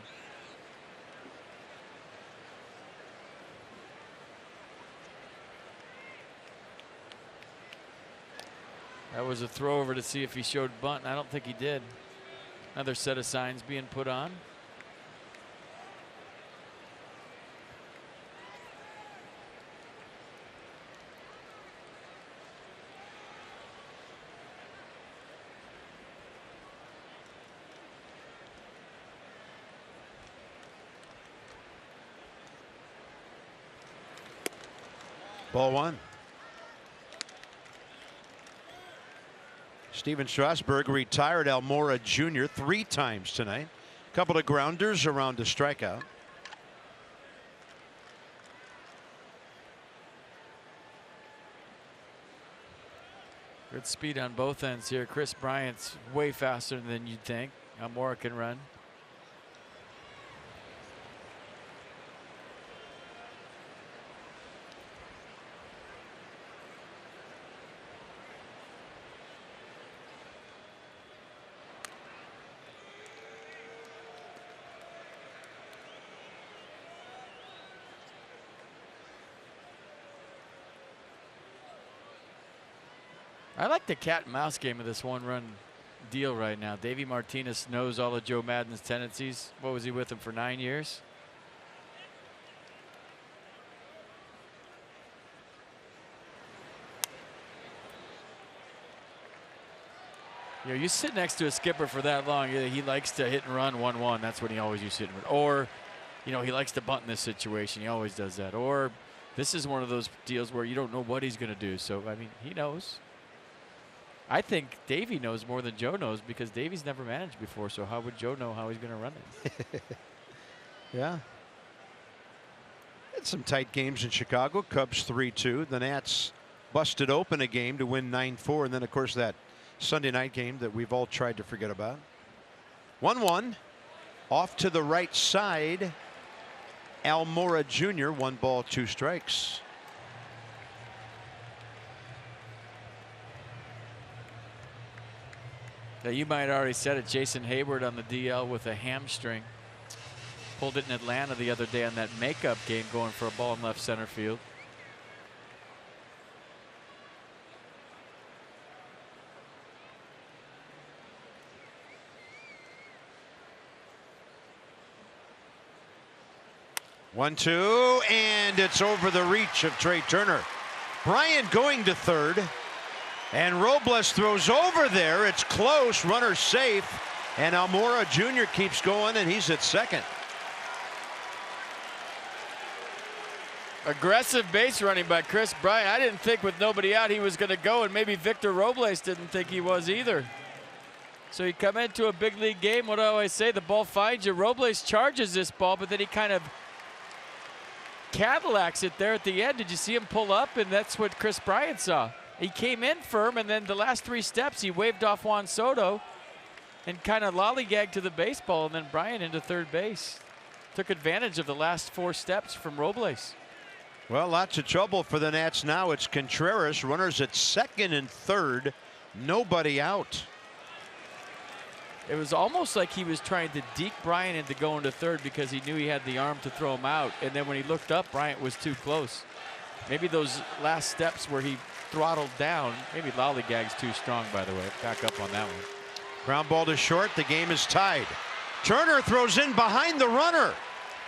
That was a throw over to see if he showed bunt, and I don't think he did. Another set of signs being put on. Ball 1. Steven Strasburg retired Almora Jr. 3 times tonight. A couple of grounders around a strikeout. Good speed on both ends here. Chris Bryant's way faster than you'd think. Almora can run. I like the cat and mouse game of this 1-run deal right now. Davey Martinez knows all of Joe Maddon's tendencies. What was he with him for 9 years? You know, you sit next to a skipper for that long, he likes to hit and run 1-1. That's when he always used to hit and run. Or, you know, he likes to bunt in this situation. He always does that. Or this is one of those deals where you don't know what he's going to do. So, I mean, he knows. I think Davey knows more than Joe knows because Davey's never managed before. So how would Joe know how he's going to run it? Yeah. Had some tight games in Chicago. Cubs 3-2. The Nats busted open a game to win 9-4. And then, of course, that Sunday night game that we've all tried to forget about. 1-1. Off to the right side. Almora Jr. 1 ball, 2 strikes. Now, you might already said it. Jason Hayward on the DL with a hamstring. Pulled it in Atlanta the other day on that makeup game, going for a ball in left center field. One, two, and it's over the reach of Trey Turner. Bryant going to third, and Robles throws over there. It's close, runner safe, and Almora Jr. keeps going, and he's at second. Aggressive base running by Chris Bryant. I didn't think with nobody out he was going to go, and maybe Victor Robles didn't think he was either. So you come into a big league game, what do I always say? The ball finds you. Robles charges this ball, but then he kind of Cadillacs it there at the end. Did you see him pull up? And that's what Chris Bryant saw. He came in firm, and then the last 3 steps he waved off Juan Soto and kind of lollygagged to the baseball, and then Bryant into third base. Took advantage of the last 4 steps from Robles. Well, lots of trouble for the Nats now. It's Contreras, runners at second and third, nobody out. It was almost like he was trying to deke Bryant into going to third because he knew he had the arm to throw him out. And then when he looked up, Bryant was too close. Maybe those last steps where he throttled down, maybe lollygag's too strong, by the way. Back up on that one. Ground ball to short. The game is tied. Turner throws in behind the runner,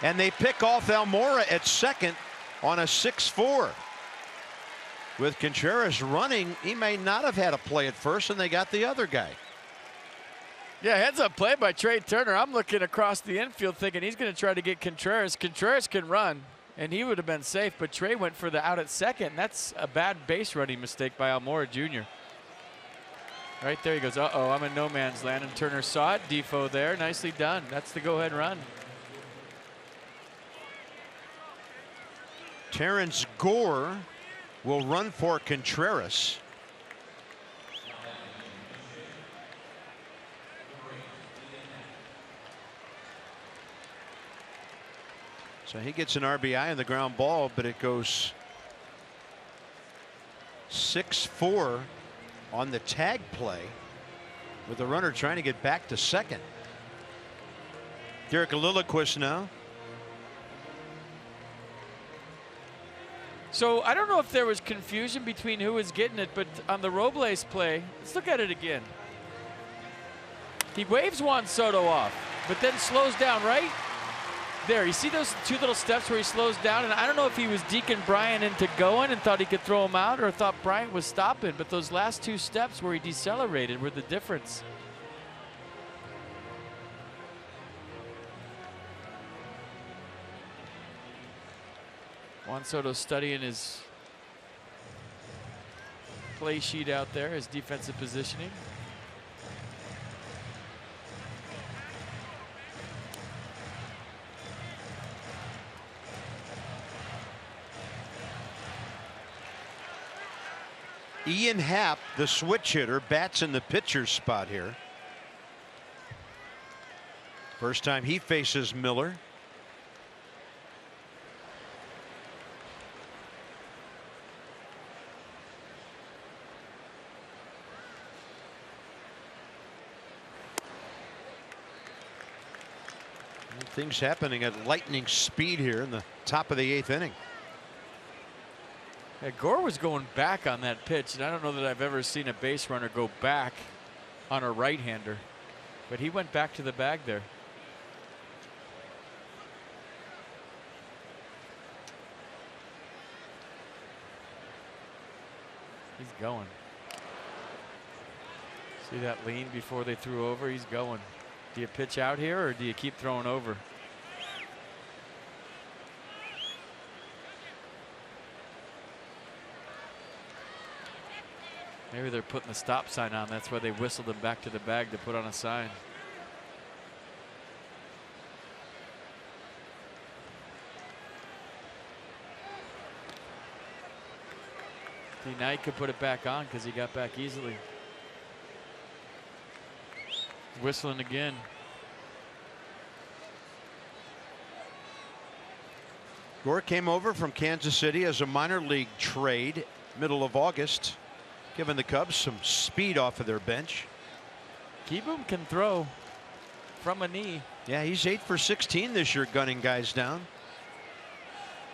and they pick off Almora at second on a 6-4. With Contreras running, he may not have had a play at first, and they got the other guy. Yeah, heads up play by Trey Turner. I'm looking across the infield thinking he's going to try to get Contreras. Contreras can run, and he would have been safe, but Trey went for the out at second. That's a bad base running mistake by Almora Jr. Right there he goes, uh-oh, I'm in no man's land, and Turner saw it. Defoe there, nicely done. That's the go-ahead run. Terrence Gore will run for Contreras. So he gets an RBI on the ground ball, but it goes 6-4 on the tag play, with the runner trying to get back to second. Derek Lilliquist now. So I don't know if there was confusion between who was getting it, but on the Robles play, let's look at it again. He waves Juan Soto off, but then slows down right there. You see those 2 little steps where he slows down, and I don't know if he was deking Bryant into going and thought he could throw him out, or thought Bryant was stopping, but those last 2 steps where he decelerated were the difference. Juan Soto studying his play sheet out there, his defensive positioning. Ian Happ, the switch hitter, bats in the pitcher's spot here. First time he faces Miller. Things happening at lightning speed here in the top of the 8th inning. Yeah, Gore was going back on that pitch, and I don't know that I've ever seen a base runner go back on a right-hander, but he went back to the bag there. He's going. See that lean before they threw over? He's going. Do you pitch out here, or do you keep throwing over? Maybe they're putting the stop sign on. That's why they whistled him back to the bag to put on a sign. D. Knight could put it back on because he got back easily. Whistling again. Gore came over from Kansas City as a minor league trade middle of August, giving the Cubs some speed off of their bench. Keyboom can throw from a knee. Yeah, he's 8 for 16 this year, gunning guys down.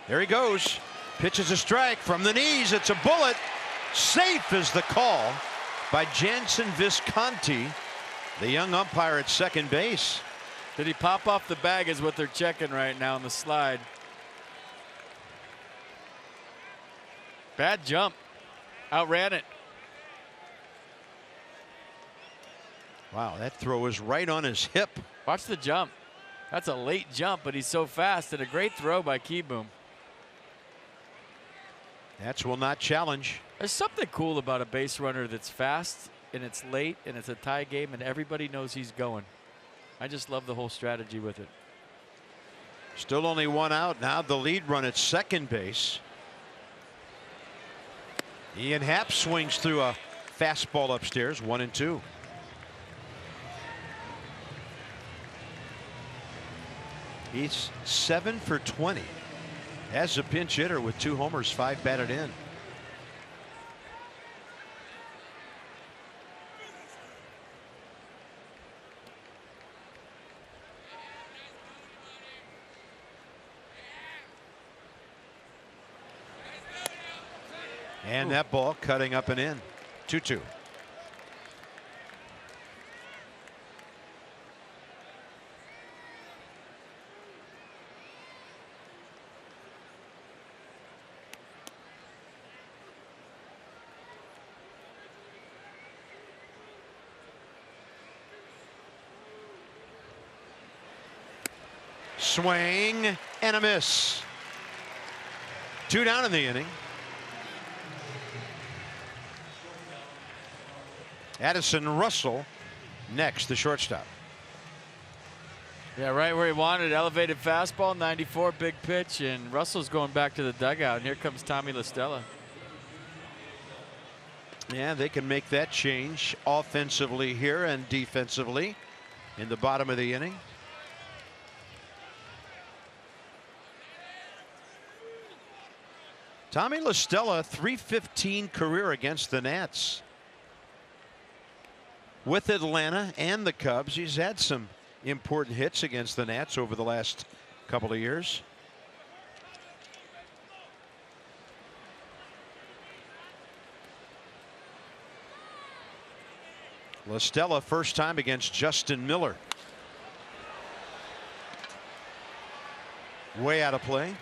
There he goes. Pitches a strike from the knees. It's a bullet. Safe is the call by Jansen Visconti, the young umpire at second base. Did he pop off the bag is what they're checking right now on the slide. Bad jump. Outran it. Wow, that throw was right on his hip. Watch the jump. That's a late jump, but he's so fast, and a great throw by Keyboom. That will not challenge. There's something cool about a base runner that's fast, and it's late, and it's a tie game, and everybody knows he's going. I just love the whole strategy with it. Still only one out. Now the lead run at second base. Ian Happ swings through a fastball upstairs, 1-2. He's 7 for 20 as a pinch hitter with 2 homers, 5 batted in. And that ball cutting up and in. 2-2. Swing and a miss. 2 down in the inning. Addison Russell next, the shortstop. Yeah, right where he wanted. Elevated fastball, 94, big pitch, and Russell's going back to the dugout. And here comes Tommy LaStella. Yeah, they can make that change offensively here and defensively in the bottom of the inning. Tommy LaStella, .315 career against the Nats. With Atlanta and the Cubs, he's had some important hits against the Nats over the last couple of years. LaStella first time against Justin Miller. Way out of play.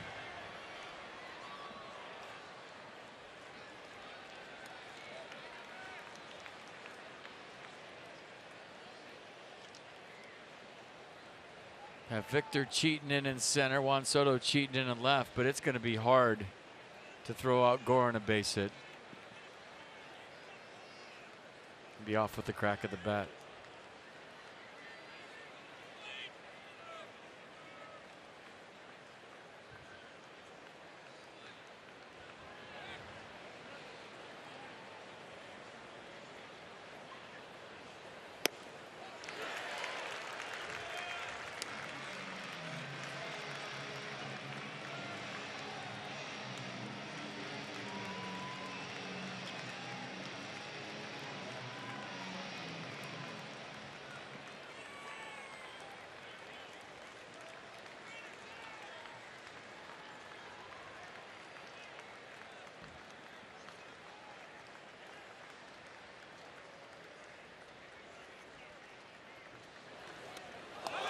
Have Victor cheating in center, Juan Soto cheating in left, but it's going to be hard to throw out Gore on a base hit. Be off with the crack of the bat.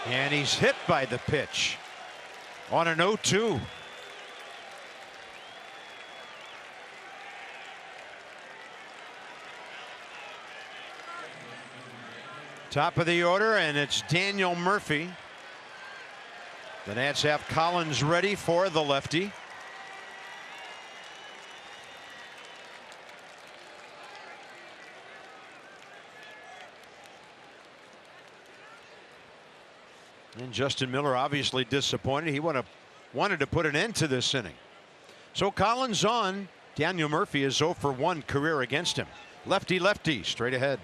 And he's hit by the pitch on an 0-2. Top of the order, and it's Daniel Murphy. The Nats have Collins ready for the lefty. And Justin Miller obviously disappointed. He wanted to put an end to this inning. So Collins on. Daniel Murphy is 0 for 1 career against him. Lefty, lefty, straight ahead.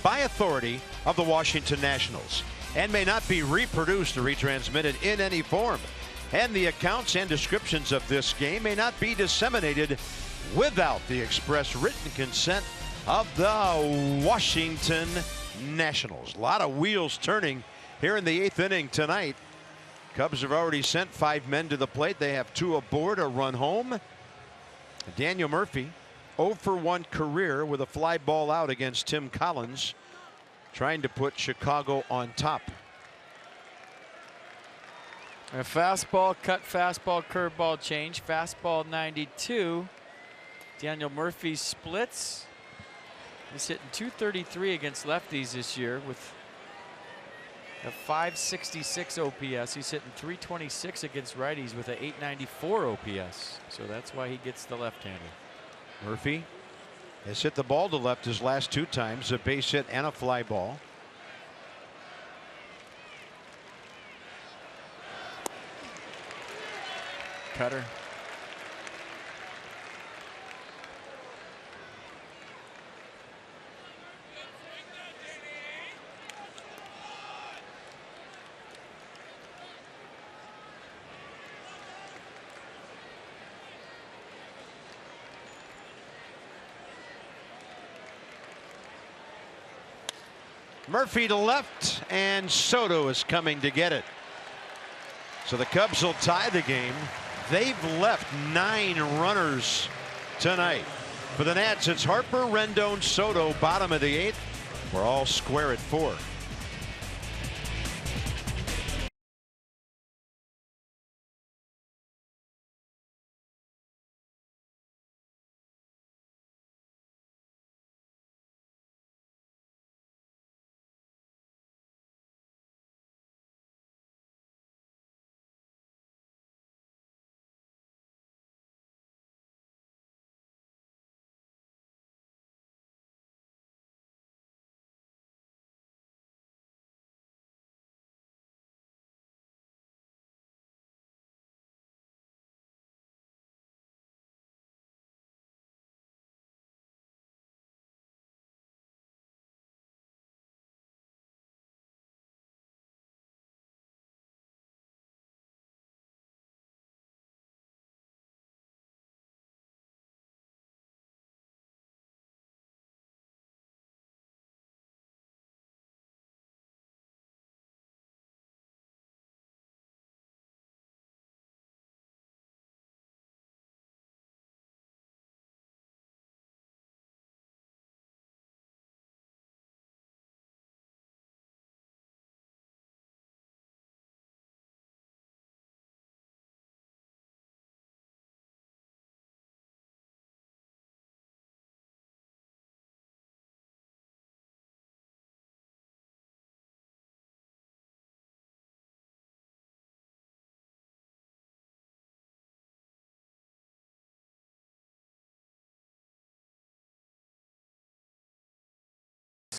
by authority of the Washington Nationals and may not be reproduced or retransmitted in any form. And the accounts and descriptions of this game may not be disseminated without the express written consent of the Washington Nationals. A lot of wheels turning here in the 8th inning tonight. Cubs have already sent 5 men to the plate. They have 2 aboard, a run home. Daniel Murphy, 0 for 1 career with a fly ball out against Tim Collins, trying to put Chicago on top. A fastball, cut fastball, curveball change. Fastball 92. Daniel Murphy splits. He's hitting .233 against lefties this year with a .566 OPS. He's hitting .326 against righties with a .894 OPS. So that's why he gets the left-hander. Murphy has hit the ball to left his last 2 times, a base hit and a fly ball. Cutter. Murphy to left, and Soto is coming to get it. So the Cubs will tie the game. They've left 9 runners tonight. For the Nats, it's Harper, Rendon, Soto, bottom of the 8th. We're all square at 4.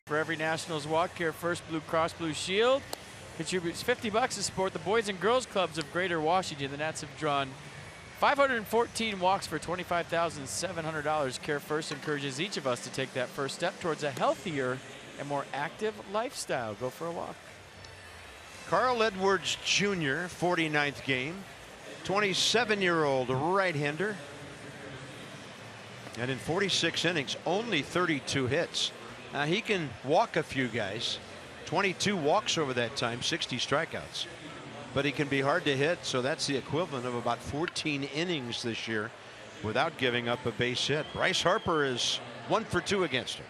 For every Nationals walk, Care First Blue Cross Blue Shield contributes $50 to support the Boys and Girls Clubs of Greater Washington. The Nats have drawn 514 walks for $25,700. Care First encourages each of us to take that first step towards a healthier and more active lifestyle. Go for a walk. Carl Edwards Jr., 49th game, 27-year-old right-hander. And in 46 innings, only 32 hits. Now he can walk a few guys, 22 walks over that time, 60 strikeouts, but he can be hard to hit. So that's the equivalent of about 14 innings this year without giving up a base hit. Bryce Harper is 1 for 2 against him.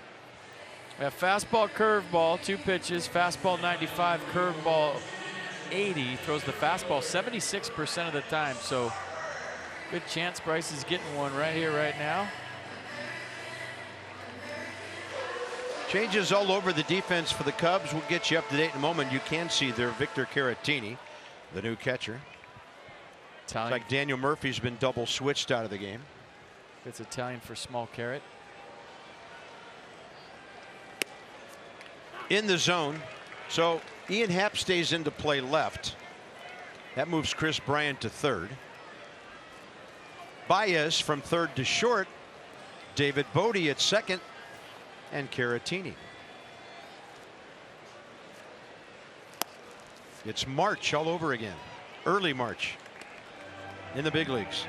A fastball, curveball, 2 pitches, fastball 95, curveball 80. Throws the fastball 76% of the time. So good chance Bryce is getting one right here, right now. Changes all over the defense for the Cubs. We'll get you up to date in a moment. You can see there Victor Caratini, the new catcher. It's like Daniel Murphy's been double switched out of the game. It's Italian for small carrot. In the zone. So Ian Happ stays into play left. That moves Chris Bryant to third. Baez from third to short. David Bodie at second. And Caratini. It's March all over again. Early March in the big leagues.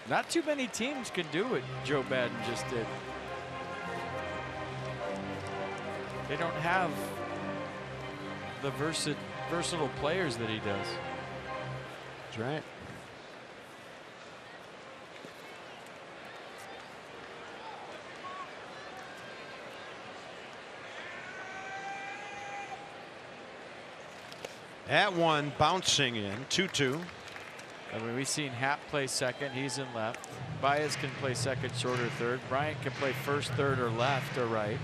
Not too many teams can do what Joe Madden just did. They don't have the versatile players that he does. That's right. That one bouncing in, 2-2. I mean, we've seen Happ play second. He's in left. Baez can play second, short, or third. Bryant can play first, third, or left, or right.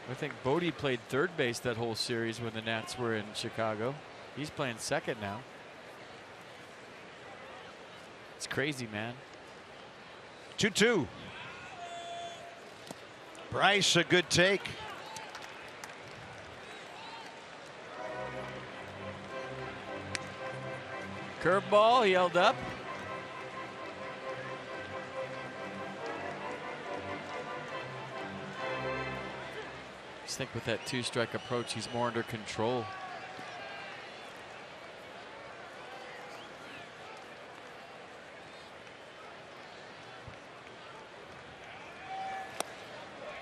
I think Bodie played third base that whole series when the Nats were in Chicago. He's playing second now. It's crazy, man. 2-2. Bryce, a good take. Curveball, he held up. Just think with that two-strike approach, he's more under control.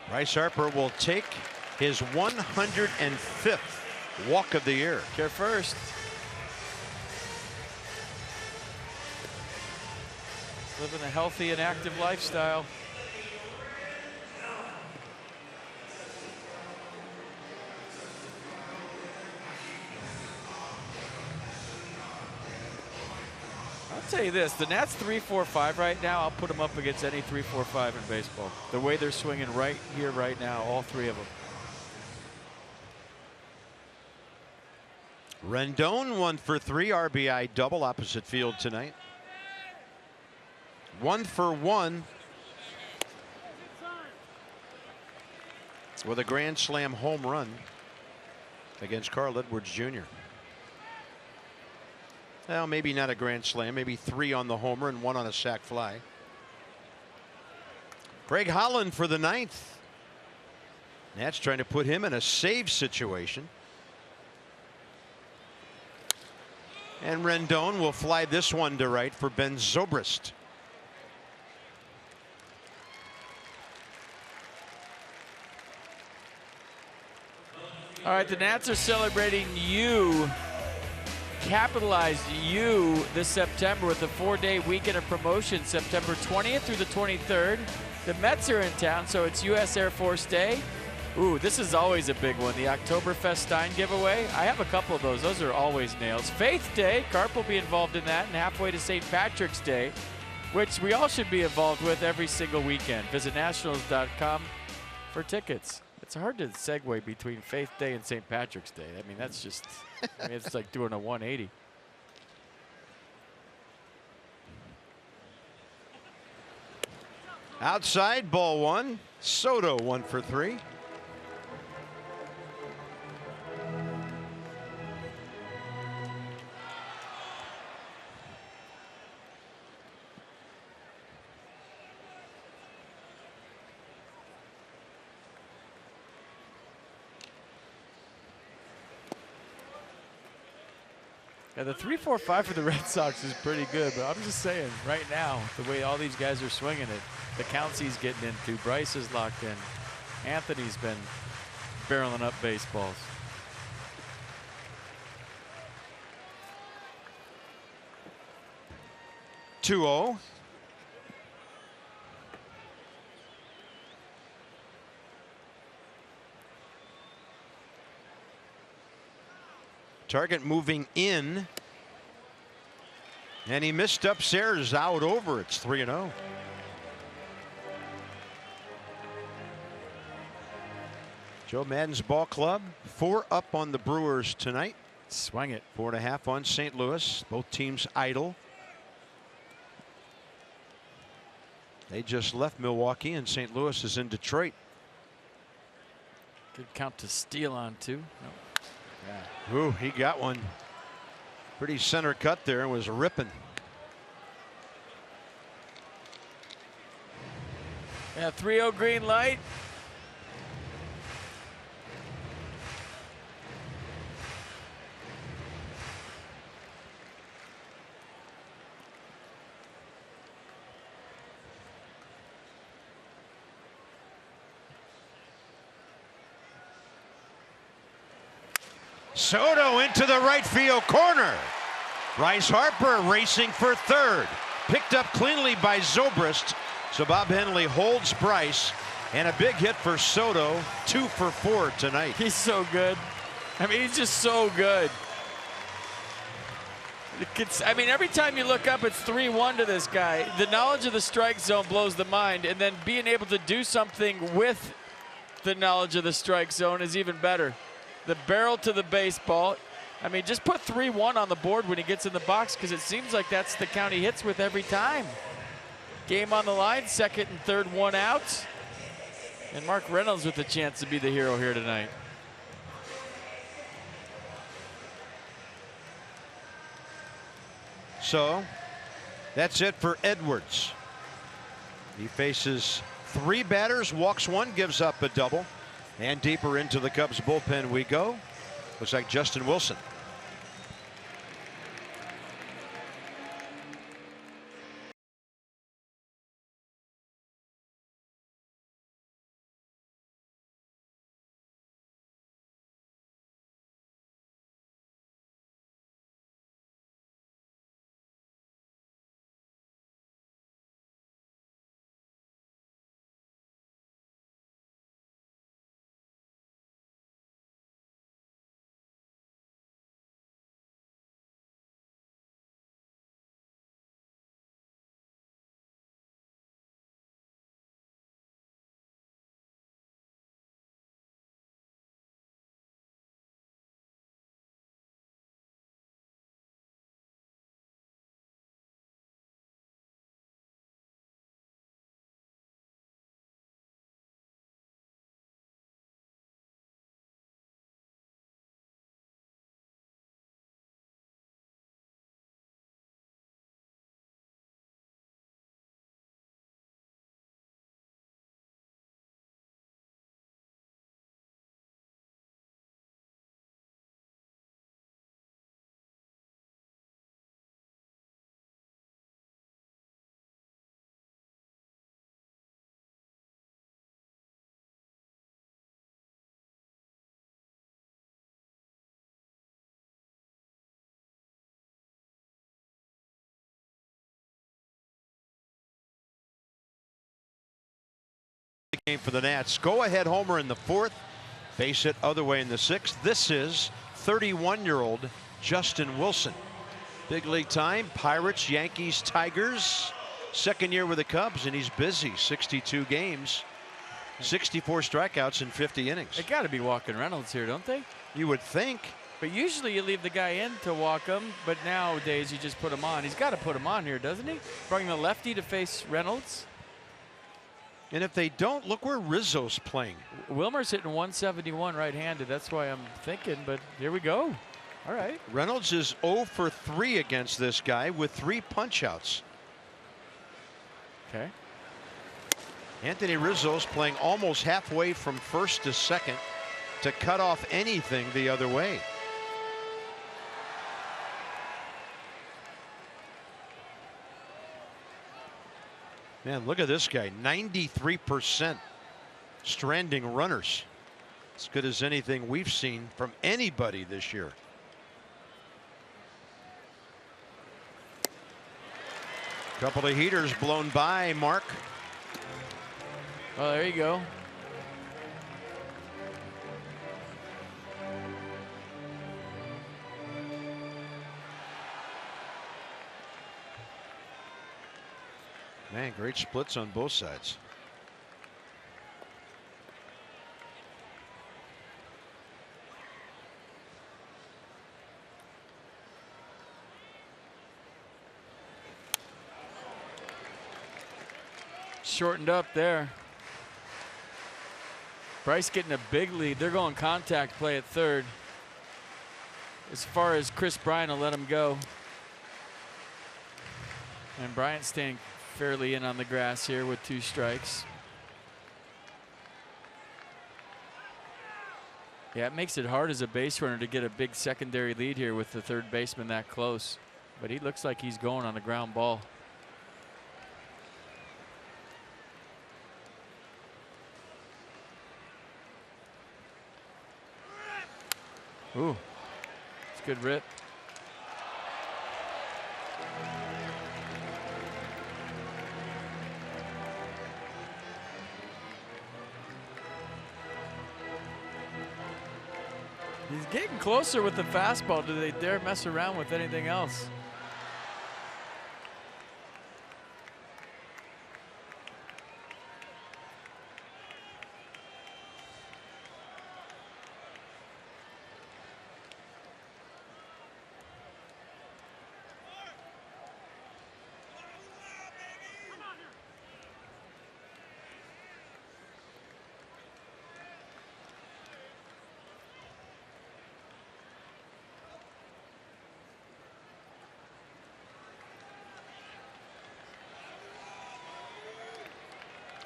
Bryce Harper will take his 105th walk of the year. Care first. Living a healthy and active lifestyle. I'll tell you this, the Nats 3-4-5 right now, I'll put them up against any 3-4-5 in baseball. The way they're swinging right here, right now, all three of them. Rendon 1 for 3 RBI double opposite field tonight. 1 for 1 with a grand slam home run against Carl Edwards Jr. Well, maybe not a grand slam, maybe 3 on the homer and 1 on a sac fly. Greg Holland for the 9th. Nats trying to put him in a save situation. And Rendon will fly this one to right for Ben Zobrist. All right, the Nats are celebrating you, capitalized you, this September with a 4-day weekend of promotion, September 20th through the 23rd. The Mets are in town, so it's U.S. Air Force Day. Ooh, this is always a big one, the Oktoberfest Stein giveaway. I have a couple of those. Those are always nails. Faith Day, Carp will be involved in that, and halfway to St. Patrick's Day, which we all should be involved with every single weekend. Visit nationals.com for tickets. It's hard to segue between Faith Day and St. Patrick's Day. I mean, that's just, I mean, it's like doing a 180. Outside, ball 1. Soto 1 for 3. Yeah, the 3-4-5 for the Red Sox is pretty good, but I'm just saying, right now, the way all these guys are swinging it, the counts he's getting into, Bryce is locked in, Anthony's been barreling up baseballs. (2-0). Target moving in, and he missed upstairs, out over. It's 3-0. . Joe Madden's ball club 4 up on the Brewers tonight. Swing it. 4.5 on St. Louis. Both teams idle. They just left Milwaukee and St. Louis is in Detroit. Good count to steal on too. No. Yeah. Ooh, he got one. Pretty center cut there and was ripping. Yeah, 3-0 green light. Soto into the right field corner. Bryce Harper racing for third. Picked up cleanly by Zobrist. So Bob Henley holds Bryce. And a big hit for Soto. 2 for 4 tonight. He's so good. I mean, he's just so good. I mean, every time you look up, it's 3-1 to this guy. The knowledge of the strike zone blows the mind. And then being able to do something with the knowledge of the strike zone is even better. The barrel to the baseball. I mean, just put 3-1 on the board when he gets in the box because it seems like that's the count he hits with every time. Game on the line, second and third, 1 out. And Mark Reynolds with a chance to be the hero here tonight. So that's it for Edwards. He faces 3 batters, walks 1, gives up a double. And deeper into the Cubs bullpen we go. Looks like Justin Wilson. Game for the Nats. Go ahead homer in the 4th. Base hit other way in the 6th. This is 31-year-old Justin Wilson. Big league time. Pirates, Yankees, Tigers. 2nd year with the Cubs, and he's busy. 62 games, 64 strikeouts in 50 innings. They got to be walking Reynolds here, don't they? You would think. But usually you leave the guy in to walk him, but nowadays you just put him on. He's got to put him on here, doesn't he? Bring the lefty to face Reynolds. And if they don't, look where Rizzo's playing. Wilmer's hitting 171 right-handed. That's why I'm thinking, but here we go. All right. Reynolds is 0 for 3 against this guy with 3 punch-outs. Okay. Anthony Rizzo's playing almost halfway from 1st to 2nd to cut off anything the other way. Man, look at this guy. 93% stranding runners. As good as anything we've seen from anybody this year. Couple of heaters blown by, Mark. Well, there you go. Man, great splits on both sides. shortened up there. Bryce getting a big lead. They're going contact play at third. As far as Chris Bryant will let him go. And Bryant staying fairly in on the grass here with 2 strikes. Yeah, it makes it hard as a base runner to get a big secondary lead here with the third baseman that close. But he looks like he's going on the ground ball. Ooh, it's a good rip. He's getting closer with the fastball. Do they dare mess around with anything else?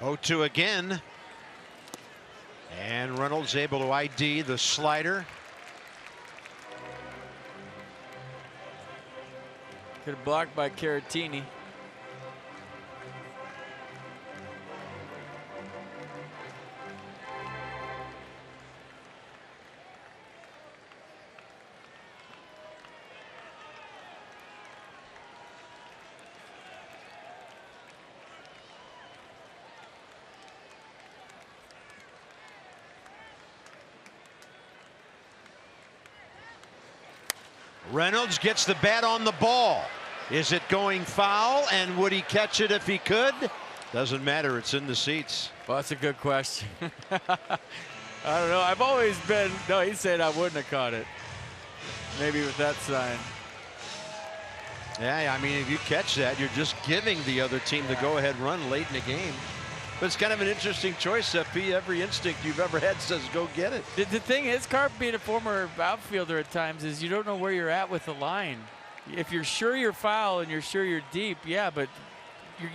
Oh, 2 again. And Reynolds able to ID the slider. Good block by Caratini. Reynolds gets the bat on the ball. Is it going foul? And would he catch it if he could? Doesn't matter. It's in the seats. Well, that's a good question. I don't know. I've always been. No, he said I wouldn't have caught it. Maybe with that sign. Yeah, I mean, if you catch that, you're just giving the other team the go-ahead run late in the game. But it's kind of an interesting choice, FP. Every instinct you've ever had says go get it. The thing is, Carp being a former outfielder at times, is you don't know where you're at with the line. If you're sure you're foul and you're sure you're deep, yeah, but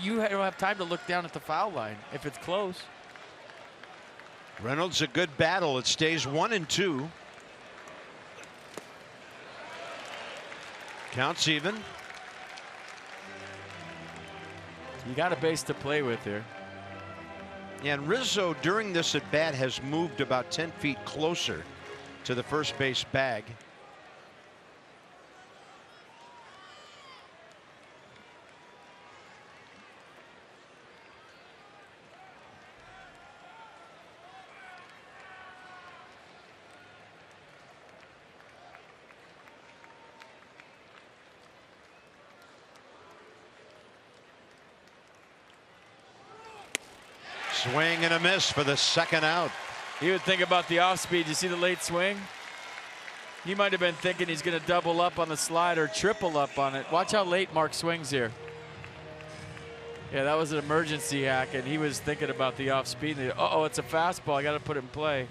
you don't have time to look down at the foul line if it's close. Reynolds a good battle. It stays 1-2. Counts even. You got a base to play with here. And Rizzo during this at bat has moved about 10 feet closer to the first base bag. Swing and a miss for the second out. You would think about the off speed. You see the late swing? He might have been thinking he's going to double up on the slide or triple up on it. Watch how late Mark swings here. Yeah, that was an emergency hack, and he was thinking about the off speed. Uh-oh, it's a fastball. I got to put it in play.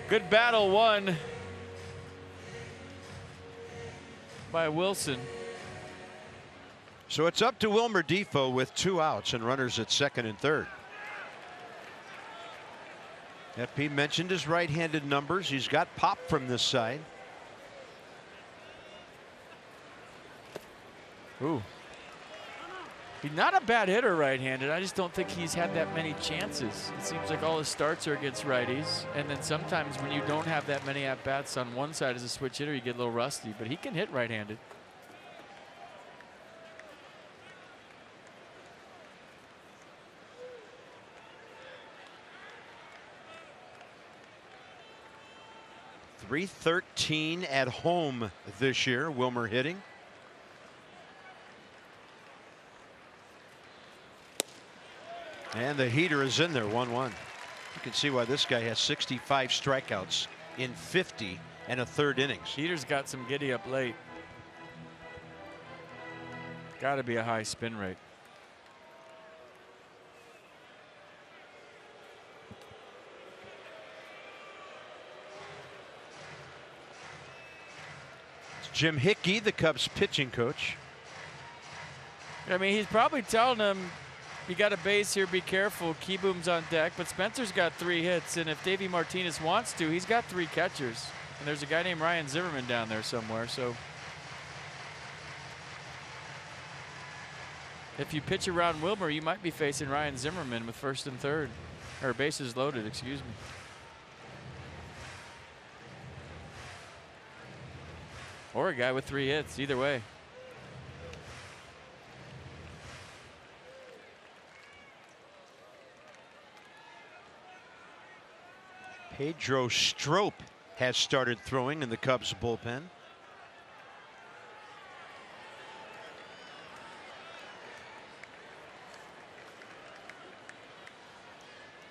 Good battle won by Wilson. So it's up to Wilmer Defoe with 2 outs and runners at second and third. FP mentioned his right-handed numbers. He's got pop from this side. Ooh. He's not a bad hitter right-handed. I just don't think he's had that many chances. It seems like all his starts are against righties. And then sometimes when you don't have that many at-bats on one side as a switch hitter, you get a little rusty. But he can hit right-handed. .313 at home this year, Wilmer hitting. And the heater is in there, 1-1. You can see why this guy has 65 strikeouts in 50 and a third innings. Heater's got some giddy up late. Got to be a high spin rate. Jim Hickey, the Cubs pitching coach. I mean, he's probably telling them, you got a base here, be careful. Keyboom's on deck, but Spencer's got 3 hits, and if Davey Martinez wants to, he's got 3 catchers. And there's a guy named Ryan Zimmerman down there somewhere, so. If you pitch around Wilmer, you might be facing Ryan Zimmerman with first and third, or bases loaded, excuse me. Or a guy with 3 hits, either way. Pedro Strop has started throwing in the Cubs bullpen.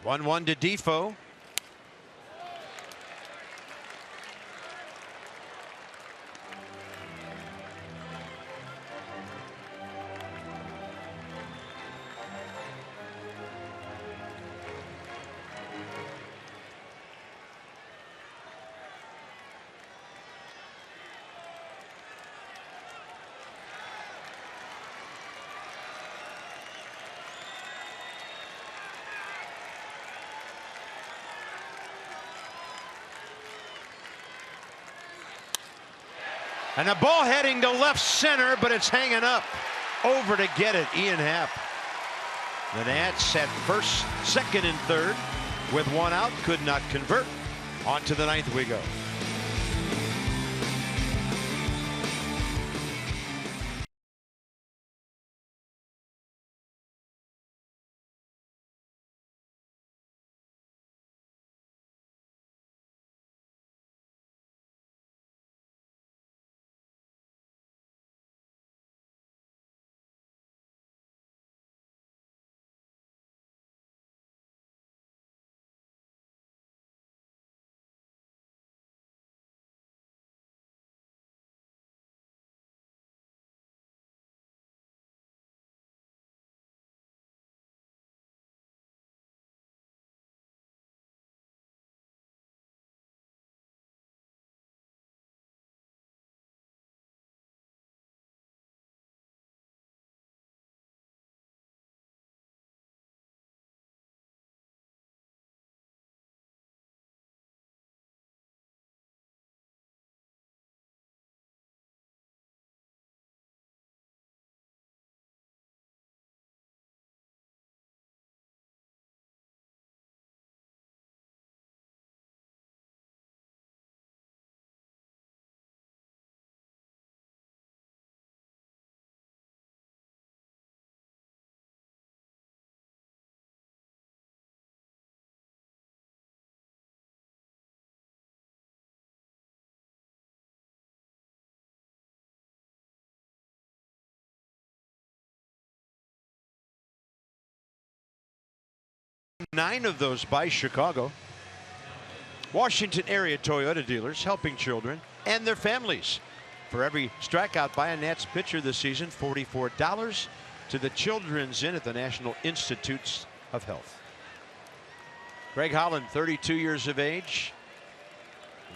One to Defoe. And the ball heading to left center, but it's hanging up. Over to get it, Ian Happ. The Nats at first, second, and third with 1 out, could not convert. On to the 9th we go. Nine of those by Chicago. Washington area Toyota dealers helping children and their families. For every strikeout by a Nats pitcher this season, $44 to the Children's Inn at the National Institutes of Health. Greg Holland, 32 years of age,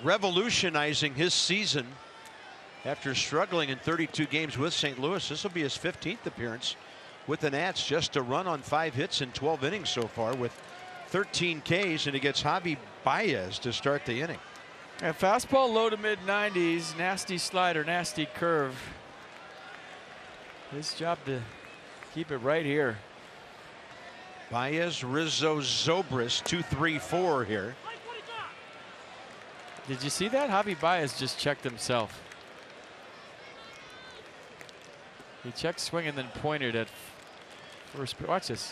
revolutionizing his season after struggling in 32 games with St. Louis. This will be his 15th appearance with the Nats, just a run on 5 hits in 12 innings so far with 13 Ks, and he gets Javi Baez to start the inning. And fastball low to mid-90s, nasty slider, nasty curve. His job to keep it right here. Baez, Rizzo, Zobrist, 2-3-4 here. Did you see that? Javi Baez just checked himself. He checked swing and then pointed at first. Watch this.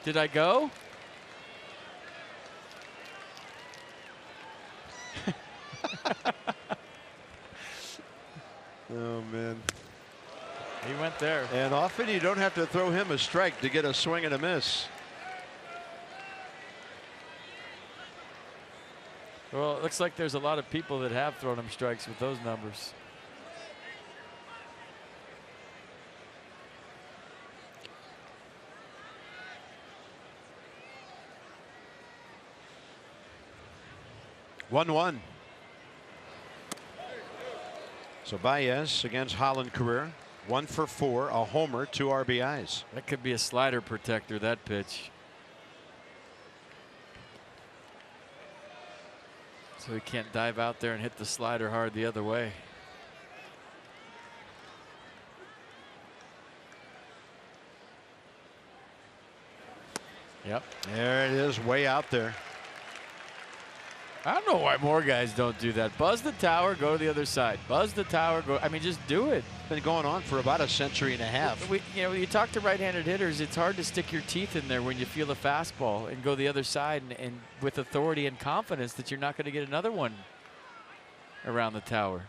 Did I go? Oh, man. He went there. And often you don't have to throw him a strike to get a swing and a miss. Well, it looks like there's a lot of people that have thrown him strikes with those numbers. So Baez against Holland career, 1 for 4, a homer, 2 RBIs. That could be a slider protector, that pitch. So he can't dive out there and hit the slider hard the other way. Yep. There it is, way out there. I don't know why more guys don't do that. Buzz the tower, go to the other side. Buzz the tower, go. I mean, just do it. Been going on for about a century and a half. You know, when you talk to right-handed hitters, it's hard to stick your teeth in there when you feel a fastball and go the other side and with authority and confidence that you're not going to get another one around the tower.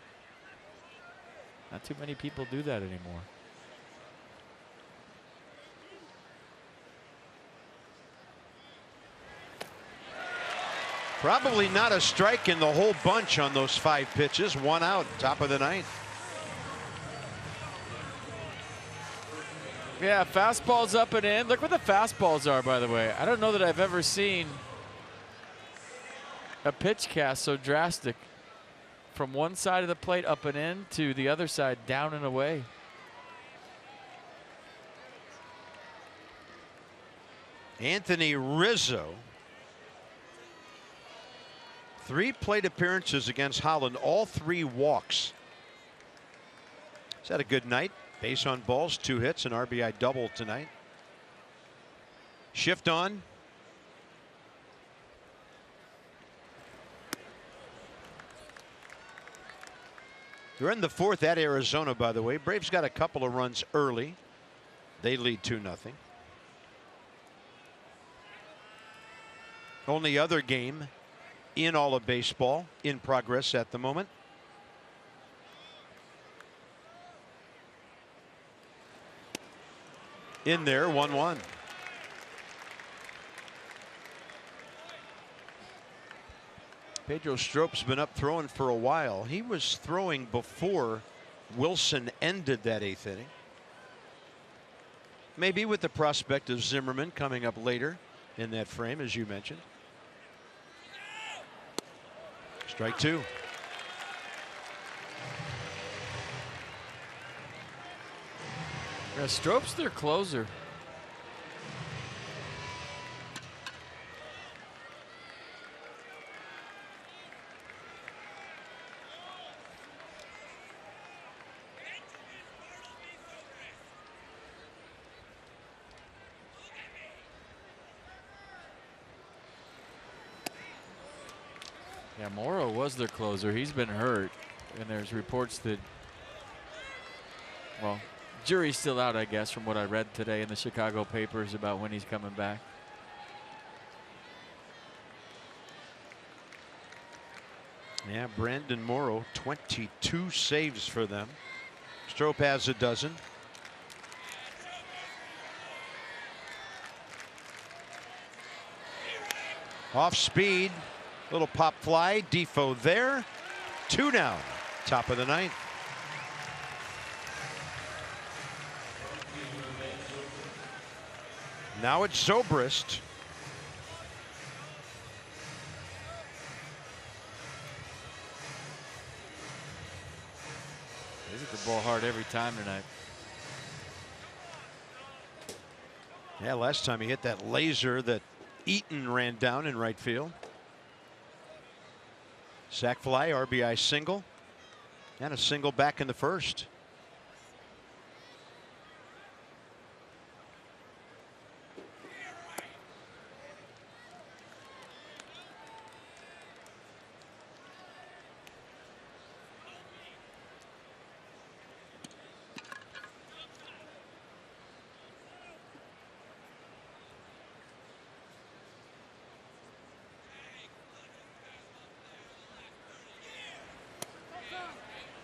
Not too many people do that anymore. Probably not a strike in the whole bunch on those 5 pitches. 1 out, top of the 9th. Yeah, fastballs up and in. Look what the fastballs are, by the way. I don't know that I've ever seen a pitch cast so drastic from one side of the plate up and in to the other side down and away. Anthony Rizzo, 3 plate appearances against Holland, all 3 walks. He's had a good night. Base on balls, 2 hits, an RBI double tonight. Shift on. They're in the 4th at Arizona, by the way. Braves got a couple of runs early. They lead 2-0. Only other game in all of baseball in progress at the moment. In there, 1-1. Pedro Strope's been up throwing for a while. He was throwing before Wilson ended that 8th inning. Maybe with the prospect of Zimmerman coming up later in that frame, as you mentioned. Strike 2. Yeah, Strope's their closer. Yeah, Morrow was their closer. He's been hurt, and there's reports that, well, jury's still out, I guess, from what I read today in the Chicago papers about when he's coming back. Yeah, Brandon Morrow, 22 saves for them. Strope has a dozen. Off speed, little pop fly, Defoe there. 2 now, top of the 9th. Now it's Zobrist. They hit the ball hard every time tonight. Yeah, last time he hit that laser that Eaton ran down in right field. Sac fly, RBI single, and a single back in the 1st.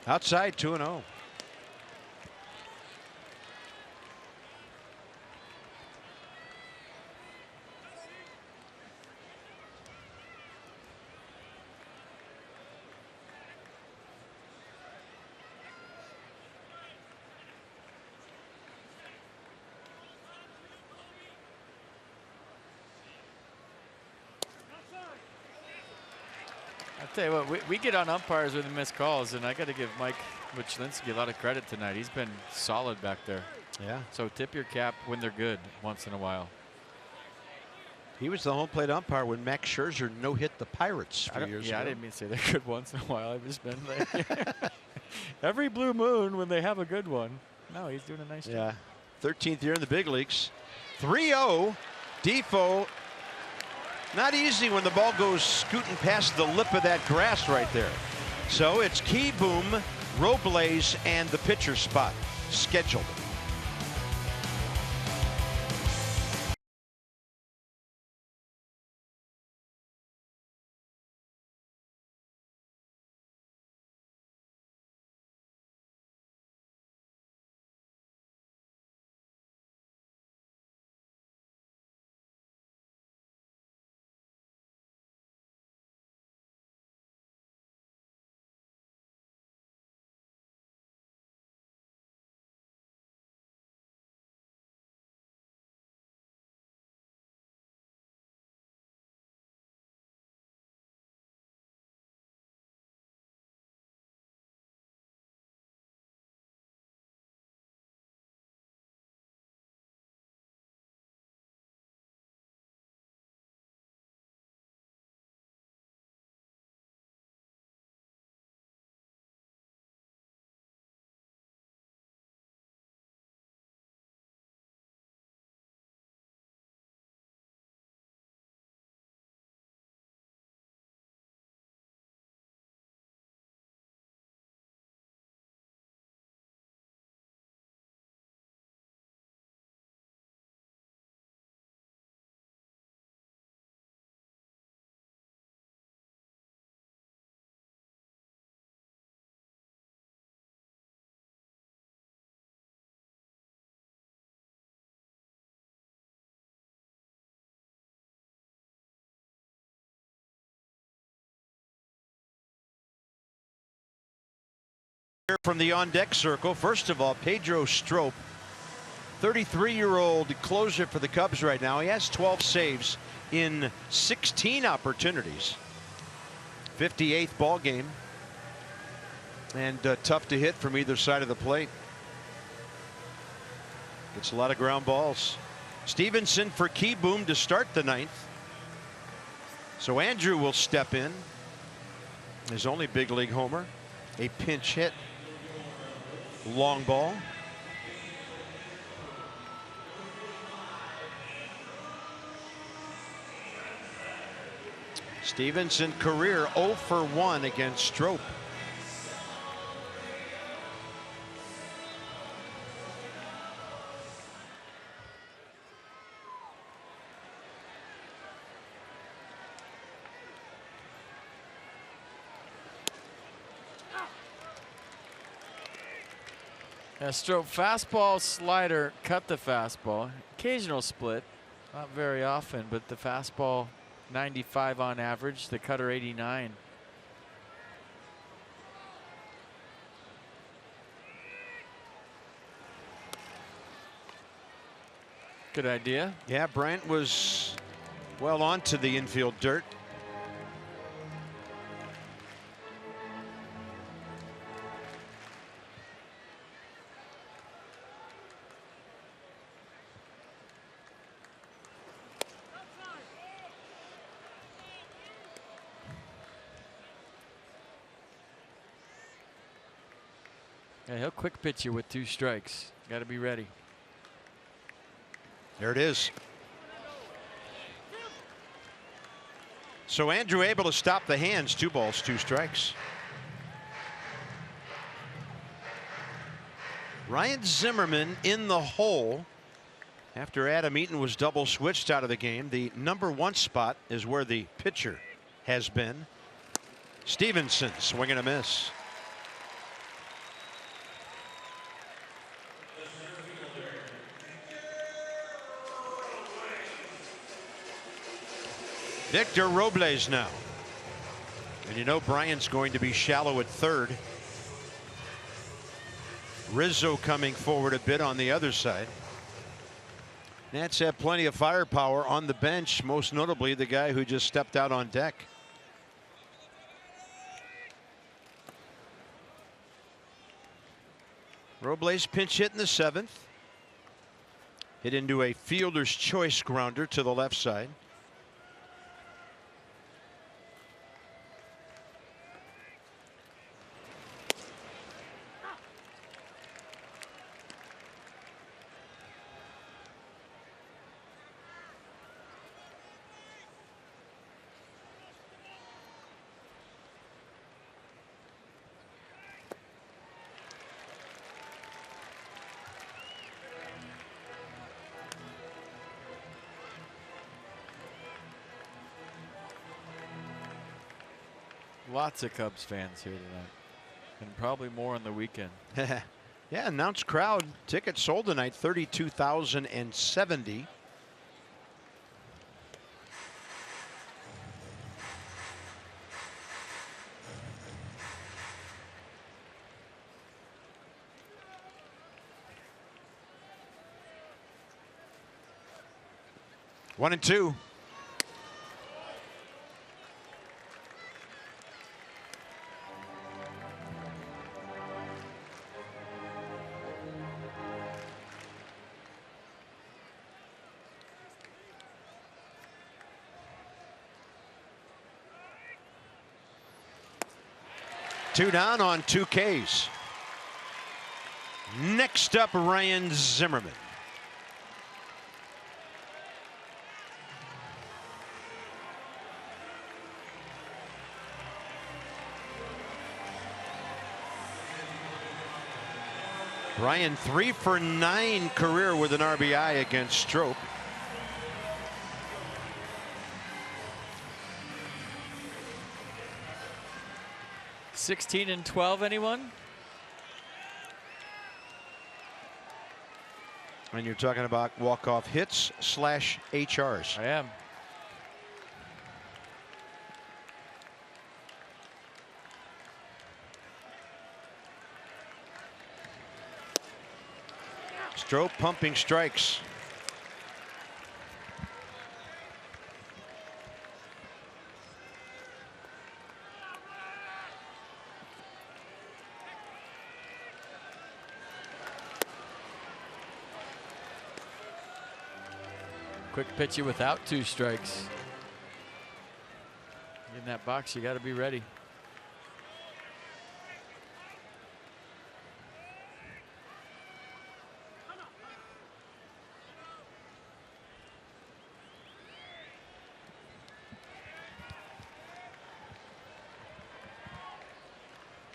Outside, 2-0. I'll tell you what, we get on umpires with missed calls, and I got to give Mike Wychlinski a lot of credit tonight. He's been solid back there. Yeah. So tip your cap when they're good once in a while. He was the home plate umpire when Max Scherzer no-hit the Pirates a few years ago. I didn't mean to say they're good once in a while. I've just been there. Every blue moon when they have a good one. No, he's doing a nice job. Yeah. 13th year in the big leagues. 3-0. Defoe. Not easy when the ball goes scooting past the lip of that grass right there. So it's Keyboom, Robles, and the pitcher spot scheduled. From the on-deck circle, first of all, Pedro Strop, 33-year-old closer for the Cubs right now. He has 12 saves in 16 opportunities. 58th ball game, and tough to hit from either side of the plate. Gets a lot of ground balls. Stevenson for Keyboom to start the ninth. So Andrew will step in. His only big league homer. A pinch hit. Long ball. Stevenson career 0 for 1 against Strop. Strop fastball, slider, cut the fastball. Occasional split, not very often, but the fastball 95 on average, the cutter 89. Good idea. Yeah, Bryant was well onto the infield dirt. Yeah, he'll quick pitch you with 2 strikes. Got to be ready. There it is. So Andrew able to stop the hands. 2 balls, 2 strikes. Ryan Zimmerman in the hole after Adam Eaton was double switched out of the game. The #1 spot is where the pitcher has been. Stevenson swinging a miss. Victor Robles now. And you know Bryant's going to be shallow at third. Rizzo coming forward a bit on the other side. Nats have plenty of firepower on the bench, most notably the guy who just stepped out on deck. Robles pinch hit in the 7th. Hit into a fielder's choice grounder to the left side. Lots of Cubs fans here tonight, and probably more on the weekend. Yeah, announced crowd. Tickets sold tonight, 32,070. One and two. Two down on 2 Ks. Next up, Ryan Zimmerman. Ryan 3 for 9 career with an RBI against Strop. $16 and $12, anyone? And you're talking about walk-off hits / HRs. I am. Strop pumping strikes. Quick pitch you without 2 strikes. In that box, you got to be ready.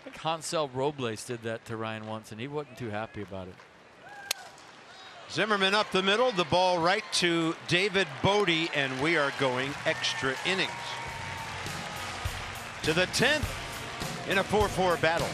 I think Hansel Robles did that to Ryan once, and he wasn't too happy about it. Zimmerman up the middle, the ball right to David Bodie, and we are going extra innings. To the 10th in a 4-4 battle.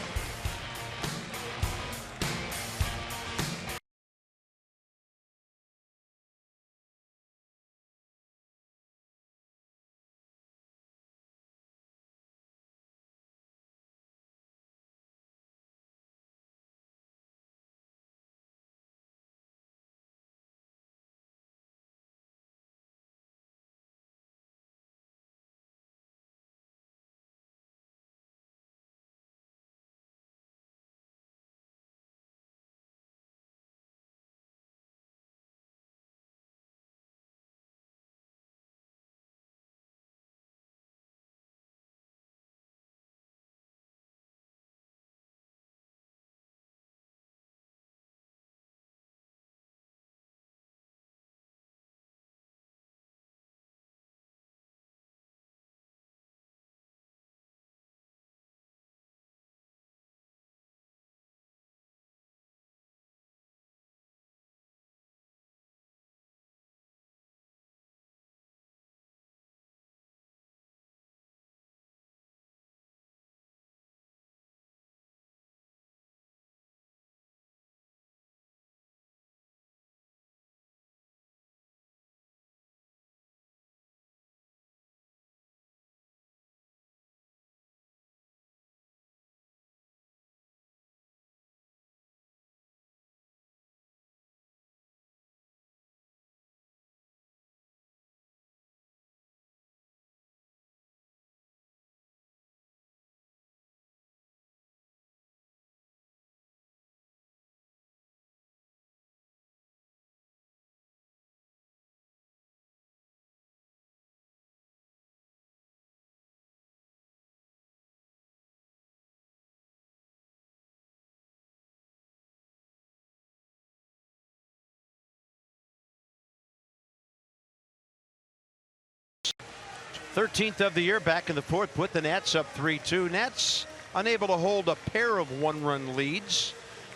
13th of the year back in the fourth, put the Nats up 3-2. Nats unable to hold a pair of one-run leads,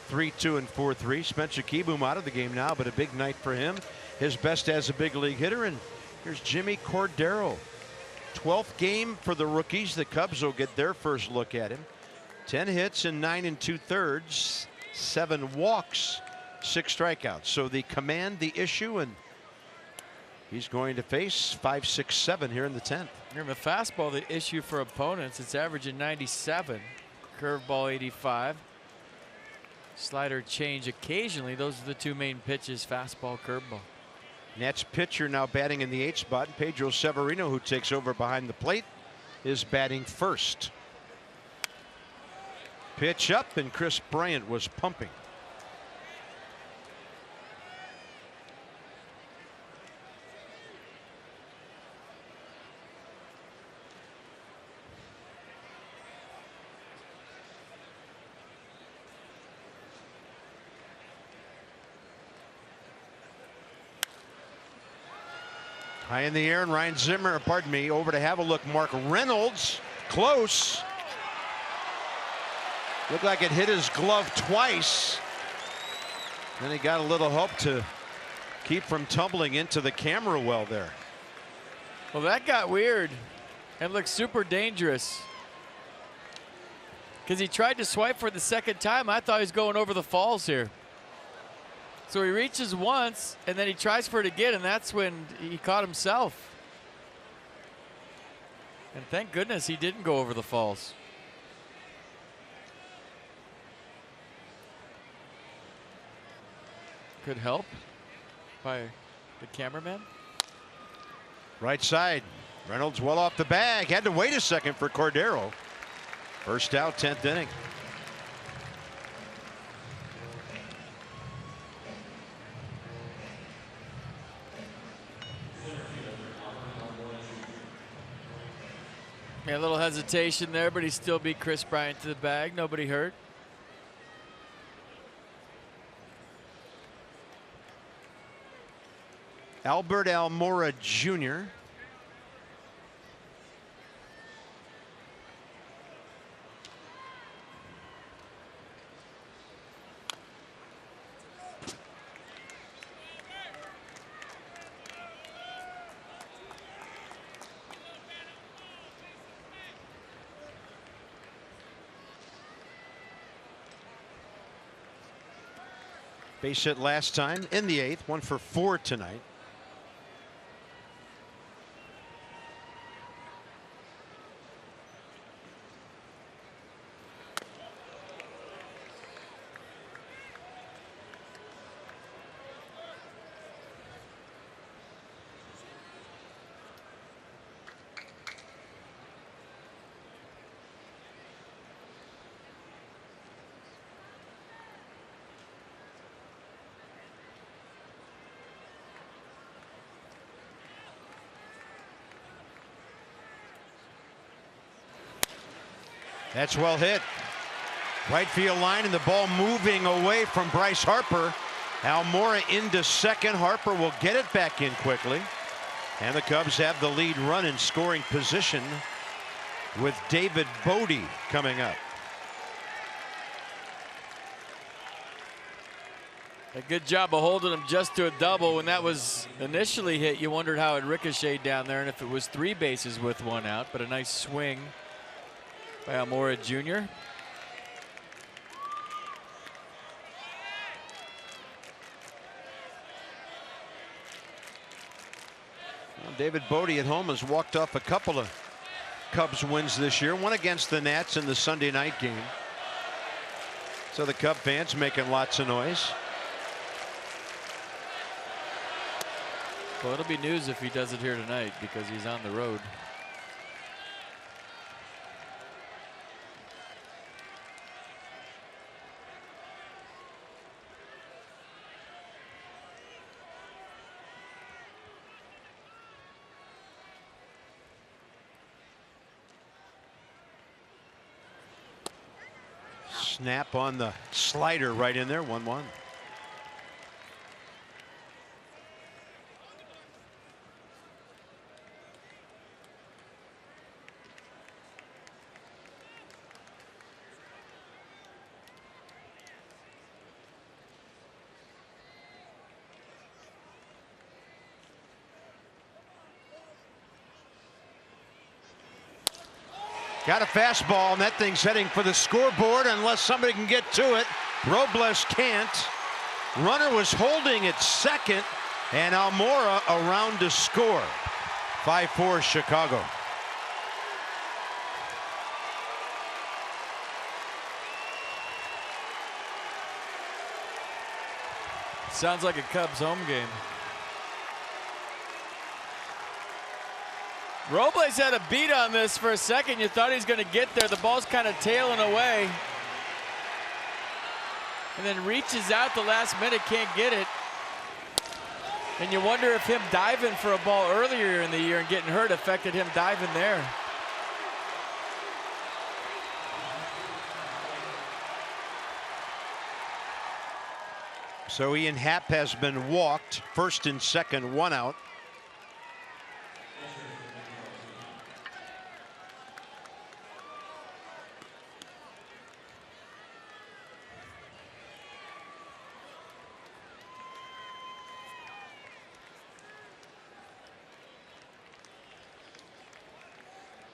3-2 and 4-3. Spencer Kieboom out of the game now, but a big night for him. His best as a big league hitter. And here's Jimmy Cordero. 12th game for the rookies. The Cubs will get their first look at him. 10 hits in 9 2/3, 7 walks, 6 strikeouts. So the command the issue, and he's going to face 5, 6, 7 here in the 10th. Remember, the fastball, the issue for opponents. It's averaging 97, curveball 85, slider change occasionally. Those are the two main pitches: fastball, curveball. Nats pitcher now batting in the 8th spot. And Pedro Severino, who takes over behind the plate, is batting first. Pitch up, and Chris Bryant was pumping. High in the air, and Ryan Zimmer, pardon me, over to have a look. Mark Reynolds, close. Looked like it hit his glove twice. Then he got a little help to keep from tumbling into the camera well there. Well, that got weird and looked super dangerous, because he tried to swipe for the second time. I thought he was going over the falls here. So he reaches once, and then he tries for it again, and that's when he caught himself. And thank goodness he didn't go over the falls. Good help by the cameraman. Right side. Reynolds well off the bag. Had to wait a second for Cordero. First out, 10th inning. Yeah, a little hesitation there, but he still beat Chris Bryant to the bag. Nobody hurt. Albert Almora Jr. Base hit last time in the 8th, 1 for 4 tonight. That's well hit. Right field line, and the ball moving away from Bryce Harper. Almora into second. Harper will get it back in quickly. And the Cubs have the lead run in scoring position with David Bodie coming up. A good job of holding him just to a double. When that was initially hit, you wondered how it ricocheted down there and if it was 3 bases with 1 out, but a nice swing by Almora Jr. Well, David Bodie at home has walked off a couple of Cubs wins this year. One against the Nats in the Sunday night game. So the Cub fans making lots of noise. Well, it'll be news if he does it here tonight, because he's on the road. Snap on the slider right in there, 1-1. Got a fastball, and that thing's heading for the scoreboard unless somebody can get to it. Robles can't. Runner was holding at second, and Almora around to score. 5-4 Chicago. Sounds like a Cubs home game. Robles had a beat on this for a second. You thought he was going to get there. The ball's kind of tailing away. And then reaches out the last minute, can't get it. And you wonder if him diving for a ball earlier in the year and getting hurt affected him diving there. So Ian Happ has been walked. First and second, 1 out.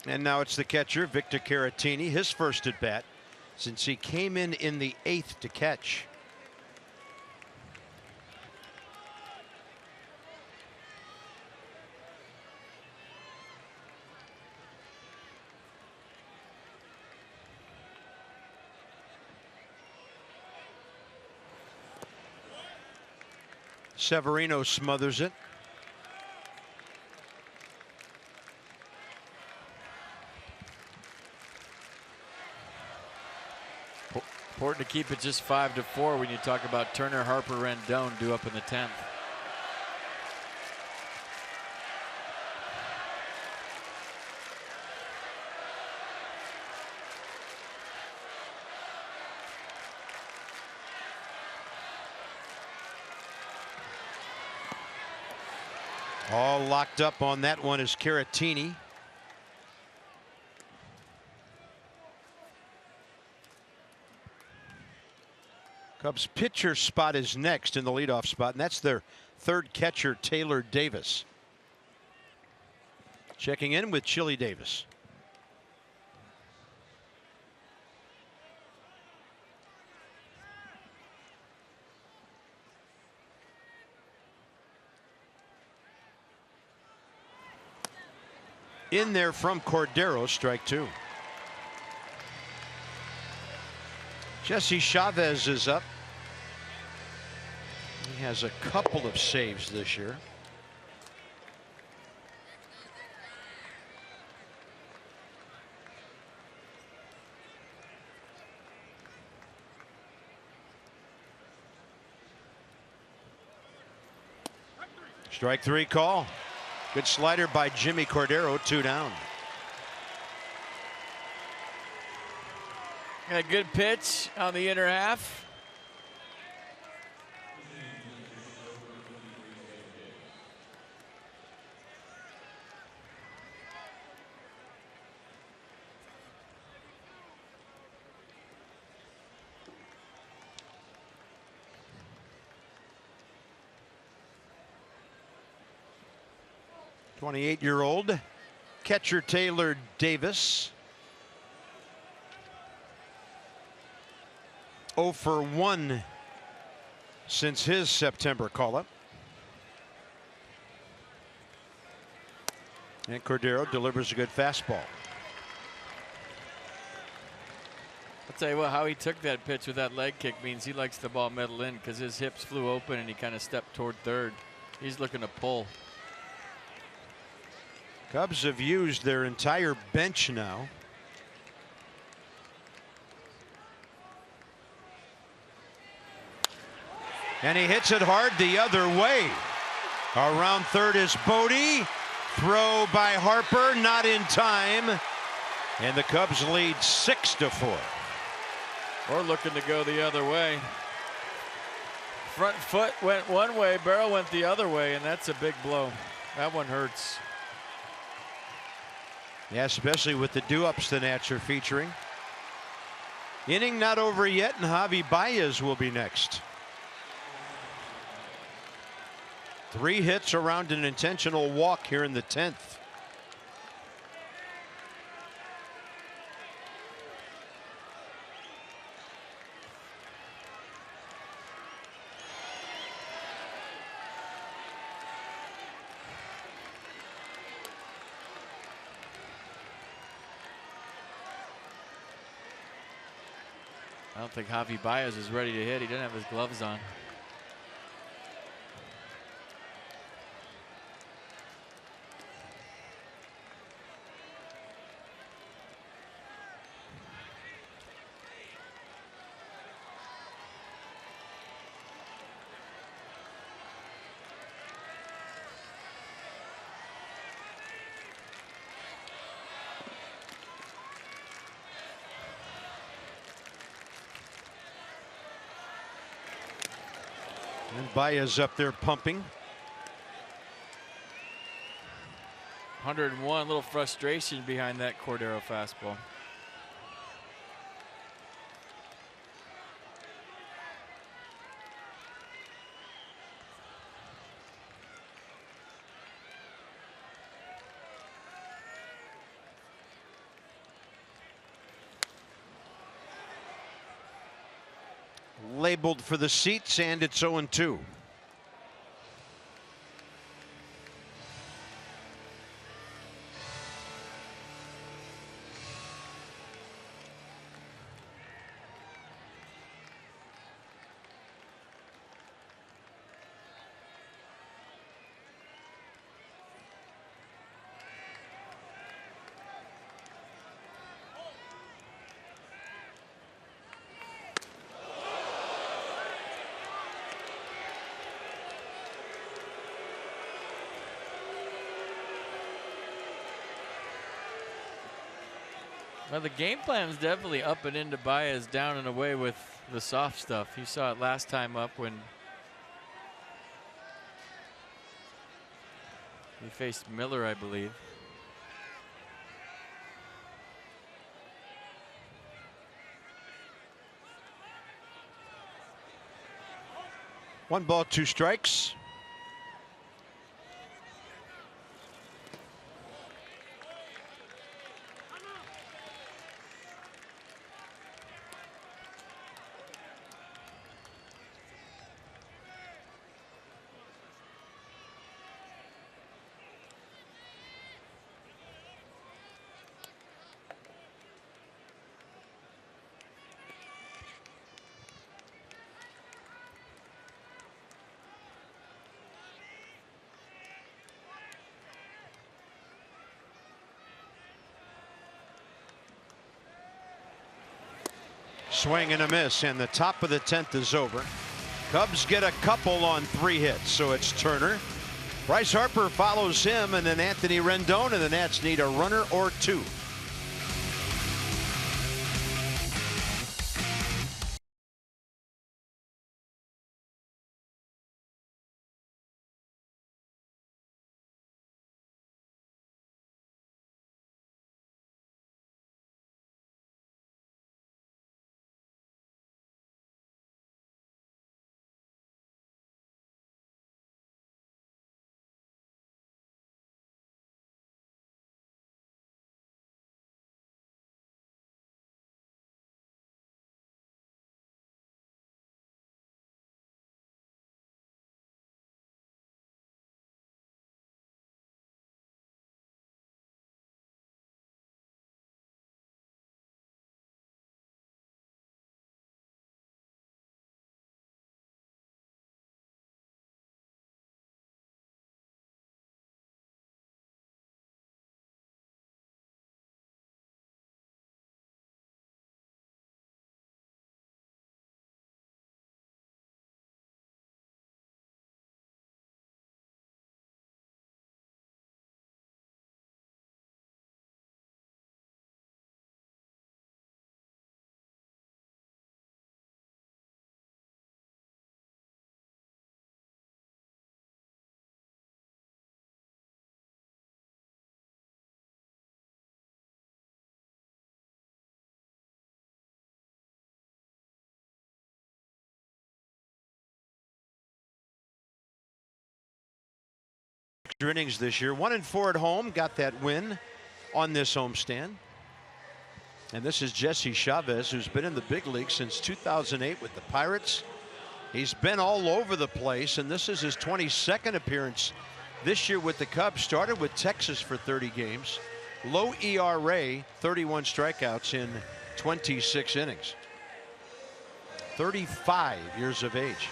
And now it's the catcher, Victor Caratini, his first at bat since he came in the 8th to catch. Severino smothers it. Important to keep it just 5-4 when you talk about Turner, Harper, Rendon due up in the 10th. All locked up on that one is Caratini. Cubs pitcher spot is next in the leadoff spot, and that's their third catcher, Taylor Davis. Checking in with Chili Davis. In there from Cordero, strike 2. Jesse Chavez is up. He has a couple of saves this year. Strike 3 call. Good slider by Jimmy Cordero, 2 down. And a good pitch on the inner half. .28-year-old catcher Taylor Davis. 0 for 1 since his September call-up. And Cordero delivers a good fastball. I'll tell you what, how he took that pitch with that leg kick means he likes the ball middle in, because his hips flew open and he kind of stepped toward third. He's looking to pull. Cubs have used their entire bench now. And he hits it hard the other way. Around third is Bodie. Throw by Harper, not in time. And the Cubs lead 6-4. Or looking to go the other way. Front foot went one way, barrel went the other way, and that's a big blow. That one hurts. Yeah, especially with the do-ups the Nats are featuring. Inning not over yet, and Javi Baez will be next. 3 hits around an intentional walk here in the 10th. I don't think Javi Baez is ready to hit. He didn't have his gloves on. And Baez up there pumping. 101, little frustration behind that Cordero fastball. Labeled for the seats, and it's 0-2. Well, the game plan is definitely up and into Baez, down and away with the soft stuff. You saw it last time up when he faced Miller, I believe. One ball, two strikes. Swing and a miss, and the top of the 10th is over. Cubs get a couple on 3 hits, so it's Turner. Bryce Harper follows him, and then Anthony Rendon, and the Nats need a runner or 2. Innings this year, 1-4 at home, got that win on this homestand. And this is Jesse Chavez, who's been in the big league since 2008 with the Pirates. He's been all over the place, and this is his 22nd appearance this year with the Cubs. Started with Texas for 30 games, low ERA, 31 strikeouts in 26 innings. 35 years of age.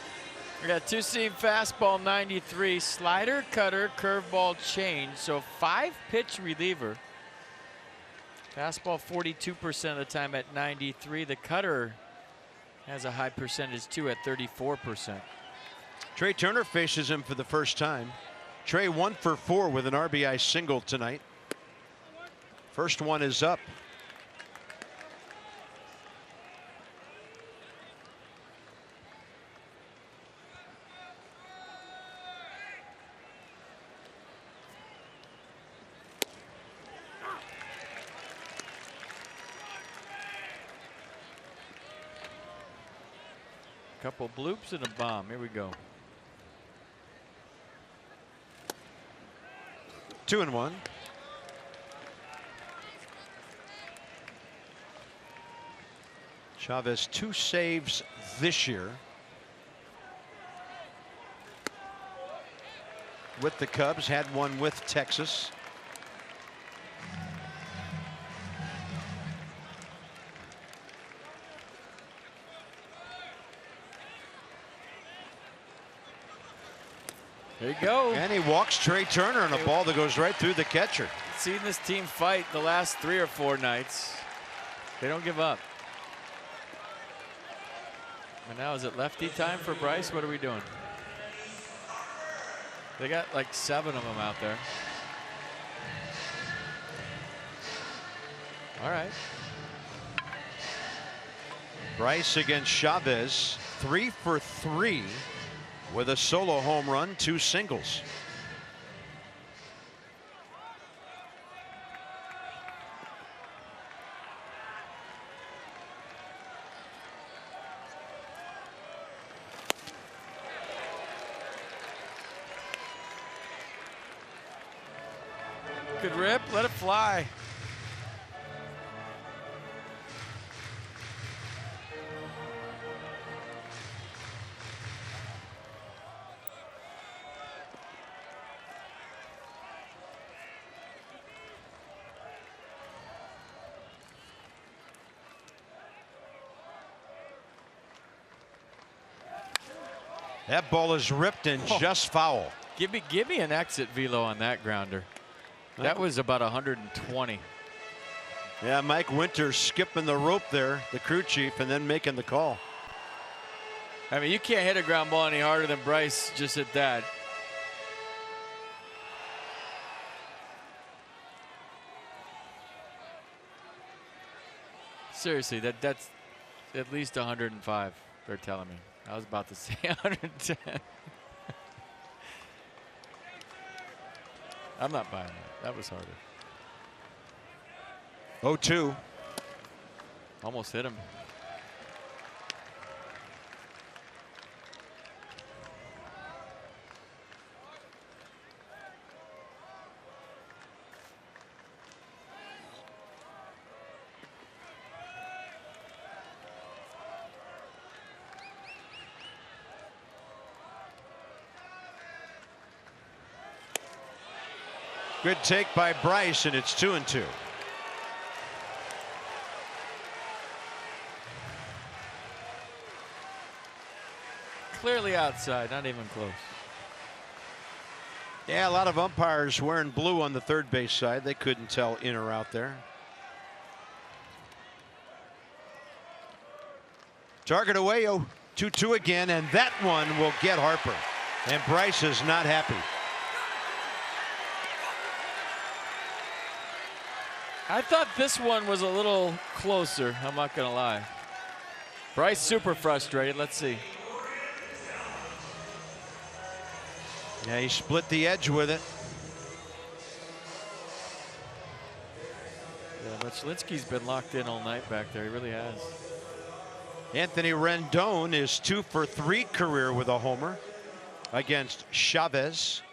We got two-seam fastball 93, slider, cutter, curveball, change. So 5-pitch reliever. Fastball 42% of the time at 93. The cutter has a high percentage too at 34%. Trey Turner faces him for the first time. Trey 1 for 4 with an RBI single tonight. First one is up. Couple bloops and a bomb. Here we go. 2-1. Chavez 2 saves this year with the Cubs, had one with Texas. There you go. And he walks Trey Turner on a ball that goes right through the catcher. Seen this team fight the last 3 or 4 nights. They don't give up. And now is it lefty time for Bryce? What are we doing? They got like 7 of them out there. All right. Bryce against Chavez, 3 for 3 with a solo home run, 2 singles. Good rip, let it fly. That ball is ripped and just foul. Give me an exit velo on that grounder. That was about 120. Yeah, Mike Winters skipping the rope there, the crew chief, and then making the call. I mean, you can't hit a ground ball any harder than Bryce just at that. Seriously, that's at least 105, they're telling me. I was about to say 110. I'm not buying that. That was harder. 0-2. Almost hit him. Good take by Bryce, and it's 2-2. Clearly outside, not even close. Yeah, a lot of umpires wearing blue on the third base side. They couldn't tell in or out there. Target away, 2-2 again, and that one will get Harper. And Bryce is not happy. I thought this one was a little closer, I'm not gonna lie. Bryce super frustrated, let's see. Yeah, he split the edge with it. Yeah, but Schlinsky's been locked in all night back there, he really has. Anthony Rendon is 2 for 3 career with a homer against Chavez.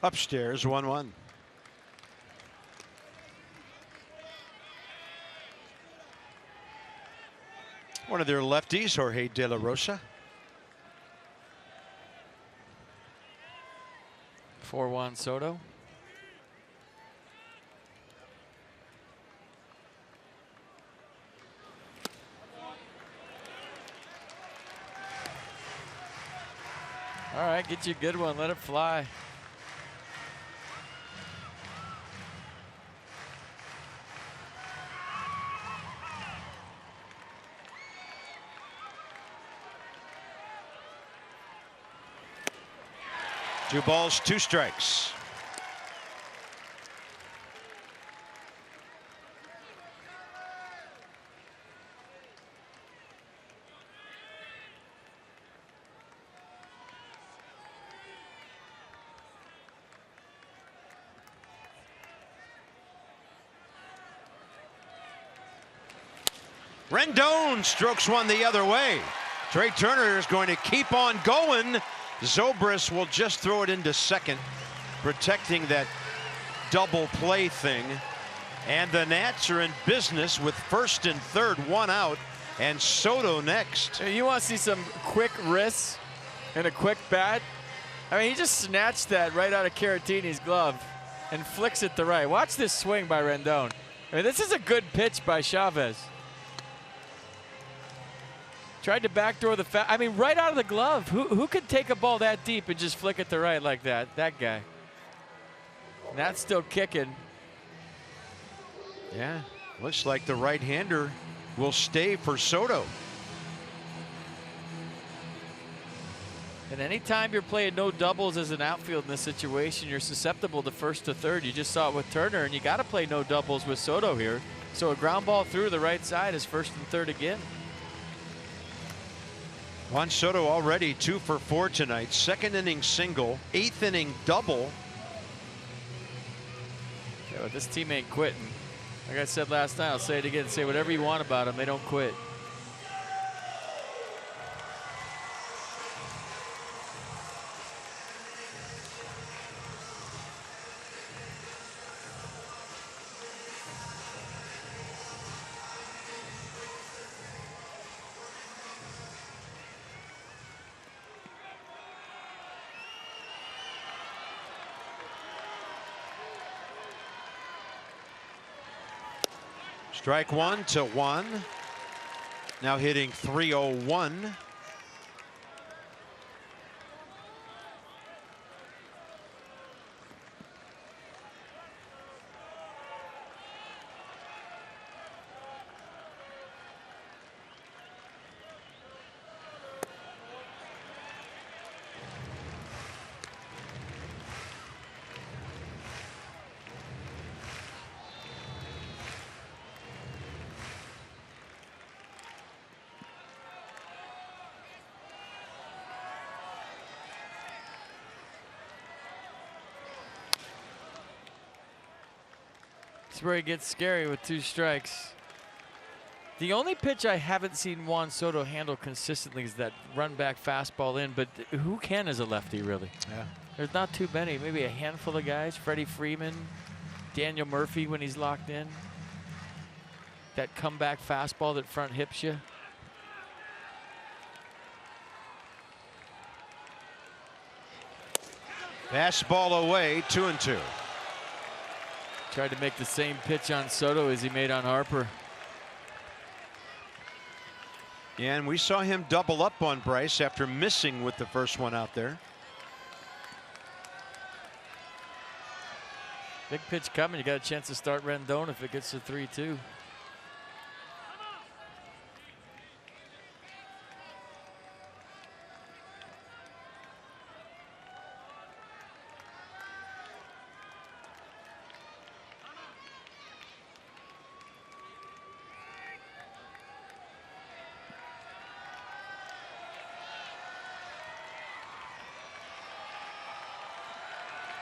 Upstairs, 1-1. One of their lefties, Jorge De La Rosa. 4-1 Soto. All right, get you a good one. Let it fly. Two balls, two strikes. Rendon strokes one the other way. Trey Turner is going to keep on going. Zobrist will just throw it into second, protecting that double play thing. And the Nats are in business with first and third, one out, and Soto next. You want to see some quick wrists and a quick bat? I mean, he just snatched that right out of Caratini's glove and flicks it to right. Watch this swing by Rendon. I mean, this is a good pitch by Chavez. Tried to backdoor the I mean, right out of the glove. Who could take a ball that deep and just flick it to right like that? That guy. And that's still kicking. Yeah, looks like the right-hander will stay for Soto. And anytime you're playing no doubles as an outfield in this situation, you're susceptible to first to third. You just saw it with Turner, and you got to play no doubles with Soto here. So a ground ball through the right side is first and third again. Juan Soto already 2 for 4 tonight. Second inning single, 8th inning double. Yeah, but this team ain't quitting. Like I said last night, I'll say it again. Say whatever you want about them. They don't quit. Strike one to Juan. Now hitting .301. That's where he gets scary with 2 strikes. The only pitch I haven't seen Juan Soto handle consistently is that run back fastball in, but who can as a lefty, really? Yeah. There's not too many, maybe a handful of guys. Freddie Freeman, Daniel Murphy when he's locked in. That comeback fastball that front hips you. Fastball away, 2-2. Tried to make the same pitch on Soto as he made on Harper. And we saw him double up on Bryce after missing with the first one out there. Big pitch coming. You got a chance to start Rendon if it gets to 3-2.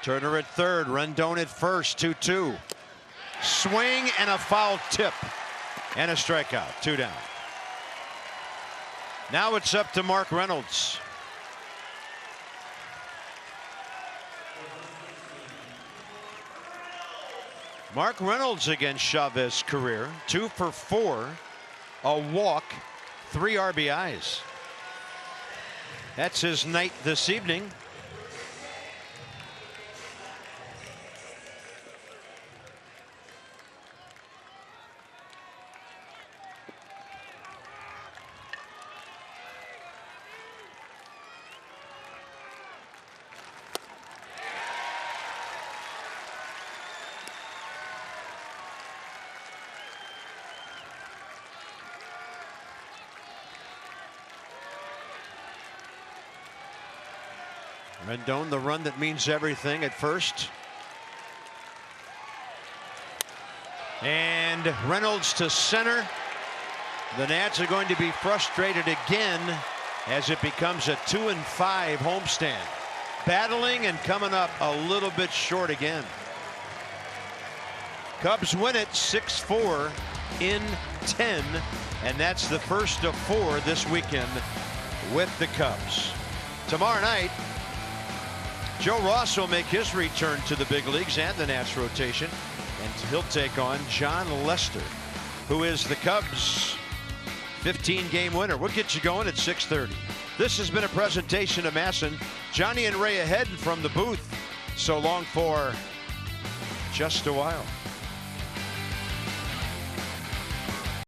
Turner at third, Rendon at first, 2-2. Swing and a foul tip. And a strikeout, 2 down. Now it's up to Mark Reynolds. Mark Reynolds against Chavez career, 2 for 4, a walk, 3 RBIs. That's his night this evening. Rendon, the run that means everything at first. And Reynolds to center. The Nats are going to be frustrated again as it becomes a 2-5 homestand. Battling and coming up a little bit short again. Cubs win it 6-4 in 10, and that's the first of 4 this weekend with the Cubs. Tomorrow night, Joe Ross will make his return to the big leagues and the Nats rotation, and he'll take on John Lester, who is the Cubs' 15-game winner. We'll get you going at 6:30. This has been a presentation of Masson. Johnny and Ray ahead from the booth. So long for just a while.